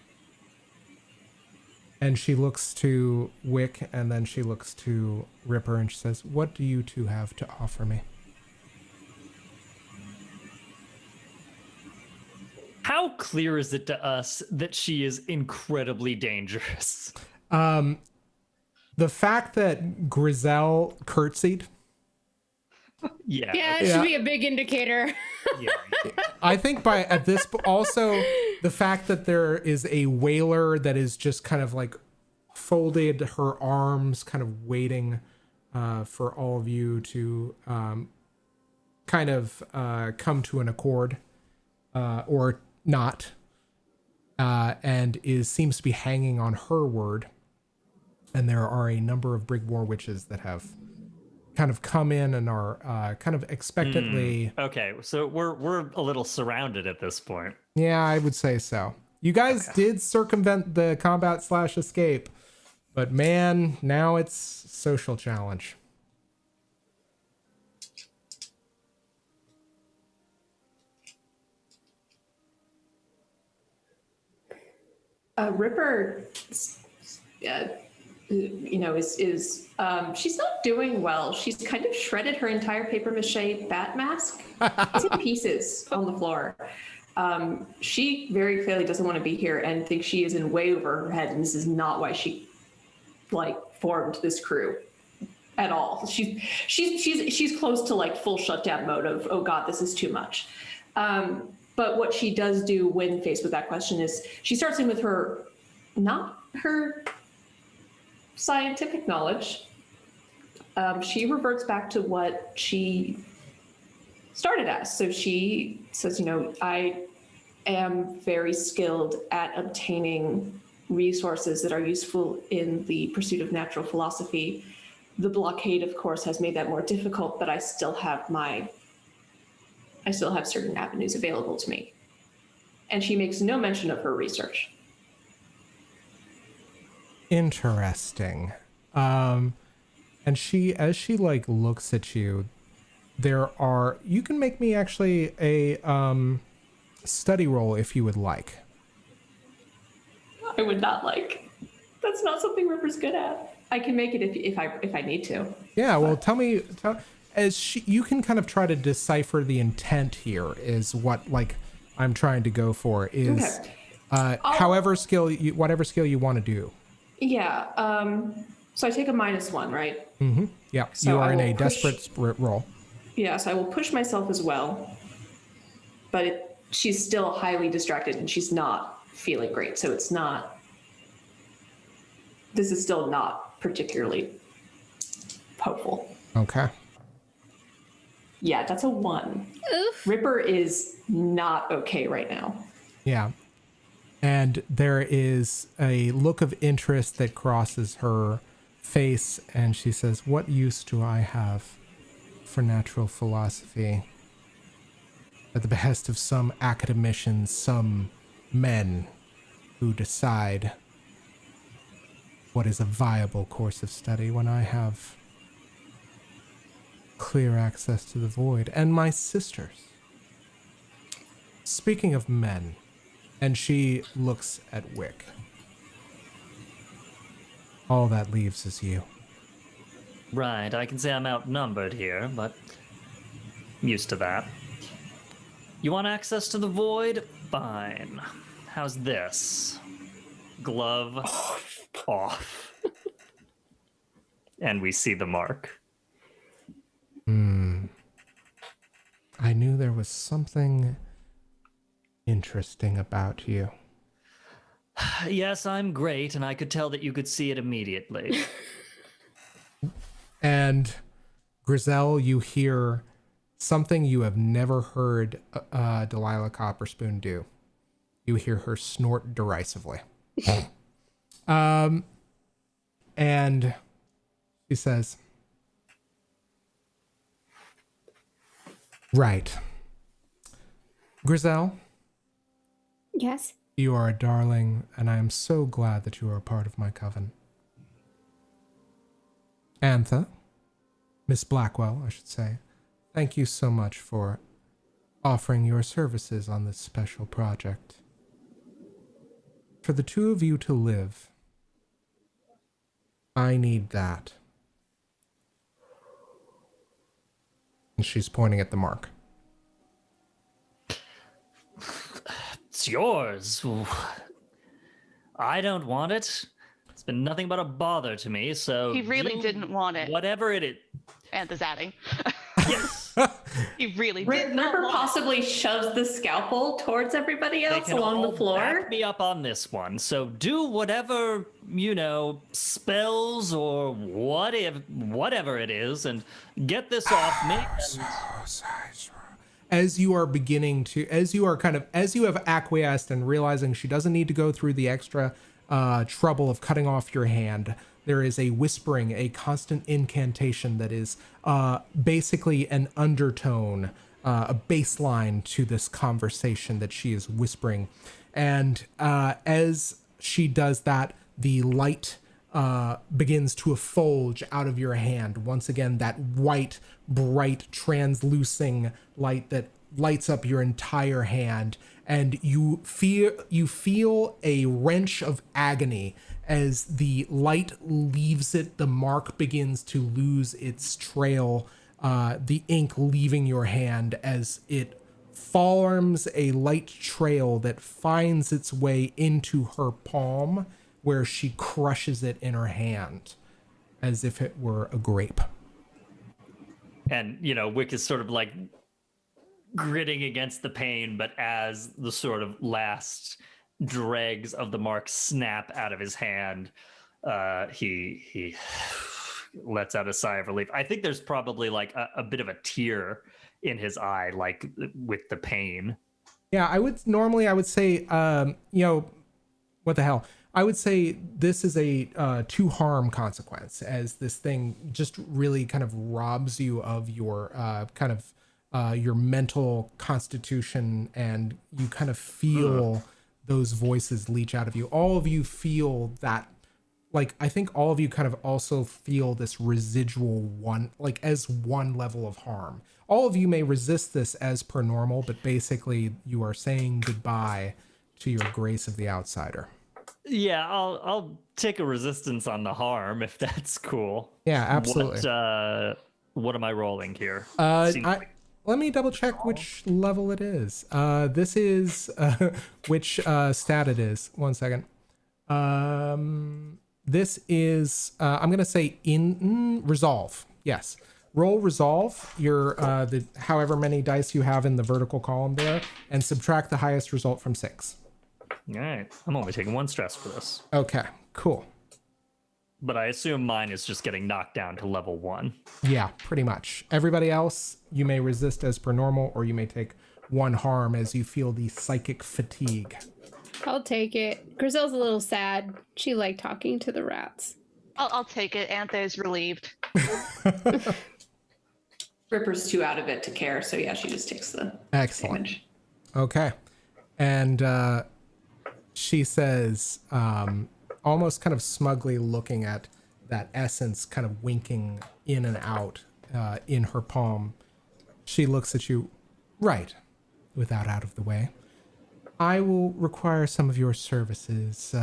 And she looks to Wick, and then she looks to Ripper, and she says, what do you two have to offer me? How clear is it to us that she is incredibly dangerous? The fact that Grissell curtsied, Yeah. Yeah, it should be a big indicator. Yeah. I think by at this, also the fact that there is a whaler that is just kind of like folded her arms, kind of waiting for all of you to kind of come to an accord or not, and seems to be hanging on her word. And there are a number of Brigmore witches that have kind of come in and are kind of expectantly. Okay, so we're a little surrounded at this point. Yeah, I would say so. You guys did circumvent the combat/escape, but man, now it's social challenge. Ripper, is she's not doing well. She's kind of shredded her entire paper mache bat mask. It's in pieces on the floor. She very clearly doesn't want to be here and thinks she is in way over her head, and this is not why she formed this crew at all. She's close to full shutdown mode of, oh God, this is too much. But what she does do when faced with that question is she starts in with not her scientific knowledge. She reverts back to what she started as. So she says, I am very skilled at obtaining resources that are useful in the pursuit of natural philosophy. The blockade, of course, has made that more difficult, but I still have certain avenues available to me. And she makes no mention of her research. Interesting. And as she looks at you, you can make me actually a study roll if you would like. I would not like. That's not something Ripper's good at. I can make it if I need to. Yeah, well, you can kind of try to decipher the intent here is what I'm trying to go for is whatever skill you want to do. Yeah. So I take a -1, right? Mm-hmm. Yeah. So you are in a desperate roll. Yes, I will push myself as well. But she's still highly distracted and she's not feeling great. So this is still not particularly hopeful. Okay. Yeah, that's a 1. Oof. Ripper is not okay right now. Yeah. And there is a look of interest that crosses her face, and she says, what use do I have for natural philosophy? At the behest of some academicians, some men who decide what is a viable course of study when I have clear access to the void. And my sisters. Speaking of men, and she looks at Wick. All that leaves is you. Right, I can say I'm outnumbered here, but I'm used to that. You want access to the void? Fine. How's this? Glove off. And we see the mark. I knew there was something interesting about you? Yes, I'm great, and I could tell that you could see it immediately. And Grissell, you hear something you have never heard Delilah Copperspoon do. You hear her snort derisively. And she says, right. Grissell, Yes? you are a darling, and I am so glad that you are a part of my coven. Antha, Miss Blackwell, I should say, thank you so much for offering your services on this special project. For the two of you to live, I need that. And she's pointing at the mark. It's yours. I don't want it. It's been nothing but a bother to me, so... He really didn't want it. Whatever it is. Antha's adding. Yes. He really did not Ripper want possibly shoves the scalpel towards everybody They else can along all the floor. back me up on this one. So do whatever, spells or whatever it is, and get this off me. As you are beginning to, as you have acquiesced and realizing she doesn't need to go through the extra trouble of cutting off your hand, there is a whispering, a constant incantation that is basically an undertone, a baseline to this conversation that she is whispering. And as she does that, the light begins to effulge out of your hand. Once again, that white, bright, translucing light that lights up your entire hand, and you feel a wrench of agony as the light leaves it. The mark begins to lose its trail, the ink leaving your hand as it forms a light trail that finds its way into her palm, where she crushes it in her hand as if it were a grape. And, Wick is sort of like gritting against the pain, but as the sort of last dregs of the mark snap out of his hand, he lets out a sigh of relief. I think there's probably like a bit of a tear in his eye, like with the pain. Yeah, I would say, what the hell? I would say this is a to harm consequence, as this thing just really kind of robs you of your your mental constitution, and you kind of feel those voices leach out of you. All of you feel that, like, I think all of you kind of also feel this residual one, like as one level of harm. All of you may resist this as per normal, but basically you are saying goodbye to your grace of the outsider. Yeah, I'll take a resistance on the harm if that's cool. Yeah, absolutely. What am I rolling here? Let me double check which level it is. This is which stat it is. 1 second. This is I'm gonna say in resolve. Yes. Roll resolve your the however many dice you have in the vertical column there, and subtract the highest result from 6. All right, I'm only taking 1 stress for this. Okay, cool. But I assume mine is just getting knocked down to level 1. Yeah, pretty much. Everybody else, you may resist as per normal, or you may take 1 harm as you feel the psychic fatigue. I'll take it. Grissell's a little sad. She liked talking to the rats. I'll take it. Antha is relieved. Ripper's too out of it to care, so yeah, she just takes the Excellent. damage. Okay. And she says, almost kind of smugly looking at that essence kind of winking in and out in her palm, she looks at you, right, without out of the way. I will require some of your services,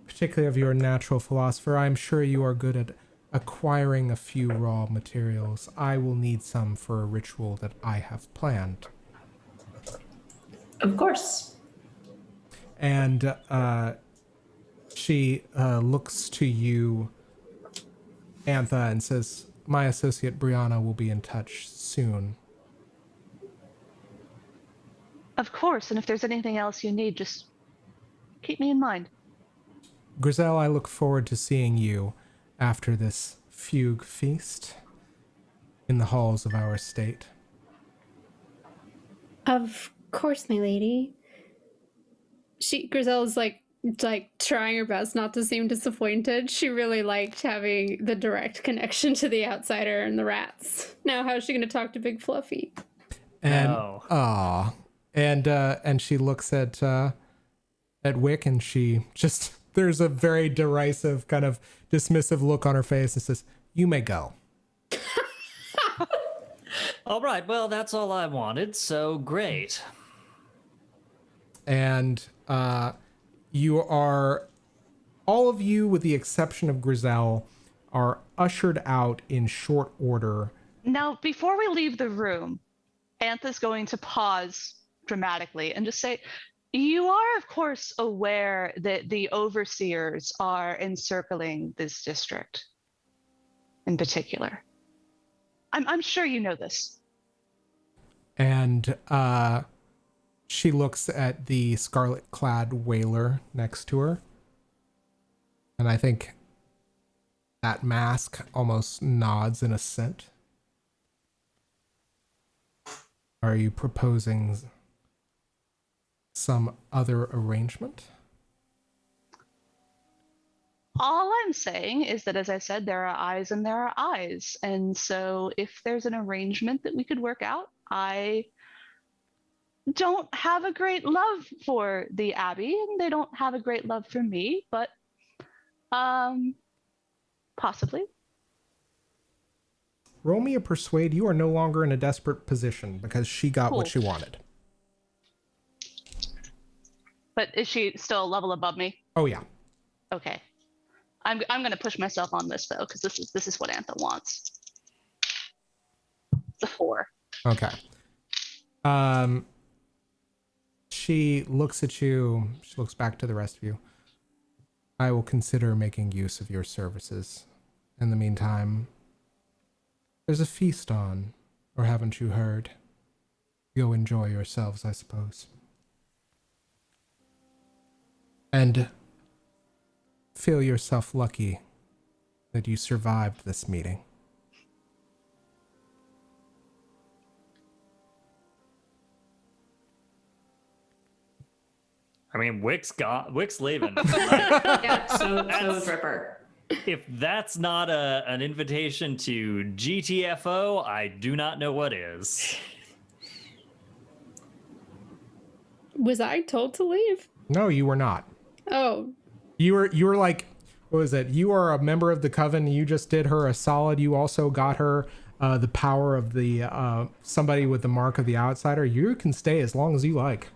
particularly of your natural philosopher. I'm sure you are good at acquiring a few raw materials. I will need some for a ritual that I have planned. Of course. And she looks to you, Antha, and says, my associate Brianna will be in touch soon. Of course, and if there's anything else you need, just keep me in mind. Grissell, I look forward to seeing you after this fugue feast in the halls of our estate. Of course, my lady. Griselle's like trying her best not to seem disappointed. She really liked having the direct connection to the outsider and the rats. Now how's she gonna talk to Big Fluffy? And and she looks at Wick, and she just, there's a very derisive kind of dismissive look on her face and says, "You may go." All right, well, that's all I wanted, so great. And you are, all of you with the exception of Grissell, are ushered out in short order. Now, before we leave the room, Antha's going to pause dramatically and just say, you are, of course, aware that the overseers are encircling this district in particular. I'm sure you know this. And she looks at the scarlet-clad whaler next to her. And I think that mask almost nods in assent. Are you proposing some other arrangement? All I'm saying is that, as I said, there are eyes and there are eyes. And so if there's an arrangement that we could work out, I don't have a great love for the Abbey, and they don't have a great love for me, but possibly. Roll me a persuade. You are no longer in a desperate position because she got what she wanted. But is she still a level above me? Oh yeah. Okay. I'm going to push myself on this though, because this is what Antha wants. It's a 4. Okay. She looks at you. She looks back to the rest of you. I will consider making use of your services. In the meantime, there's a feast on, or haven't you heard? Go enjoy yourselves, I suppose. And feel yourself lucky that you survived this meeting. I mean, Wick's leaving. Yeah, so is Ripper. If that's not an invitation to GTFO, I do not know what is. Was I told to leave? No, you were not. Oh. You were like, what was it? You are a member of the coven. You just did her a solid. You also got her the power of the somebody with the mark of the outsider. You can stay as long as you like.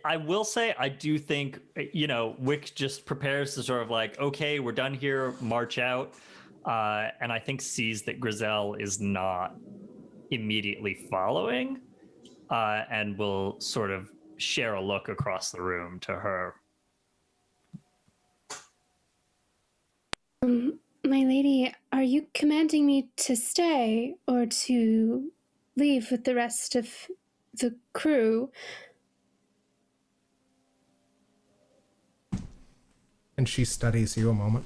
I will say, I do think, Wick just prepares to sort of like, okay, we're done here, march out. And I think sees that Grissell is not immediately following, and will sort of share a look across the room to her. My lady, are you commanding me to stay or to leave with the rest of the crew? And she studies you a moment.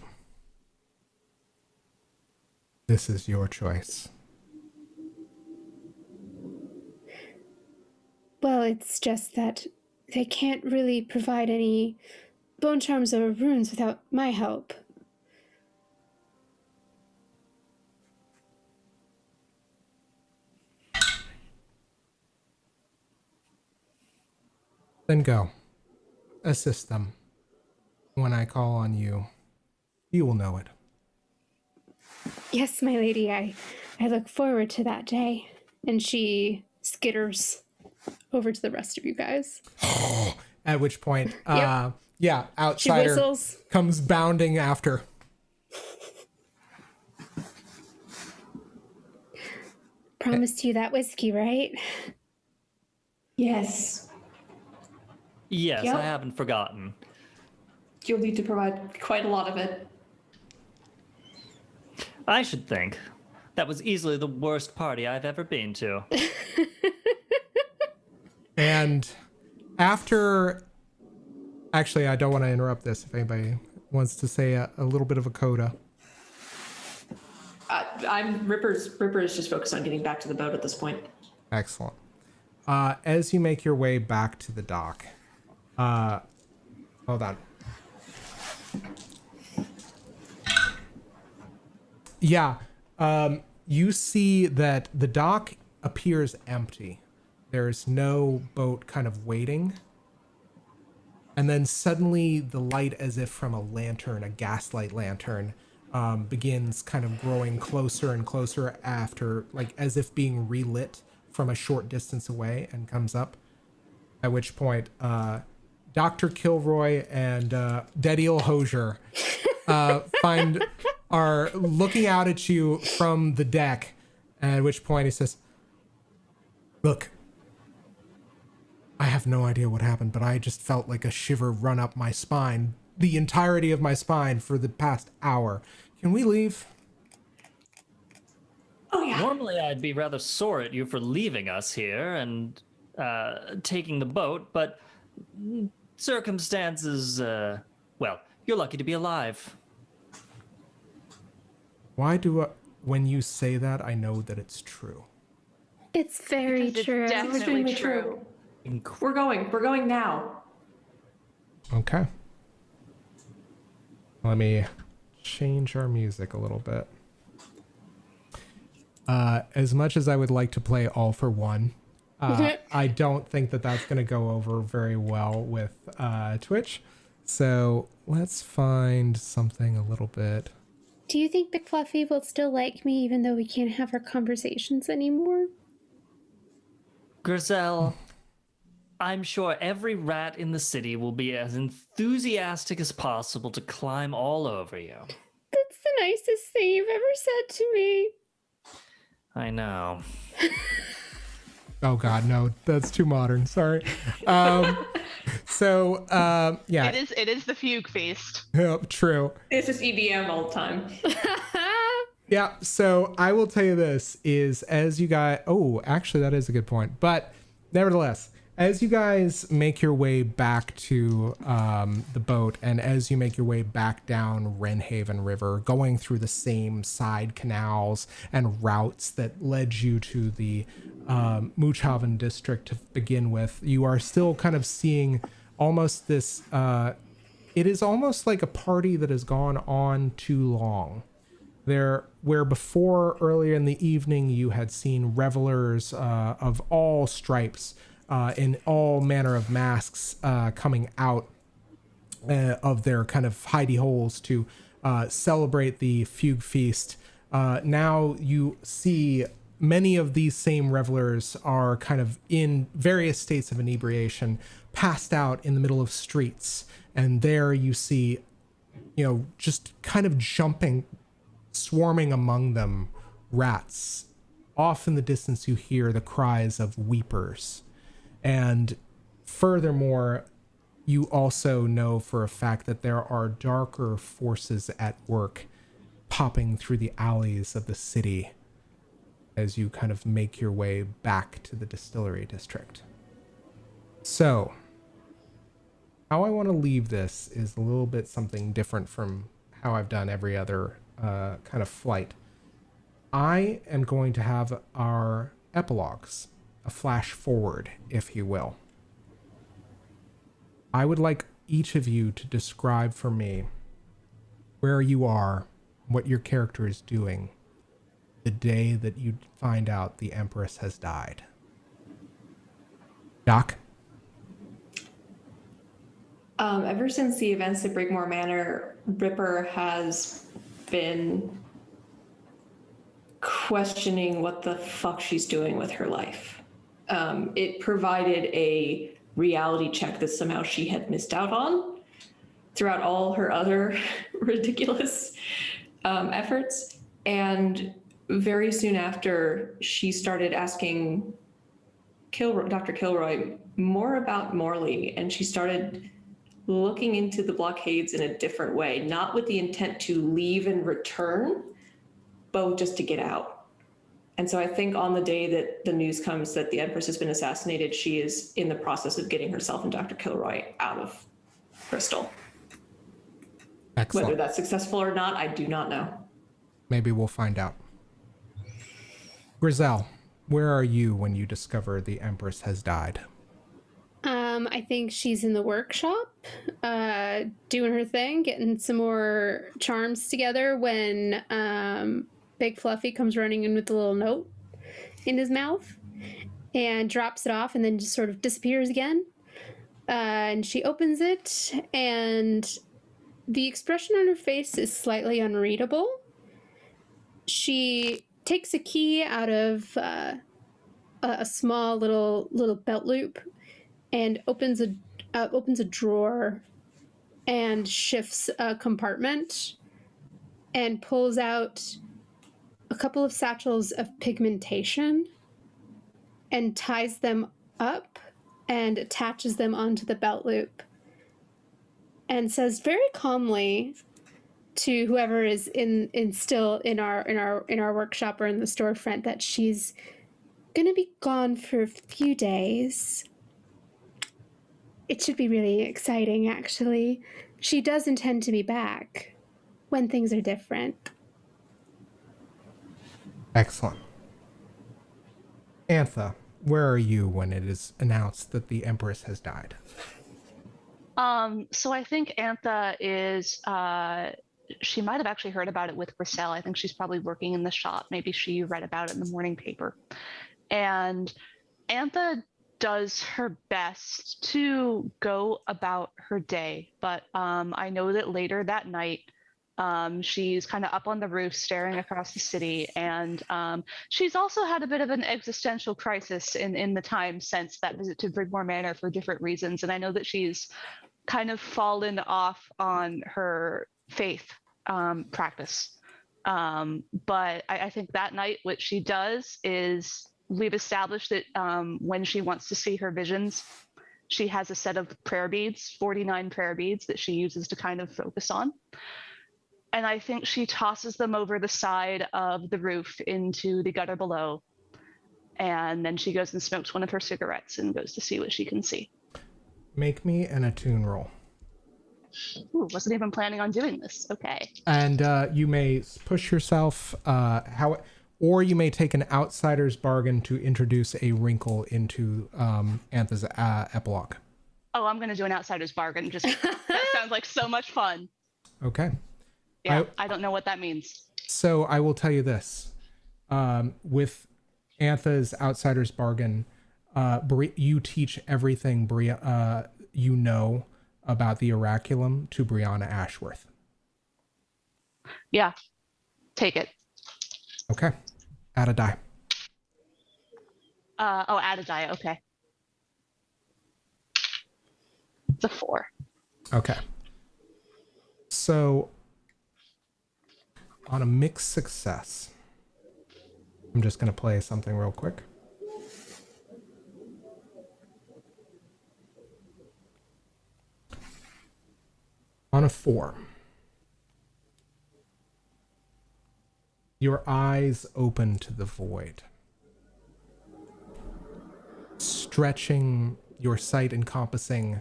This is your choice. Well, it's just that they can't really provide any bone charms or runes without my help. Then go. Assist them. When I call on you, you will know it. Yes, my lady, I look forward to that day. And she skitters over to the rest of you guys. At which point, Yep. outsider She whistles. comes bounding after. Promised you that whiskey, right? Yes. Yes, Yep. I haven't forgotten. You'll need to provide quite a lot of it. I should think. That was easily the worst party I've ever been to. And after, actually, I don't want to interrupt this if anybody wants to say a little bit of a coda. Ripper is just focused on getting back to the boat at this point. Excellent. As you make your way back to the dock, hold on. Yeah, you see that the dock appears empty. There's no boat kind of waiting. And then suddenly the light, as if from a lantern, a gaslight lantern, begins kind of growing closer and closer after, like as if being relit from a short distance away, and comes up. At which point, Dr. Kilroy and Dediel Hosier are looking out at you from the deck. At which point he says, "Look, I have no idea what happened, but I just felt like a shiver run up my spine, the entirety of my spine for the past hour. Can we leave?" Oh, yeah. Normally, I'd be rather sore at you for leaving us here and taking the boat, but circumstances, well, you're lucky to be alive. Why when you say that, I know that it's true. It's very It's true. definitely true. We're going now. Okay. Let me change our music a little bit. As much as I would like to play All for One, I don't think that that's going to go over very well with Twitch. So let's find something a little bit. Do you think Big Fluffy will still like me even though we can't have our conversations anymore? Grissell, I'm sure every rat in the city will be as enthusiastic as possible to climb all over you. That's the nicest thing you've ever said to me. I know. Oh God, no, that's too modern. Sorry. Yeah. It is the fugue feast. True. It's just EDM all the time. Yeah, so I will tell you this is as you guys, actually that is a good point. But nevertheless, as you guys make your way back to the boat, and as you make your way back down Wrenhaven River, going through the same side canals and routes that led you to the Moochhaven district to begin with, you are still kind of seeing almost this, it is almost like a party that has gone on too long. Where before, earlier in the evening, you had seen revelers of all stripes in all manner of masks coming out of their kind of hidey holes to celebrate the fugue feast. Now you see many of these same revelers are kind of in various states of inebriation, passed out in the middle of streets. And there you see, just kind of swarming among them, rats. Off in the distance, you hear the cries of weepers. And furthermore, you also know for a fact that there are darker forces at work popping through the alleys of the city as you kind of make your way back to the distillery district. So, how I want to leave this is a little bit something different from how I've done every other kind of flight. I am going to have our epilogues, a flash forward, if you will. I would like each of you to describe for me where you are, what your character is doing, the day that you find out the Empress has died. Doc? Ever since the events at Brigmore Manor, Ripper has been questioning what the fuck she's doing with her life. It provided a reality check that somehow she had missed out on throughout all her other ridiculous efforts. And very soon after, she started asking Dr. Kilroy more about Morley, and she started looking into the blockades in a different way, not with the intent to leave and return, but just to get out. And so I think on the day that the news comes that the Empress has been assassinated, she is in the process of getting herself and Dr. Kilroy out of Crystal. Excellent. Whether that's successful or not, I do not know. Maybe we'll find out. Grissell, where are you when you discover the Empress has died? I think she's in the workshop, doing her thing, getting some more charms together when Big Fluffy comes running in with a little note in his mouth and drops it off and then just sort of disappears again. And she opens it, and the expression on her face is slightly unreadable. She takes a key out of a small little belt loop and opens a drawer and shifts a compartment and pulls out a couple of satchels of pigmentation and ties them up and attaches them onto the belt loop and says very calmly to whoever is still in our workshop or in the storefront that she's gonna be gone for a few days. It should be really exciting, actually. She does intend to be back when things are different. Excellent. Antha, where are you when it is announced that the Empress has died? So I think Antha is, she might have actually heard about it with Grissell. I think she's probably working in the shop. Maybe she read about it in the morning paper. And Antha does her best to go about her day, but I know that later that night, she's kind of up on the roof staring across the city, and she's also had a bit of an existential crisis in the time since that visit to Brigmore Manor for different reasons, and I know that she's kind of fallen off on her faith practice. But I think that night what she does is, we've established that when she wants to see her visions, she has a set of prayer beads, 49 prayer beads that she uses to kind of focus on. And I think she tosses them over the side of the roof into the gutter below. And then she goes and smokes one of her cigarettes and goes to see what she can see. Make me an attune roll. Ooh, wasn't even planning on doing this. Okay. And you may push yourself, or you may take an outsider's bargain to introduce a wrinkle into Antha's epilogue. Oh, I'm going to do an outsider's bargain. Just that sounds like so much fun. Okay. Yeah, I don't know what that means. So I will tell you this. With Antha's outsider's bargain, you teach everything you know about the Oraculum to Brianna Ashworth. Yeah, take it. Okay. Add a die. Add a die. Okay. It's a 4. Okay. So on a mixed success, I'm just going to play something real quick. On a 4, your eyes open to the void, stretching your sight, encompassing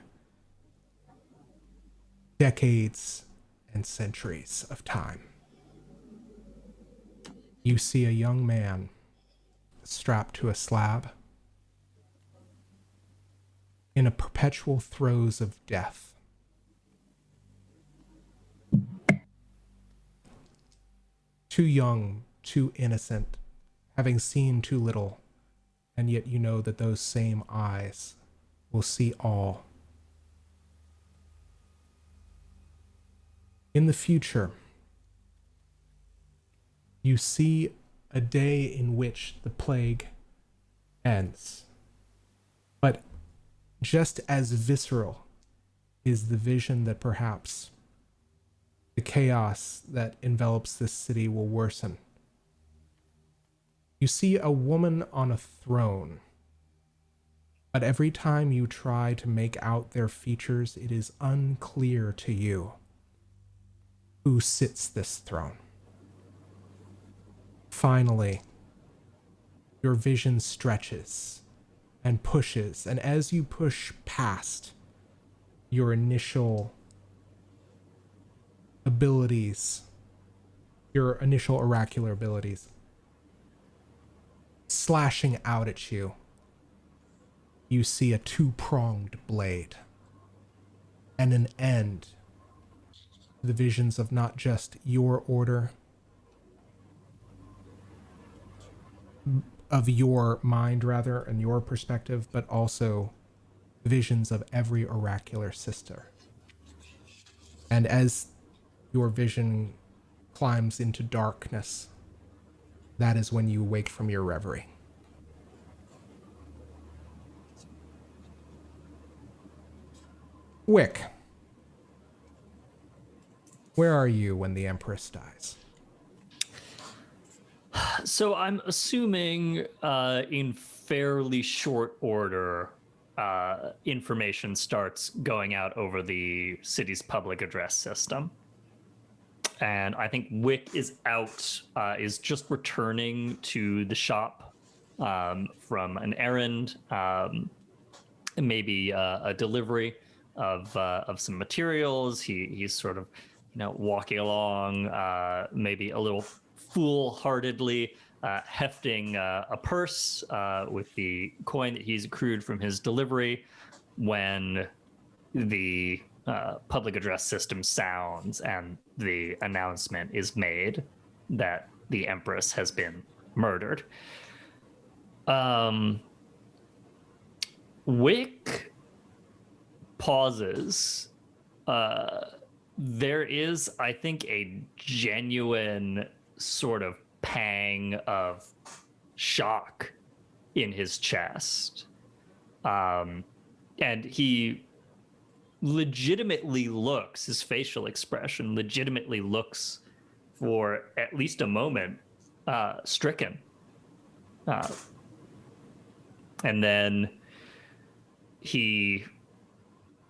decades and centuries of time. You see a young man strapped to a slab in a perpetual throes of death. Too young, too innocent, having seen too little, and yet you know that those same eyes will see all. In the future, you see a day in which the plague ends. But just as visceral is the vision that perhaps the chaos that envelops this city will worsen. You see a woman on a throne, but every time you try to make out their features, it is unclear to you who sits this throne. Finally, your vision stretches and pushes, and as you push past your initial abilities, your initial oracular abilities, slashing out at you, you see a two-pronged blade and an end to the visions of not just your order, of your mind rather, and your perspective, but also visions of every oracular sister. And as your vision climbs into darkness, that is when you wake from your reverie. Wick, where are you when the Empress dies? So I'm assuming in fairly short order, information starts going out over the city's public address system. And I think Wick is out, is just returning to the shop from an errand, maybe a delivery of some materials. He's sort of, walking along, maybe a little foolhardily, hefting a purse with the coin that he's accrued from his delivery, when the public address system sounds and the announcement is made that the Empress has been murdered. Wick pauses. There is, I think, a genuine sort of pang of shock in his chest. And he legitimately looks, his facial expression legitimately looks for at least a moment stricken. And then he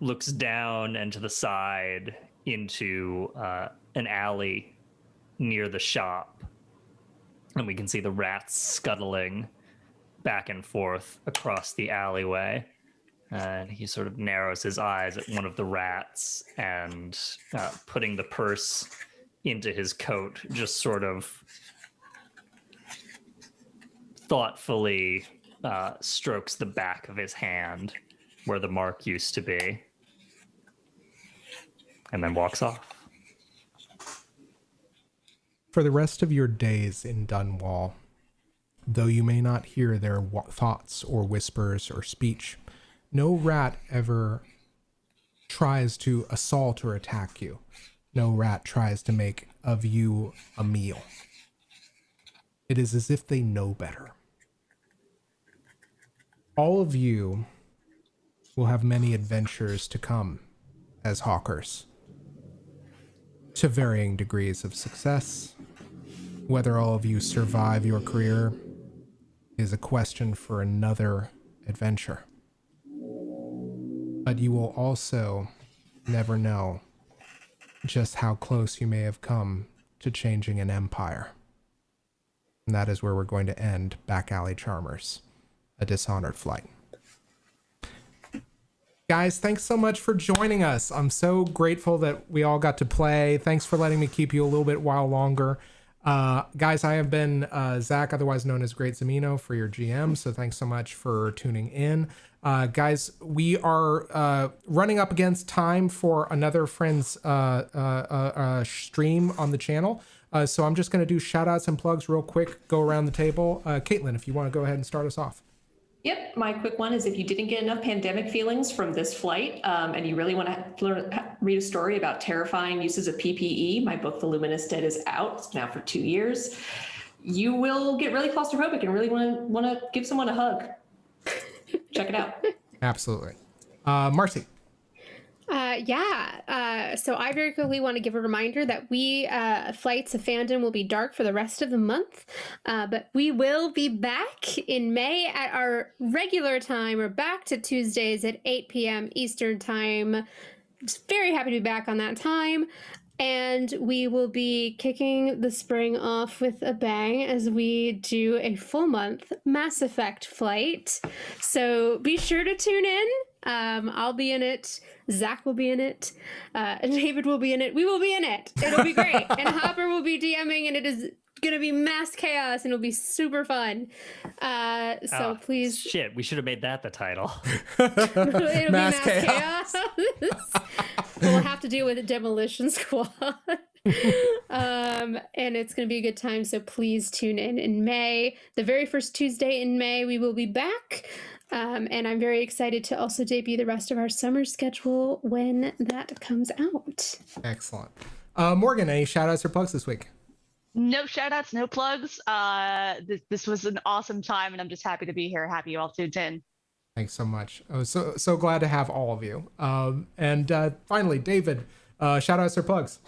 looks down and to the side into an alley near the shop, and we can see the rats scuttling back and forth across the alleyway. And he sort of narrows his eyes at one of the rats and putting the purse into his coat, just sort of thoughtfully strokes the back of his hand where the mark used to be, and then walks off. For the rest of your days in Dunwall, though you may not hear their thoughts or whispers or speech, no rat ever tries to assault or attack you. No rat tries to make of you a meal. It is as if they know better. All of you will have many adventures to come as hawkers, to varying degrees of success. Whether all of you survive your career is a question for another adventure. But you will also never know just how close you may have come to changing an empire. And that is where we're going to end Back Alley Charmers, a Dishonored flight. Guys, thanks so much for joining us. I'm so grateful that we all got to play. Thanks for letting me keep you a little bit while longer. Guys, I have been Zach, otherwise known as Great Zamino, for your GM, so thanks so much for tuning in. Guys, we are running up against time for another Friends stream on the channel. So I'm just going to do shout outs and plugs real quick, go around the table. Caitlin, if you want to go ahead and start us off. Yep, my quick one is if you didn't get enough pandemic feelings from this flight and you really want to read a story about terrifying uses of PPE, my book, The Luminous Dead, is out. It's been out for 2 years. You will get really claustrophobic and really want to give someone a hug. Check it out. Absolutely. Marcy. So I very quickly want to give a reminder that we flights of Fandom will be dark for the rest of the month, but we will be back in May at our regular time. We're back to Tuesdays at 8 p.m. Eastern time. Just very happy to be back on that time. And we will be kicking the spring off with a bang as we do a full month Mass Effect flight. So be sure to tune in. I'll be in it. Zach will be in it. David will be in it. We will be in it. It'll be great. And Hopper will be DMing, and it is gonna be mass chaos, and it'll be super fun. So please, shit, we should have made that the title. it'll be mass chaos. We'll have to deal with a demolition squad. And it's going to be a good time, so please tune in May. The very first Tuesday in May, we will be back. And I'm very excited to also debut the rest of our summer schedule when that comes out. Excellent. Morgan, any shout outs or plugs this week? No shout outs, no plugs. This was an awesome time, and I'm just happy to be here. Happy you all tuned in. Thanks so much. I was so glad to have all of you. And finally, David, shout outs or plugs?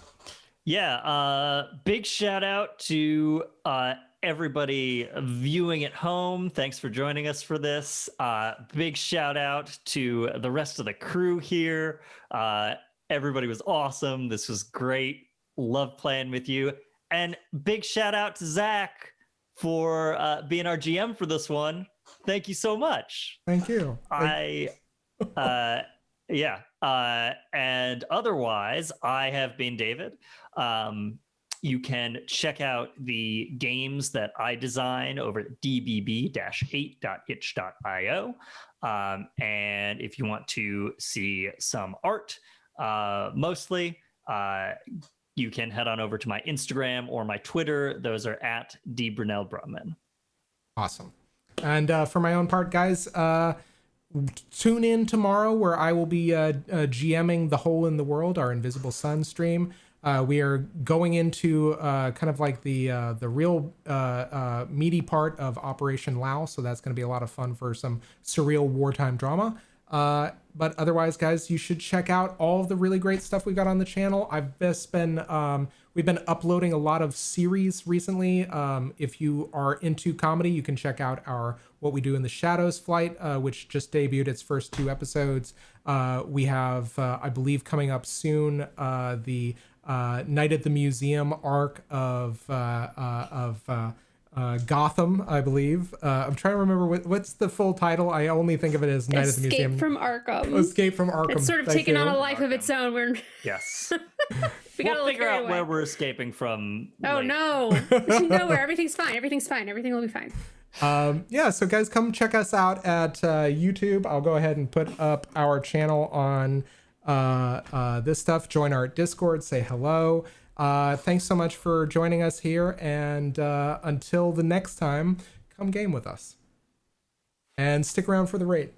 Yeah, big shout out to everybody viewing at home. Thanks for joining us for this. Big shout out to the rest of the crew here. Everybody was awesome. This was great. Love playing with you. And big shout out to Zach for being our GM for this one. Thank you so much. Thank you. And otherwise, I have been David. You can check out the games that I design over at dbb-8.itch.io. And if you want to see some art, mostly, you can head on over to my Instagram or my Twitter. Those are at Brunell-Brutman. Awesome. And for my own part, guys, tune in tomorrow where I will be GMing The Hole in the World, our Invisible Sun stream. We are going into kind of like the real meaty part of Operation Lao, so that's going to be a lot of fun for some surreal wartime drama. But otherwise, guys, you should check out all of the really great stuff we got on the channel. We've been uploading a lot of series recently. If you are into comedy, you can check out our What We Do in the Shadows flight, which just debuted its first 2 episodes. We have, I believe, coming up soon, the Night at the Museum arc of Gotham, I believe. I'm trying to remember what's the full title. I only think of it as Night at the Museum. Escape from Arkham. Escape from Arkham. It's sort of taken on a life of its own. Yes. We'll figure out where we're escaping from. Oh, later. no. Nowhere. Everything's fine. Everything's fine. Everything will be fine. So guys, come check us out at YouTube. I'll go ahead and put up our channel on this stuff. Join our Discord. Say hello. Thanks so much for joining us here. And until the next time, come game with us. And stick around for the raid.